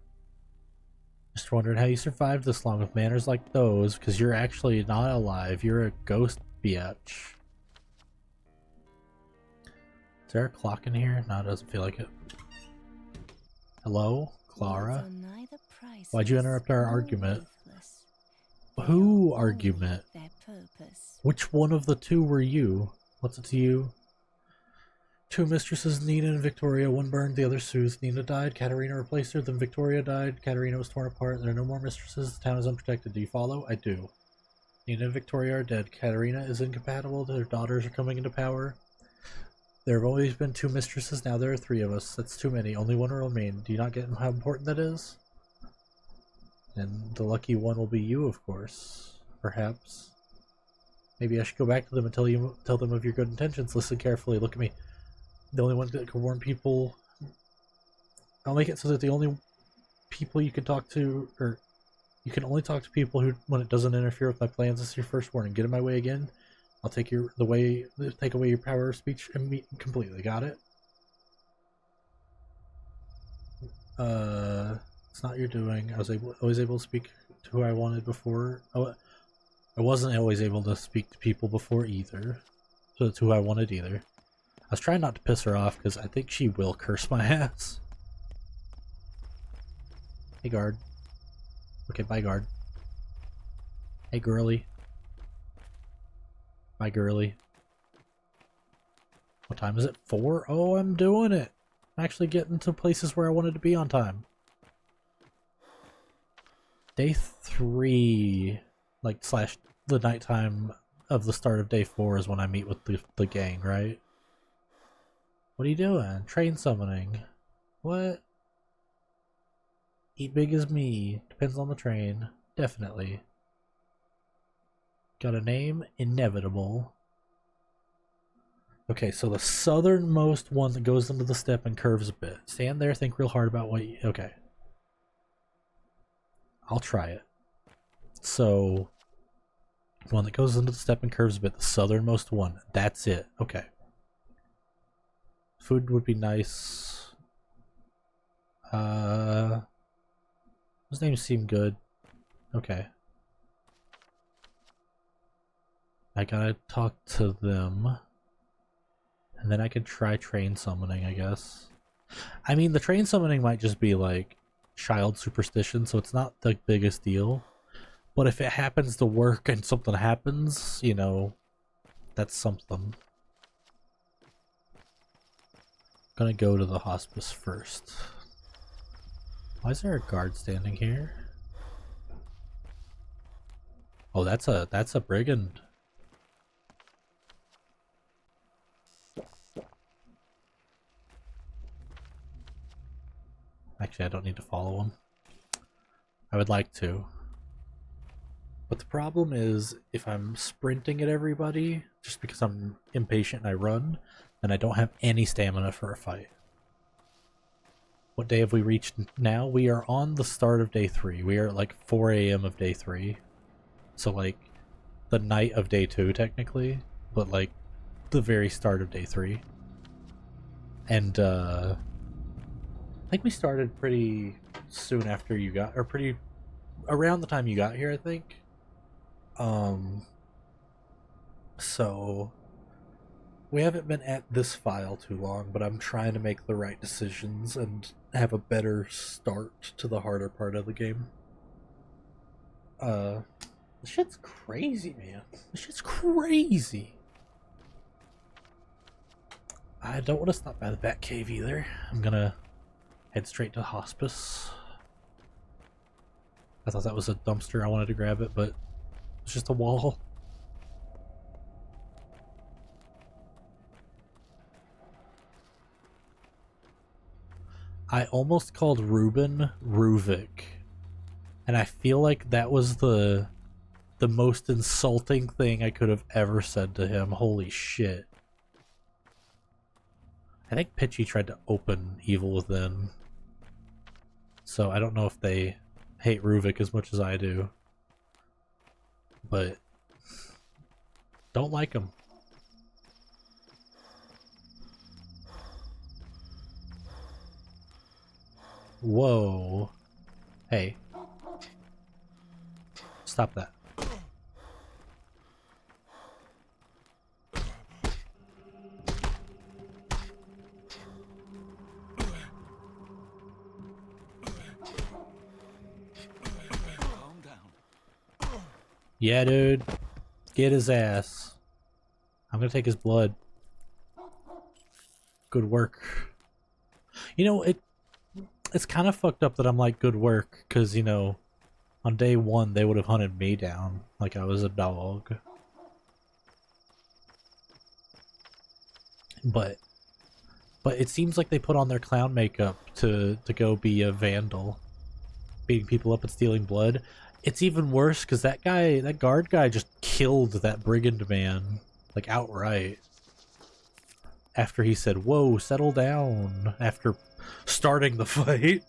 A: Just wondered how you survived this long with manners like those, because you're actually not alive. You're a ghost biatch. Is there a clock in here? No, it doesn't feel like it. Hello? Clara? Why'd you interrupt our argument? Who argument? Which one of the two were you? What's it to you? Two mistresses, Nina and Victoria. One burned, the other soothed. Nina died, Katerina replaced her, then Victoria died. Katerina was torn apart. There are no more mistresses. The town is unprotected. Do you follow? I do. Nina and Victoria are dead. Katerina is incompatible. Their daughters are coming into power. There have always been two mistresses. Now there are 3 of us. That's too many. Only one will remain. Do you not get how important that is? And the lucky one will be you, of course. Perhaps. Maybe I should go back to them and tell them of your good intentions. Listen carefully. Look at me. The only one that can warn people. I'll make it so that the only people you can talk to, or you can only talk to people who, when it doesn't interfere with my plans. This is your first warning. Get in my way again, I'll take away your power of speech completely. Got it? It's not your doing. I was always able to speak to who I wanted before. I wasn't always able to speak to people before either. So that's who I wanted either. I was trying not to piss her off because I think she will curse my ass. Hey, guard. Okay, bye, guard. Hey, girly. Bye, girly. What time is it? 4? Oh, I'm doing it. I'm actually getting to places where I wanted to be on time. Day 3, like, slash the nighttime of the start of day 4 is when I meet with the gang, right? What are you doing? Train summoning. What? Eat big as me. Depends on the train. Definitely. Got a name? Inevitable. Okay, so the southernmost one that goes into the step and curves a bit. Stand there, think real hard about what you... Okay. I'll try it. So, one that goes into the step and curves a bit, the southernmost one. That's it. Okay. Food would be nice. Those names seem good. Okay. I gotta talk to them. And then I could try train summoning, I guess. I mean, the train summoning might just be like child superstition, so it's not the biggest deal. But if it happens to work and something happens, you know, that's something. Gonna go to the hospice first. Why is there a guard standing here? Oh, that's a brigand. Actually, I don't need to follow him. I would like to. But the problem is, if I'm sprinting at everybody, just because I'm impatient and I run, then I don't have any stamina for a fight. What day have we reached now? We are on the start of day 3. We are at like 4 a.m. of day 3. So like, the night of day 2 technically, but like, the very start of day 3. And I think we started pretty soon after you got, or pretty around the time you got here, I think. So we haven't been at this file too long, but I'm trying to make the right decisions and have a better start to the harder part of the game. This shit's crazy, man. This shit's crazy. I don't want to stop by the Bat Cave either. I'm gonna head straight to hospice. I thought that was a dumpster. I wanted to grab it, but it's just a wall. I almost called Ruben Ruvik, and I feel like that was the most insulting thing I could have ever said to him. Holy shit. I think Pitchy tried to open Evil Within, so I don't know if they hate Ruvik as much as I do, but don't like him. Whoa. Hey. Stop that. Yeah, dude. Get his ass. I'm gonna take his blood. Good work. You know, it's kind of fucked up that I'm like, good work, because, you know, on day 1 they would have hunted me down like I was a dog. But it seems like they put on their clown makeup to go be a vandal, beating people up and stealing blood. It's even worse because that guard guy just killed that brigand man, like outright. After he said, "Whoa, settle down," after starting the fight.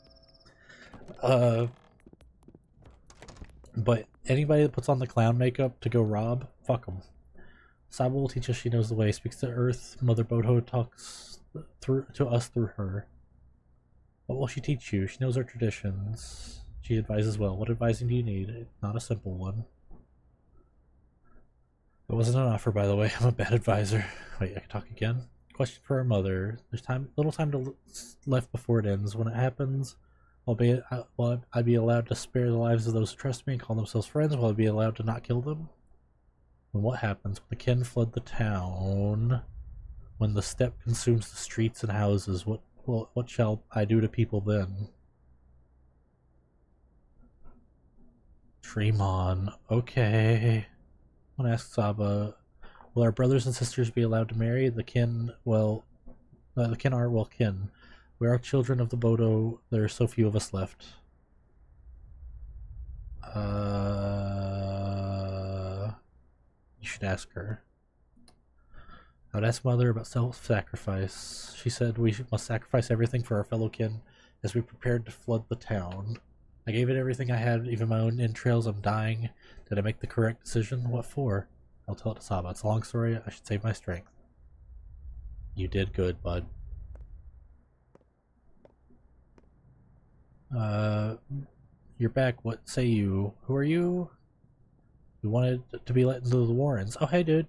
A: But anybody that puts on the clown makeup to go rob, fuck them. Saba will teach us she knows the way, speaks to Earth. Mother Boho talks to us through her. What will she teach you? She knows our traditions. She advises well. What advising do you need? Not a simple one. It wasn't an offer, by the way. I'm a bad advisor. Wait, I can talk again? Question for our mother. There's little time left before it ends. When it happens, will I be allowed to spare the lives of those who trust me and call themselves friends? Will I be allowed to not kill them? When what happens? When the kin flood the town, when the steppe consumes the streets and houses, what shall I do to people then? Tremon. Okay. I'm gonna ask Saba, will our brothers and sisters be allowed to marry? The kin are kin. We are children of the Bodo. There are so few of us left. You should ask her. I would ask Mother about self-sacrifice. She said we must sacrifice everything for our fellow kin as we prepared to flood the town. I gave it everything I had, even my own entrails. I'm dying. Did I make the correct decision? What for? I'll tell it to Saba. It's a long story. I should save my strength. You did good, bud. You're back. What say you? Who are you? We wanted to be let into the Warrens. Oh, hey, dude.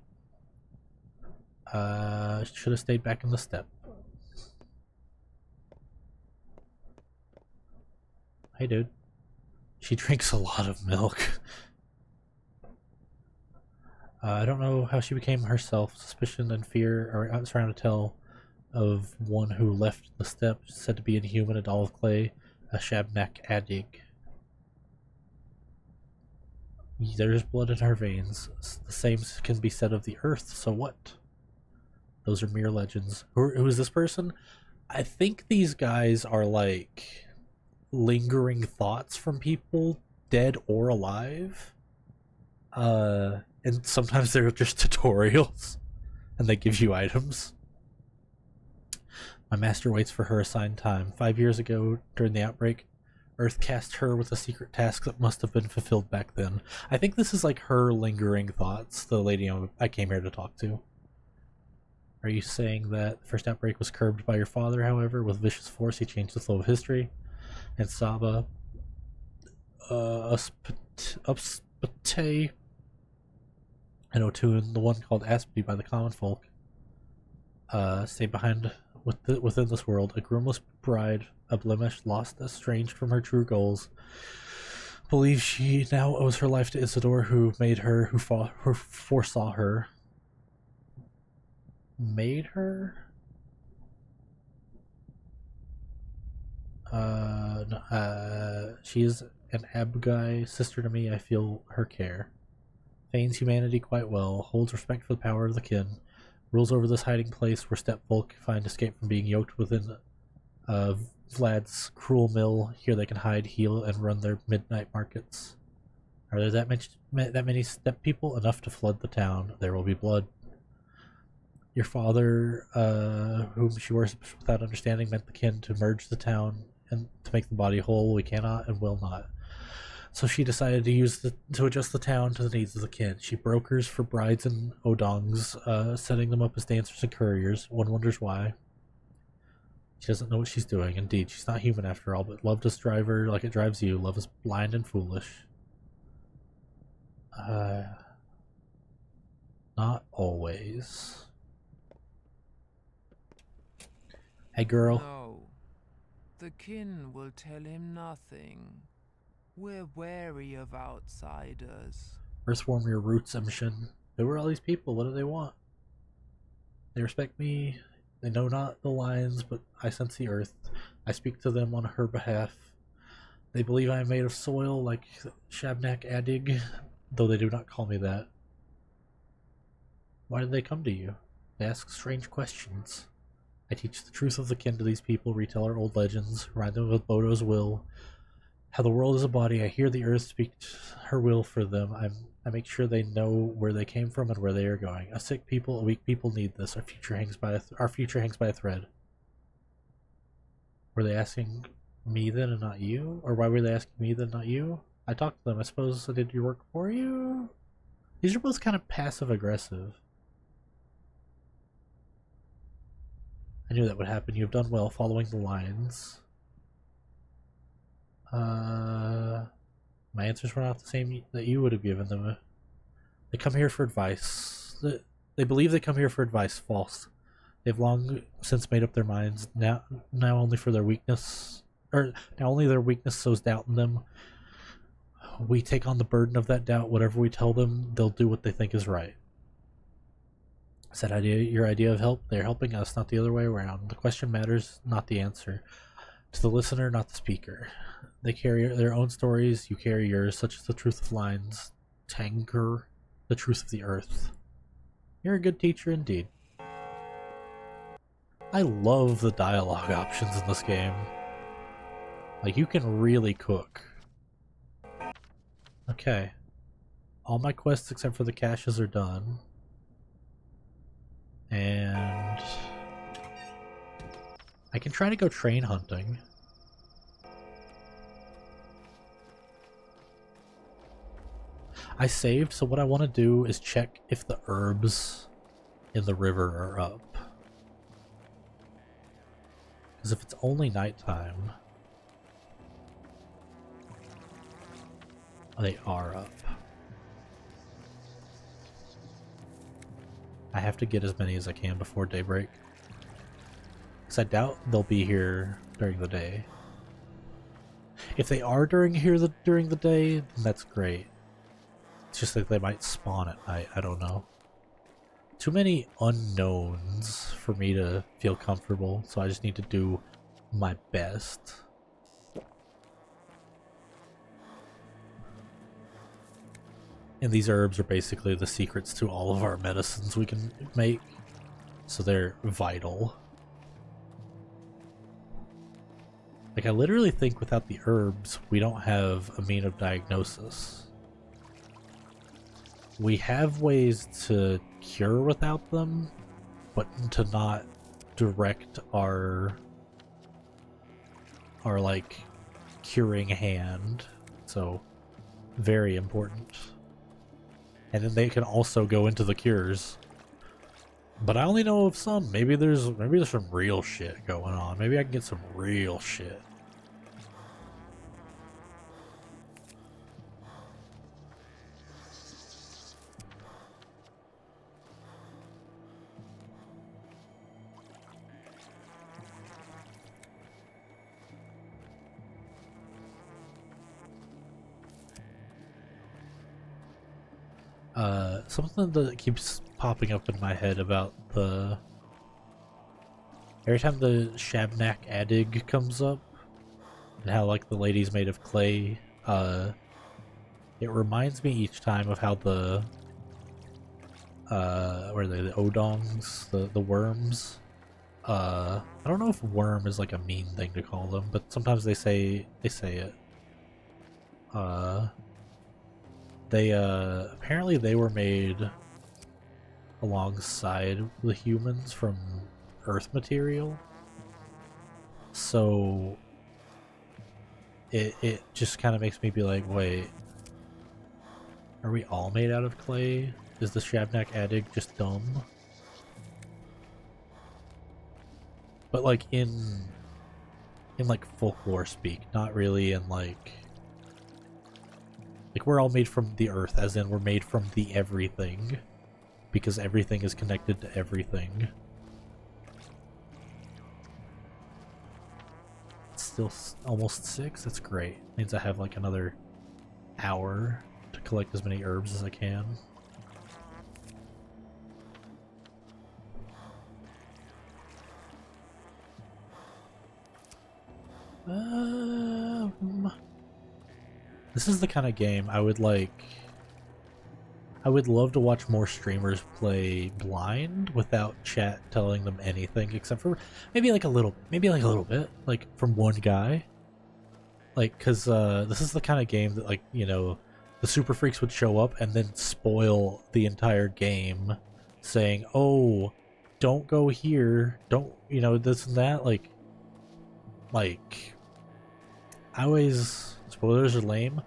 A: Should have stayed back in the steppe. Hey, dude. She drinks a lot of milk. I don't know how she became herself. Suspicion and fear are surrounded to tell of one who left the steppe, said to be inhuman, a doll of clay, a Shabnak Adig. There's blood in her veins. The same can be said of the earth, so what? Those are mere legends. Who is this person? I think these guys are like lingering thoughts from people, dead or alive. And sometimes they're just tutorials, and they give you items. My master waits for her assigned time. 5 years ago, during the outbreak, Earth cast her with a secret task that must have been fulfilled back then. I think this is like her lingering thoughts, the lady I came here to talk to. Are you saying that the first outbreak was curbed by your father, however? With vicious force, he changed the flow of history. And Saba, Uspate, and Otun, the one called Aspity by the common folk, stay behind within this world. A groomless bride, a blemish, lost, estranged from her true goals, believes she now owes her life to Isidore, who made her, who foresaw her. Made her? She is an Abgai sister to me. I feel her care. Feigns humanity quite well, holds respect for the power of the kin, rules over this hiding place where steppe folk find escape from being yoked within Vlad's cruel mill. Here they can hide, heal, and run their midnight markets. Are there that many steppe people? Enough to flood the town. There will be blood. Your father, whom she worships without understanding, meant the kin to merge the town and to make the body whole. We cannot and will not. So she decided to adjust the town to the needs of the kin. She brokers for brides and odongs, setting them up as dancers and couriers. One wonders why. She doesn't know what she's doing. Indeed, she's not human after all, but love does drive her like it drives you. Love is blind and foolish. Not always. Hey, girl.
E: No. The kin will tell him nothing. We're wary of outsiders.
A: Earthworm your roots, Emshin. Who are all these people? What do they want? They respect me. They know not the lines, but I sense the earth. I speak to them on her behalf. They believe I am made of soil, like Shabnak Adig, though they do not call me that. Why did they come to you? They ask strange questions. I teach the truth of the kin to these people, retell our old legends, remind them of Bodo's will, How the world is a body, I hear the earth speak her will for them. I make sure they know where they came from and where they are going. A sick people, a weak people need this. Our future hangs by a thread. Were they asking me then and not you? Or why were they asking me then, not you? I talked to them. I suppose I did your work for you? These are both kind of passive-aggressive. I knew that would happen. You have done well following the lines. My answers were not the same that you would have given them. They come here for advice. They believe they come here for advice. False. They've long since made up their minds. Now only for their weakness, or now only their weakness sows doubt in them. We take on the burden of that doubt. Whatever we tell them, they'll do what they think is right. Is that your idea of help? They're helping us, not the other way around. The question matters, not the answer. To the listener, not the speaker. They carry their own stories, you carry yours, such as the truth of lines. Tanker, the truth of the earth. You're a good teacher indeed. I love the dialogue options in this game. Like, you can really cook. Okay. All my quests except for the caches are done. And I can try to go train hunting. I saved, so what I want to do is check if the herbs in the river are up. Because if it's only nighttime, they are up. I have to get as many as I can before daybreak. Because I doubt they'll be here during the day. If they are during the day, then that's great. It's just that they might spawn at night, I don't know. Too many unknowns for me to feel comfortable, so I just need to do my best. And these herbs are basically the secrets to all of our medicines we can make, so they're vital. Like, I literally think without the herbs, we don't have a mean of diagnosis. We have ways to cure without them, but to not direct our like curing hand. So very important. And then they can also go into the cures. But I only know of some. Maybe there's some real shit going on. Maybe I can get some real shit. Something that keeps popping up in my head about the... Every time the Shabnak Adig comes up, and how, like, the lady's made of clay, it reminds me each time of how the... what are they, the Odongs? The worms? I don't know if worm is, like, a mean thing to call them, but sometimes they say it. Apparently they were made alongside the humans from earth material. So it just kind of makes me be like, wait, are we all made out of clay? Is the Shabnak Adig just dumb? But like in like folklore speak, not really in like we're all made from the earth, as in we're made from the everything, because everything is connected to everything. It's still almost 6, that's great. Means I have like another hour to collect as many herbs as I can. This is the kind of game I would like. I would love to watch more streamers play blind without chat telling them anything, except for maybe like a little bit, like from one guy. Like, cause this is the kind of game that, like, you know, the super freaks would show up and then spoil the entire game, saying, "Oh, don't go here, don't, you know, this and that." Like, I always, spoilers are lame.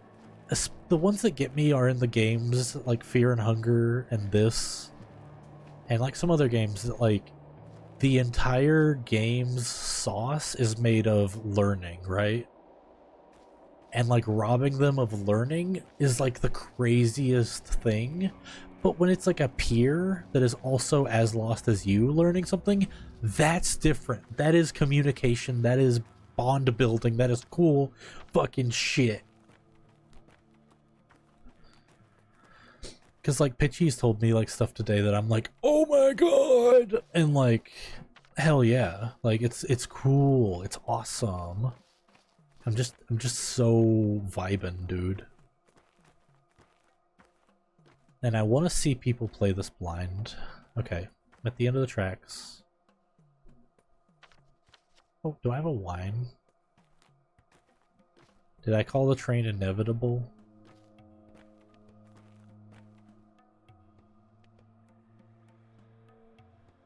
A: The ones that get me are in the games like Fear and Hunger and this, and like some other games that, like, the entire game's sauce is made of learning, right? And like robbing them of learning is like the craziest thing. But when it's like a peer that is also as lost as you learning something, that's different. That is communication, that is bond building, that is cool fucking shit. Because, like, Pitchy's told me, like, stuff today that I'm like, oh my god! And, like, hell yeah. Like, it's cool. It's awesome. I'm just so vibing, dude. And I want to see people play this blind. Okay. I'm at the end of the tracks. Oh, do I have a wine? Did I call the train inevitable?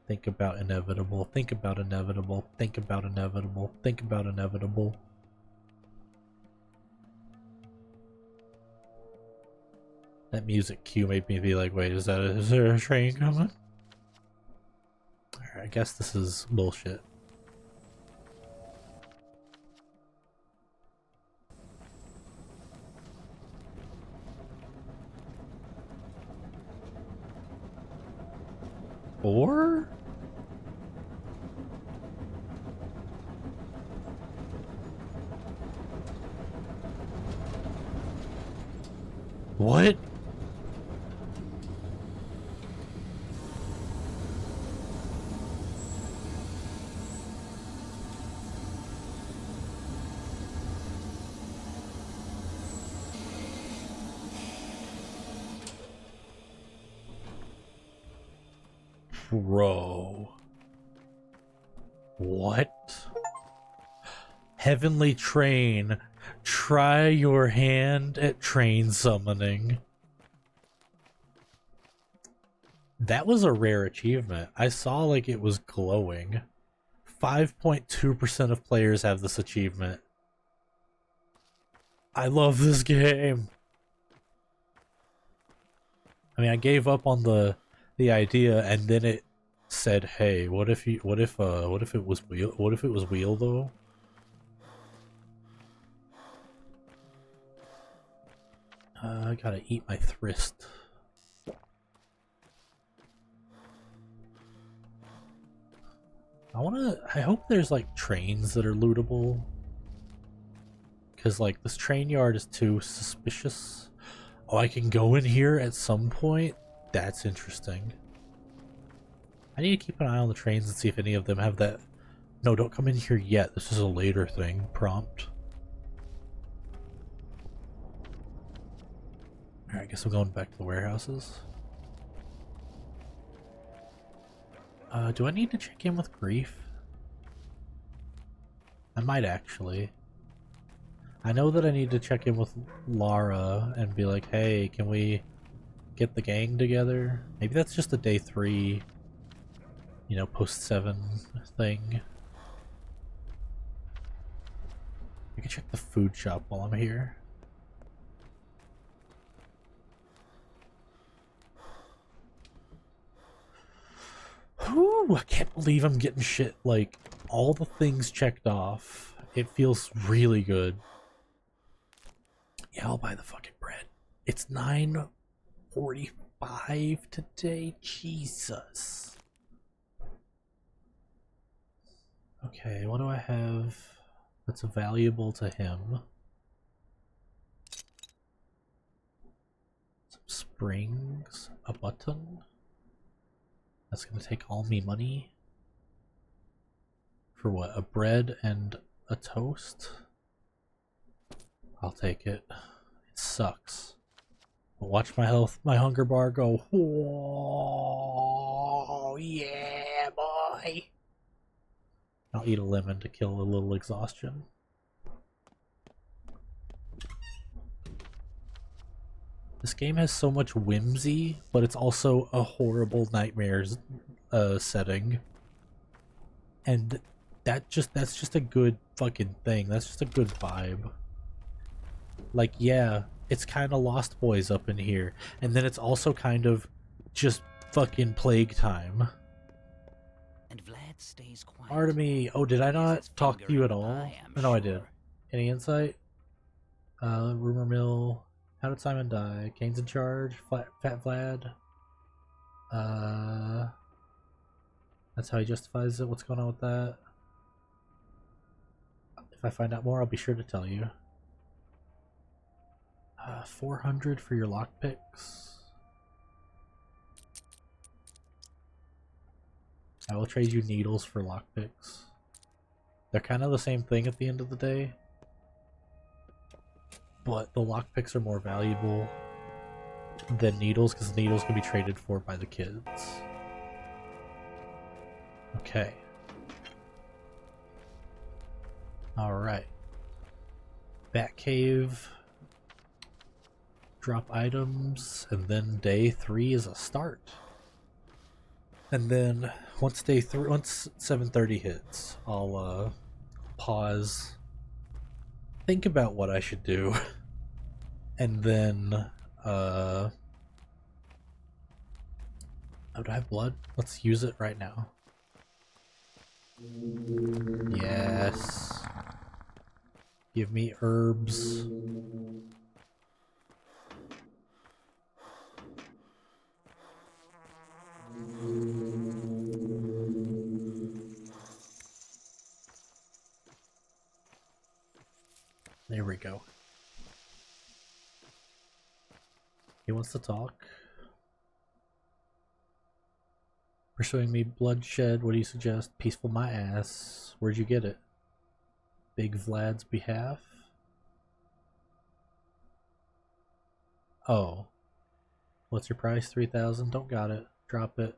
A: Think about inevitable, think about inevitable, think about inevitable, think about inevitable. That music cue made me be like, wait, is there a train coming? Alright, I guess this is bullshit. Or? What? Bro. What? Heavenly Train. Try your hand at train summoning. That was a rare achievement. I saw like it was glowing. 5.2% of players have this achievement. I love this game. I mean, I gave up on the idea, and then it said, "Hey, what if it was wheel though?" I gotta eat my thrist. I hope there's like trains that are lootable. Cause like this train yard is too suspicious. Oh, I can go in here at some point? That's interesting. I need to keep an eye on the trains and see if any of them have that. No, don't come in here yet. This is a later thing. Prompt. Alright, I guess I'm going back to the warehouses. Do I need to check in with Grief? I might actually. I know that I need to check in with Lara and be like, hey, can we get the gang together? Maybe that's just a day 3, you know, post 7 thing. I can check the food shop while I'm here. Whew, I can't believe I'm getting shit, like, all the things checked off. It feels really good. Yeah, I'll buy the fucking bread. It's 9:45 today. Jesus. Okay, what do I have that's valuable to him? Some springs, a button. That's gonna take all me money. For what? A bread and a toast? I'll take it. It sucks. But watch my hunger bar go. Whoa, yeah, boy. I'll eat a lemon to kill a little exhaustion. game has so much whimsy, but it's also a horrible nightmares setting. And that's just a good fucking thing. That's just a good vibe. Like, yeah, it's kind of Lost Boys up in here, and then it's also kind of just fucking Plague Time.
N: And Vlad stays quiet.
A: Artemy, oh, did I not talk to you at all? Oh, no, I did. Any insight? Rumor mill. How did Simon die? Kane's in charge. Fat Vlad. That's how he justifies it. What's going on with that? If I find out more, I'll be sure to tell you. 400 for your lockpicks. I will trade you needles for lockpicks. They're kind of the same thing at the end of the day, but the lockpicks are more valuable than needles because needles can be traded for by the kids. Okay. Alright. Batcave. Drop items, and then day 3 is a start. And then once 7:30 hits, I'll pause, think about what I should do, and then oh, do I have blood? Let's use it right now. Yes. Give me herbs. There we go. He wants to talk. Pursuing me, bloodshed. What do you suggest? Peaceful my ass. Where'd you get it? Big Vlad's behalf? Oh. What's your price? 3,000? Don't got it. Drop it.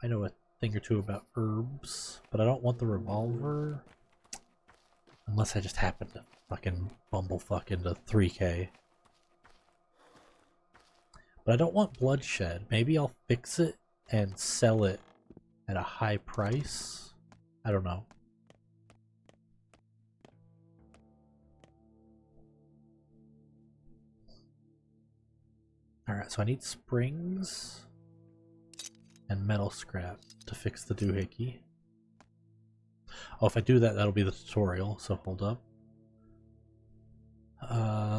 A: I know a thing or two about herbs, but I don't want the revolver. Unless I just happen to fucking bumblefuck into 3K. But I don't want bloodshed. Maybe I'll fix it and sell it at a high price. I don't know. Alright, so I need springs and metal scrap to fix the doohickey. Oh, if I do that, that'll be the tutorial, so hold up.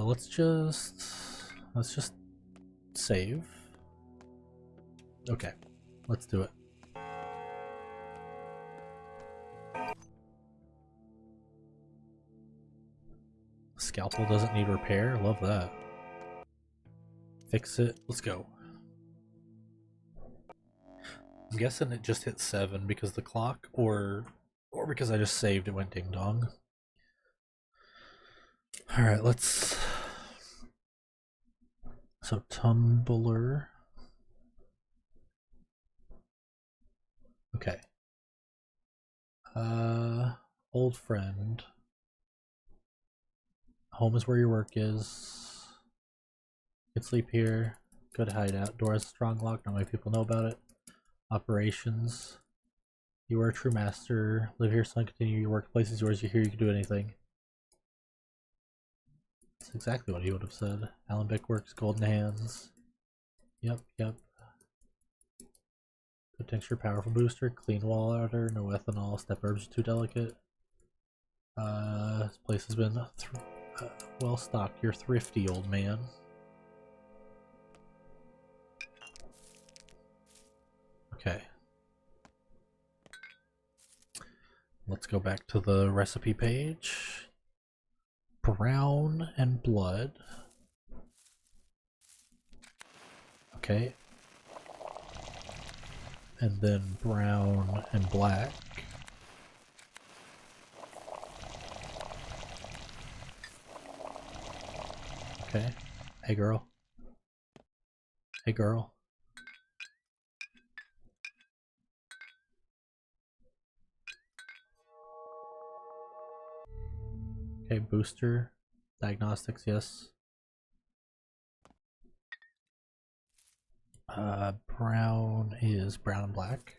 A: Let's just save. Okay, let's do it. Scalpel doesn't need repair, love that. Fix it, let's go. I'm guessing it just hit 7 because the clock, or because I just saved it went ding dong. Alright, let's... So, tumbler. Okay. Old friend. Home is where your work is. Good sleep here. Good hideout. Door has a strong lock, not many people know about it. Operations. You are a true master. Live here, son. Continue. Your workplace is yours. You're here. You can do anything. That's exactly what he would have said. Alembic works. Golden hands. Yep. Good texture. Powerful booster. Clean water. No ethanol. Step herbs are too delicate. This place has been well stocked. You're thrifty, old man. Okay. Let's go back to the recipe page. Brown and blood. Okay. And then brown and black. Okay. Hey girl. Hey girl. Okay, booster. Diagnostics, yes. Brown is brown and black.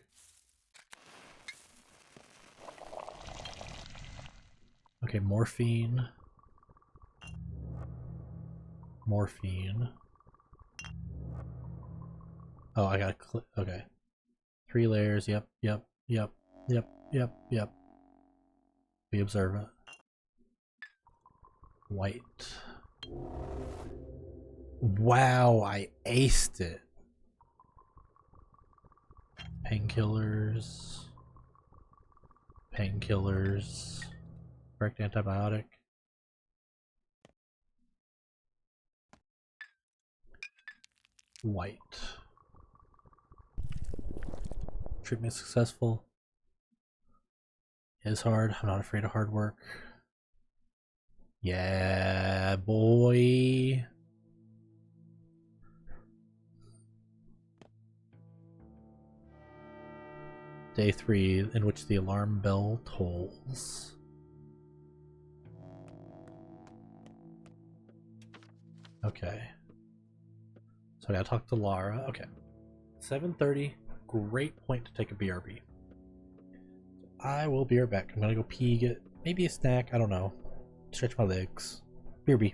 A: Okay, morphine. Morphine. Oh, I gotta click. Okay. 3 layers. Yep, yep, yep, yep, yep, yep. Be observant. White. Wow, I aced it. Painkillers. Painkillers. Correct antibiotic. White. Treatment successful. It is hard. I'm not afraid of hard work. Yeah, boy. Day 3, in which the alarm bell tolls. Okay. So I gotta talk to Lara. Okay. 7:30. Great point to take a BRB. I will be right back. I'm gonna go pee, get maybe a snack. I don't know. Stretch my legs. BRB.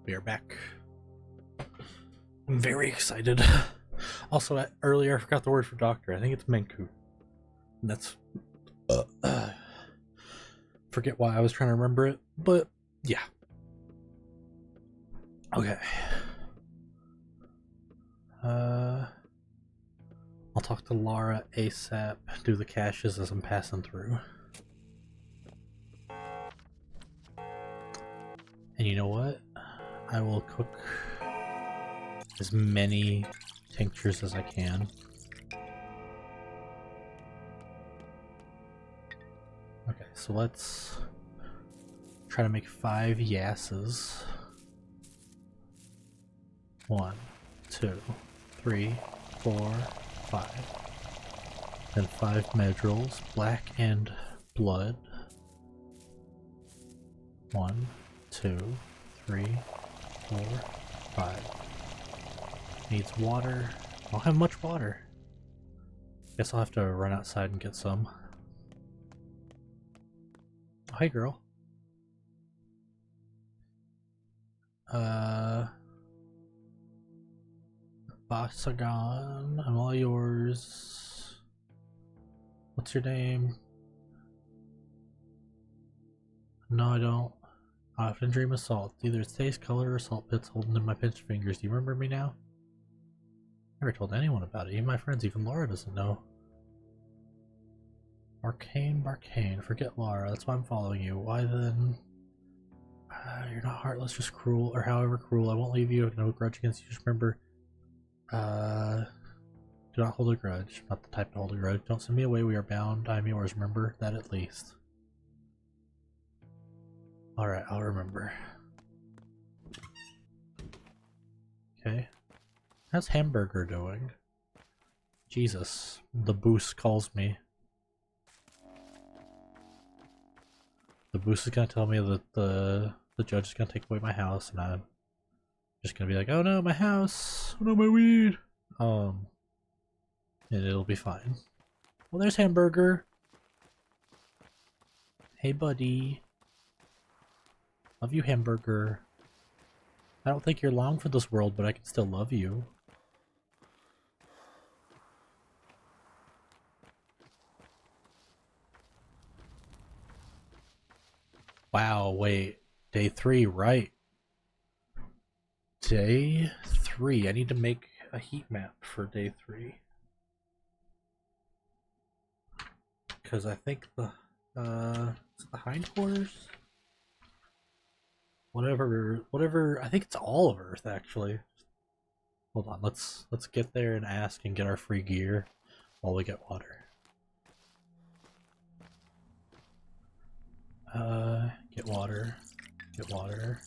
A: We are back. I'm very excited. Also, earlier I forgot the word for doctor. I think it's Menku. And that's... forget why I was trying to remember it, but yeah. Okay. I'll talk to Lara ASAP, do the caches as I'm passing through. And you know what? I will cook as many tinctures as I can. Okay, so let's try to make 5 yasses. 1, 2, 3, 4, 5. Then 5 medrils, black and blood. 1, 2, 3, 4, 5. Needs water. I don't have much water. Guess I'll have to run outside and get some. Oh, hey girl. Basagan, I'm all yours. What's your name? No, I don't. I often dream of salt. Either its taste, color, or salt pits holding in my pinched fingers. Do you remember me now? Never told anyone about it. Even my friends, even Laura doesn't know. Barcane. Forget Laura. That's why I'm following you. Why then? You're not heartless, just cruel, or however cruel. I won't leave you. I have no grudge against you. Just remember, do not hold a grudge. Not the type to hold a grudge. Don't send me away. We are bound. I am yours. Remember that at least. Alright, I'll remember. Okay. How's Hamburger doing? Jesus. The boost calls me. The boost is gonna tell me that the judge is gonna take away my house, and I'm just gonna be like, oh no, my house! Oh no, my weed! And it'll be fine. Well, there's Hamburger. Hey, buddy. Love you, Hamburger. I don't think you're long for this world, but I can still love you. Wow, wait. Day 3, right. Day 3. I need to make a heat map for day 3. Because I think the hindquarters? Whatever, I think it's all of Earth, actually. Hold on, let's get there and ask and get our free gear while we get water. Get water. Get water.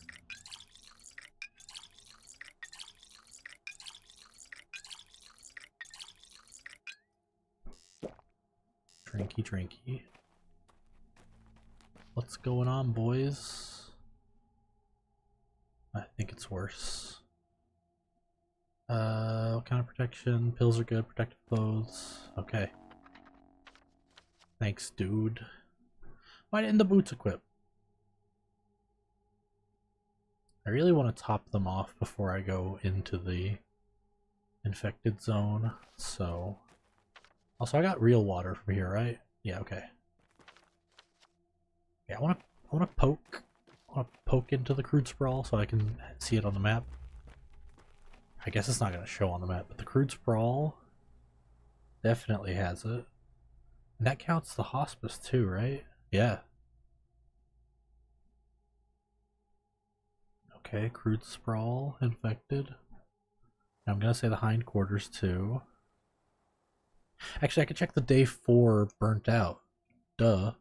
A: Drinky. What's going on, boys? I think it's worse. What kind of protection? Pills are good. Protective clothes. Okay. Thanks, dude. Why didn't the boots equip? I really want to top them off before I go into the infected zone, so... Also, I got real water from here, right? Yeah, okay. Yeah, I want to poke into the crude sprawl so I can see it on the map. I guess it's not going to show on the map, but the crude sprawl definitely has it. And that counts the hospice too, right? Yeah. Okay, crude sprawl, infected. I'm going to say the hindquarters too. Actually, I could check the day 4 burnt out. Duh.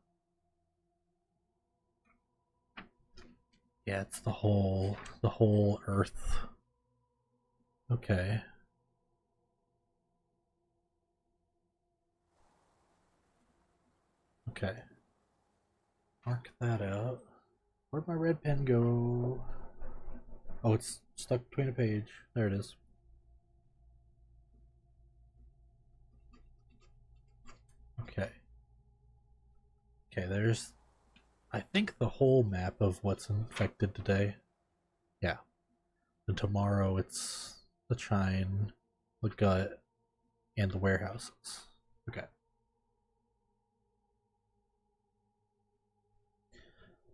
A: Yeah, it's the whole Earth. Okay. Okay. Mark that out. Where'd my red pen go? Oh, it's stuck between a page. There it is. Okay. Okay, there's, I think, the whole map of what's infected today. Yeah. And tomorrow it's the Chine, the Gut, and the warehouses. Okay.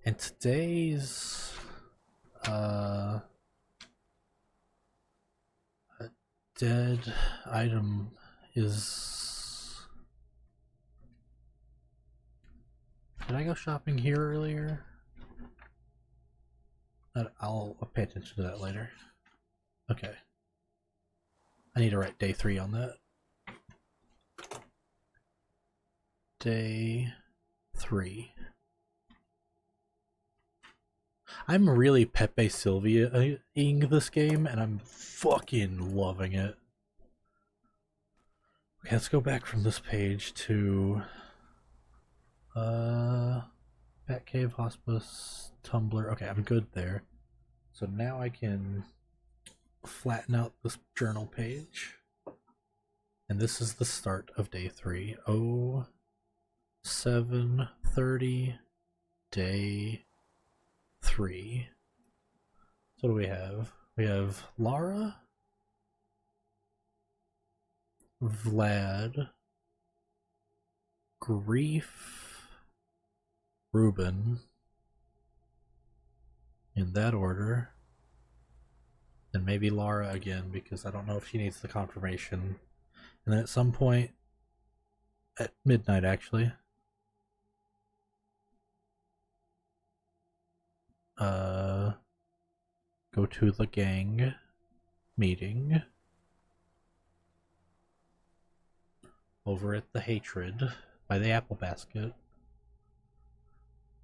A: And today's dead item is... Did I go shopping here earlier? I'll pay attention to that later. Okay. I need to write day 3 on that. Day 3. I'm really Pepe Sylvia-ing this game, and I'm fucking loving it. Okay, let's go back from this page to Batcave, Hospice, Tumblr. Okay, I'm good there. So now I can flatten out this journal page. And this is the start of day 3. 07:30, day 3. So what do we have? We have Lara, Vlad, Grief, Ruben, in that order. Then maybe Lara again, because I don't know if she needs the confirmation. And then at some point, at midnight actually, go to the gang meeting over at the Hatred by the apple basket.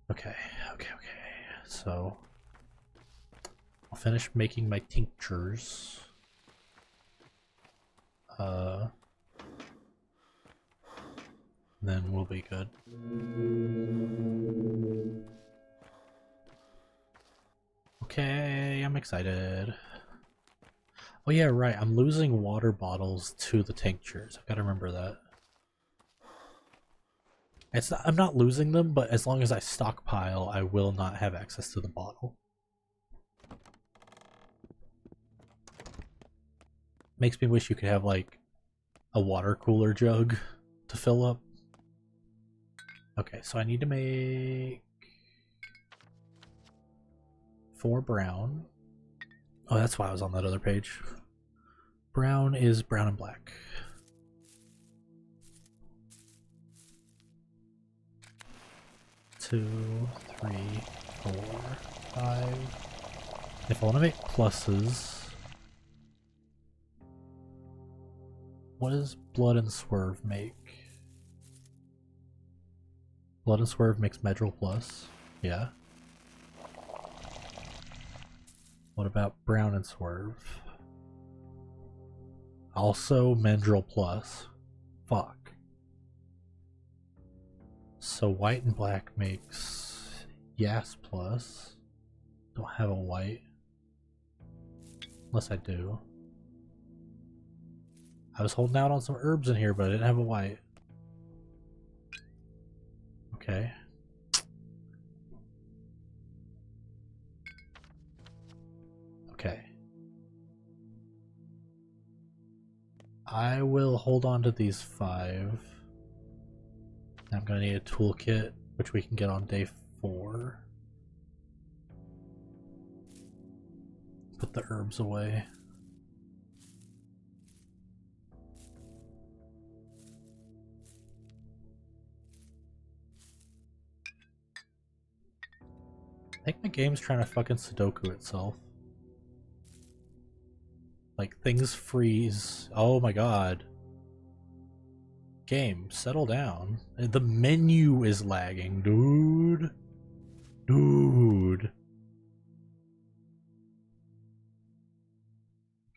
A: Okay. So I'll finish making my tinctures. Then we'll be good. Okay, I'm excited. Oh yeah, right, I'm losing water bottles to the tinctures. I've got to remember that. I'm not losing them, but as long as I stockpile, I will not have access to the bottle. Makes me wish you could have, like, a water cooler jug to fill up. Okay, so I need to make 4 brown. Oh, that's why I was on that other page. Brown is brown and black. Two, 3, 4, 5. If I want to make pluses, what does Blood and Swerve make? Blood and Swerve makes Medril plus. Yeah. What about Brown and Swerve? Also Medril plus. Fuck. So white and black makes Yas plus. Don't have a white. Unless I do. I was holding out on some herbs in here, but I didn't have a white. Okay. Okay. I will hold on to these 5. I'm gonna need a toolkit, which we can get on day 4. Put the herbs away. I think my game's trying to fucking Sudoku itself. Like, things freeze. Oh my god. Game, settle down. The menu is lagging, dude. Dude.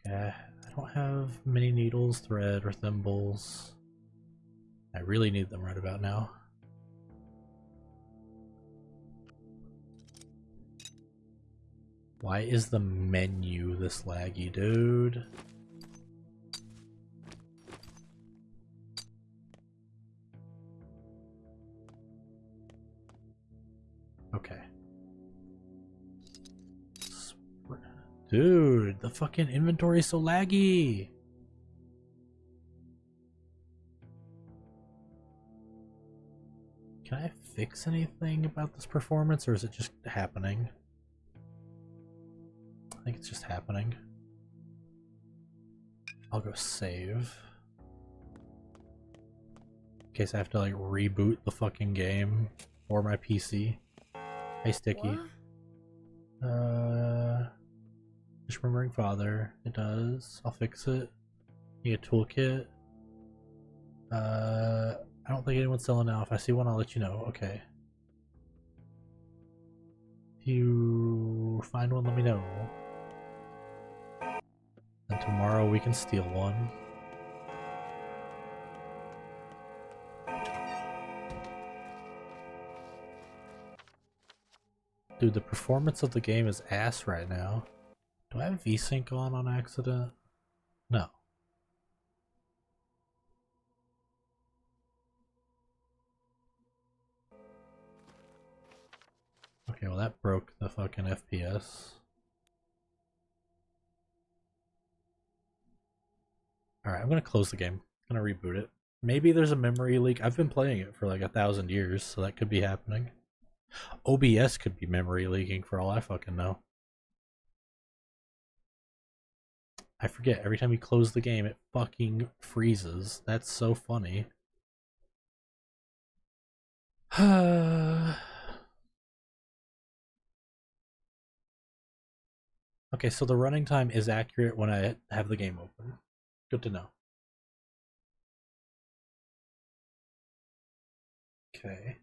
A: Okay, I don't have many needles, thread, or thimbles. I really need them right about now. Why is the menu this laggy, dude? Okay. Dude, the fucking inventory is so laggy. Can I fix anything about this performance, or is it just happening? I think it's just happening. I'll go save. In case I have to like reboot the fucking game or my PC. Hey Sticky.
G: What?
A: Just remembering father. It does. I'll fix it. Need a toolkit. I don't think anyone's selling now. If I see one, I'll let you know. Okay. If you find one, let me know. And tomorrow we can steal one. Dude, the performance of the game is ass right now. Do I have VSync on accident? No. Okay, well that broke the fucking FPS. Alright, I'm gonna close the game. I'm gonna reboot it. Maybe there's a memory leak. I've been playing it for like 1,000 years, so that could be happening. OBS could be memory leaking for all I fucking know. I forget, every time you close the game, it fucking freezes. That's so funny. Okay, so the running time is accurate when I have the game open. Good to know. Okay.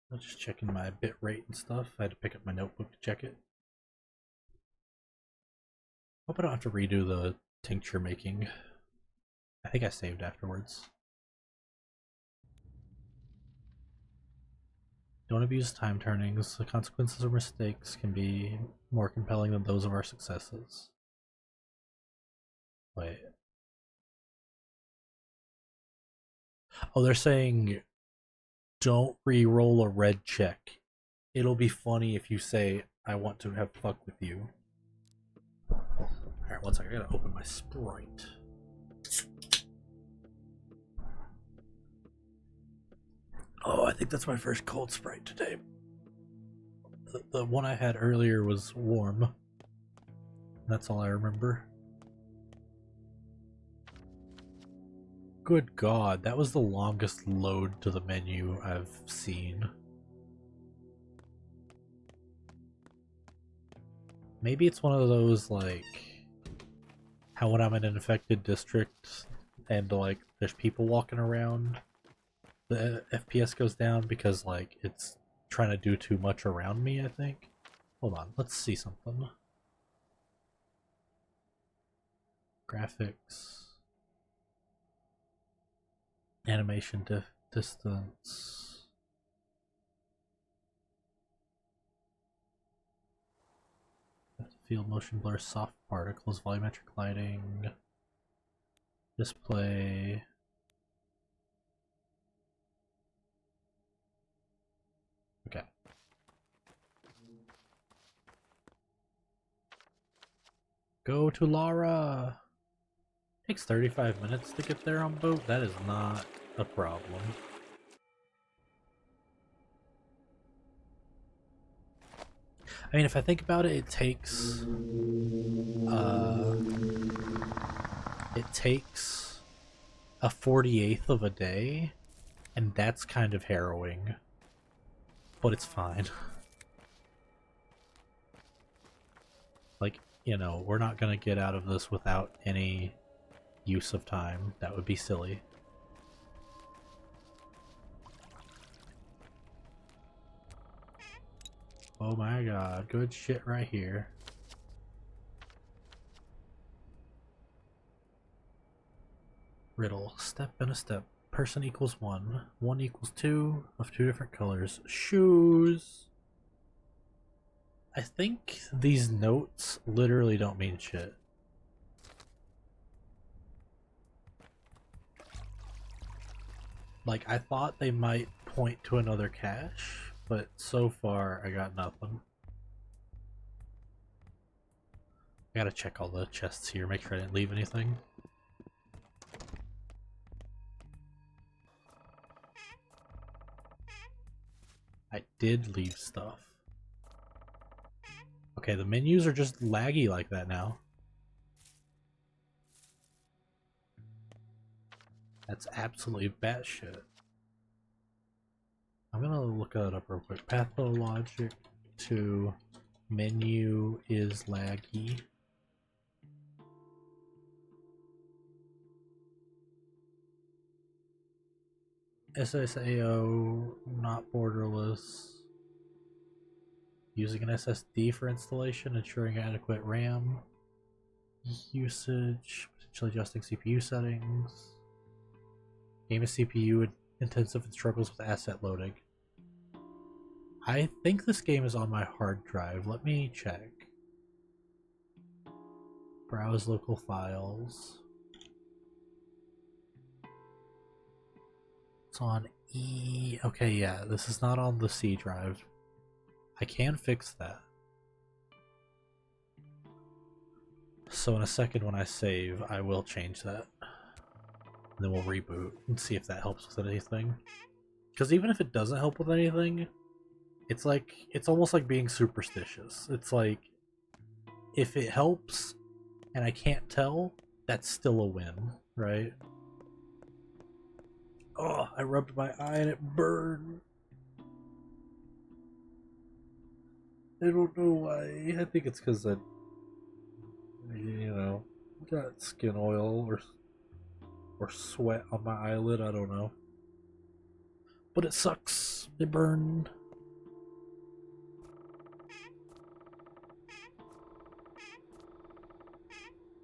A: I'm just checking my bit rate and stuff. I had to pick up my notebook to check it. Hope I don't have to redo the tincture making. I think I saved afterwards. Don't abuse time turnings. The consequences of mistakes can be more compelling than those of our successes. Wait. Oh, they're saying don't re-roll a red check. It'll be funny if you say, I want to have fuck with you. Alright, one second. I gotta open my Sprite. Oh, I think that's my first cold Sprite today. The one I had earlier was warm. That's all I remember. Good God, that was the longest load to the menu I've seen. Maybe it's one of those, like, how when I'm in an infected district and, like, there's people walking around, the FPS goes down because, like, it's trying to do too much around me, I think. Hold on, let's see something. Graphics. Animation distance. Field motion blur, soft particles, volumetric lighting, display. Okay. Go to Lara! Takes 35 minutes to get there on boat. That is not a problem. I mean, if I think about it, it takes a 48th of a day, and that's kind of harrowing. But it's fine. Like, you know, we're not gonna get out of this without any use of time. That would be silly. Oh my god, good shit right here. Riddle. Step and a step. Person equals 1. 1 equals 2 of 2 different colors. Shoes! I think these notes literally don't mean shit. Like, I thought they might point to another cache, but so far I got nothing. I gotta check all the chests here, make sure I didn't leave anything. I did leave stuff. Okay, the menus are just laggy like that now. That's absolutely batshit. I'm gonna look that up real quick. Pathologic to menu is laggy. SSAO not borderless. Using an SSD for installation, ensuring adequate RAM usage, potentially adjusting CPU settings. Game is CPU intensive and struggles with asset loading. I think this game is on my hard drive. Let me check. Browse local files. It's on E. Okay, yeah, this is not on the C drive. I can fix that. So in a second when I save, I will change that. And then we'll reboot and see if that helps with anything. Because even if it doesn't help with anything, it's like, it's almost like being superstitious. It's like, if it helps and I can't tell, that's still a win, right? Oh, I rubbed my eye and it burned. I don't know why. I think it's because I, you know, got skin oil or sweat on my eyelid. I don't know. But it sucks. It burned.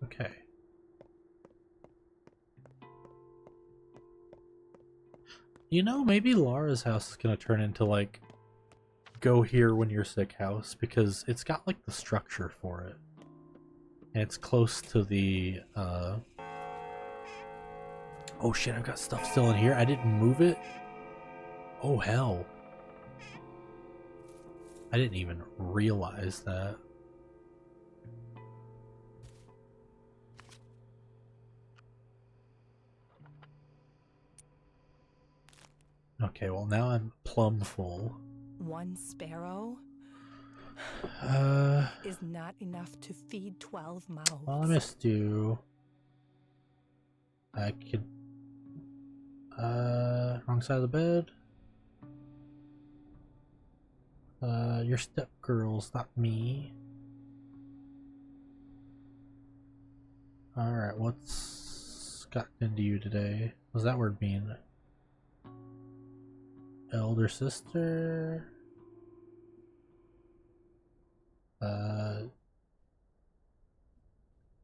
A: Okay. You know, maybe Lara's house is gonna turn into like go here when you're sick house, because it's got like the structure for it. And it's close to the oh shit, I've got stuff still in here. I didn't move it. Oh hell. I didn't even realize that. Okay, well now I'm plumb full.
B: One sparrow is not enough to feed 12 mouths.
A: Well, let me do. I could. Wrong side of the bed. Your stepgirl's not me. Alright, what's gotten into you today? What does that word mean? Elder sister.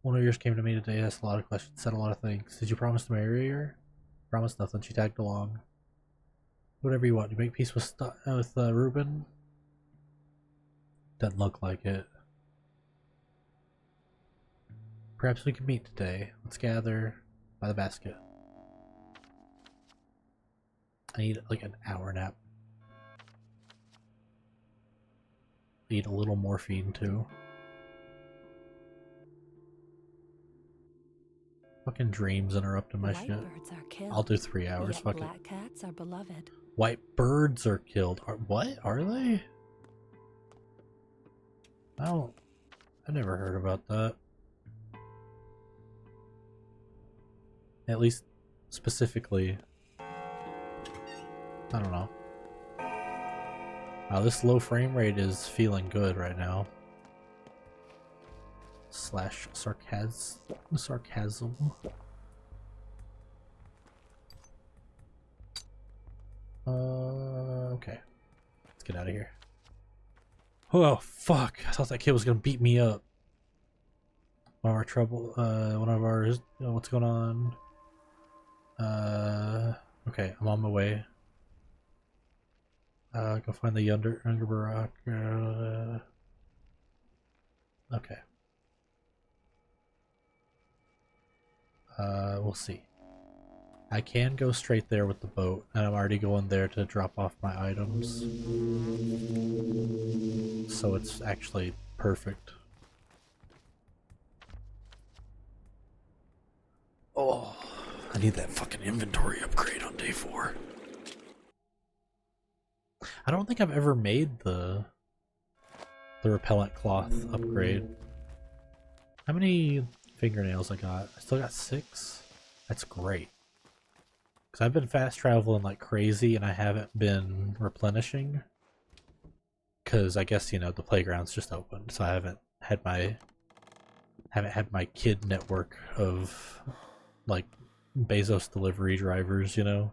A: One of yours came to me today, asked a lot of questions, said a lot of things. Did you promise to marry her? Promised nothing. She tagged along. Whatever you want. You make peace with Ruben? Doesn't look like it. Perhaps we can meet today. Let's gather by the basket. I need like an hour nap. Need a little morphine too. Fucking dreams interrupting my shit.
B: Birds are killed,
A: I'll do 3 hours.
B: yet
A: Fuck it.
B: black cats are beloved.
A: White birds are killed. What? Are they? I never heard about that. At least specifically. I don't know. Wow, this low frame rate is feeling good right now. Slash sarcasm. Okay. Let's get out of here. Oh, fuck. I thought that kid was gonna beat me up. One of our trouble, one of ours, what's going on? Okay, I'm on my way. Go find the younger Barak. Okay. We'll see. I can go straight there with the boat, and I'm already going there to drop off my items. So it's actually perfect. I need that fucking inventory upgrade on day 4. I don't think I've ever made the repellent cloth upgrade. How many fingernails I got? I still got 6? That's great. Because I've been fast traveling like crazy and I haven't been replenishing. Because I guess, you know, the playground's just opened, so I haven't had my kid network of like Bezos delivery drivers, you know.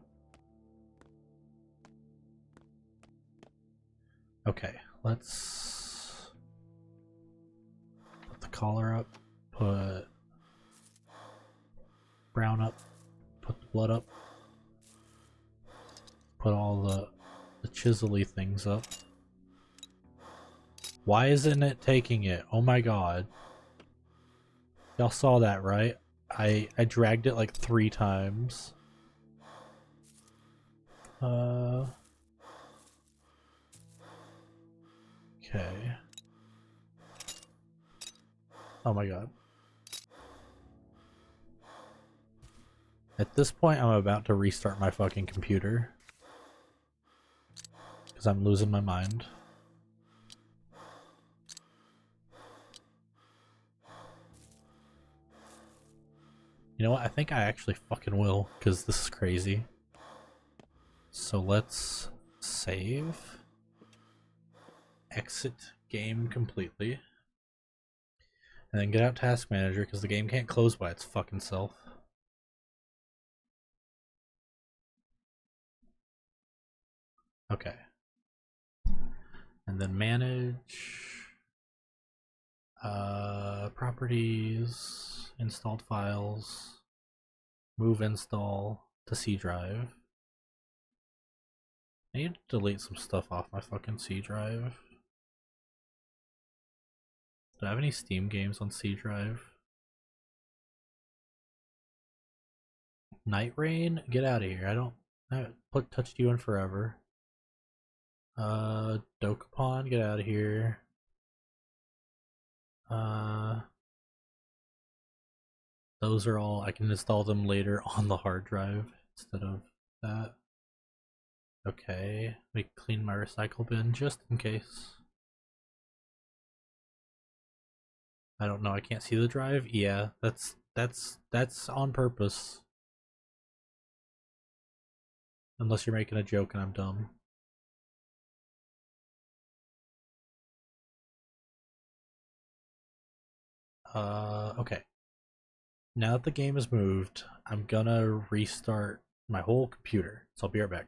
A: Okay, let's put the collar up, put brown up, put the blood up, put all the chisel-y things up. Why isn't it taking it? Oh my god. Y'all saw that, right? I dragged it like 3 times. Okay. Oh my god. At this point, I'm about to restart my fucking computer. Because I'm losing my mind. You know what? I think I actually fucking will, because this is crazy. So let's save. Exit game completely. And then get out Task Manager, because the game can't close by its fucking self. Okay. And then manage. Properties, installed files, move install to C drive. I need to delete some stuff off my fucking C drive. Do I have any Steam games on C drive? Night Rain? Get out of here. I haven't touched you in forever. Dokapon, get out of here. Those are all, I can install them later on the hard drive instead of that. Okay, let me clean my recycle bin just in case. I don't know, I can't see the drive? Yeah, that's on purpose. Unless you're making a joke and I'm dumb. Okay. Now that the game is moved, I'm gonna restart my whole computer, so I'll be right back.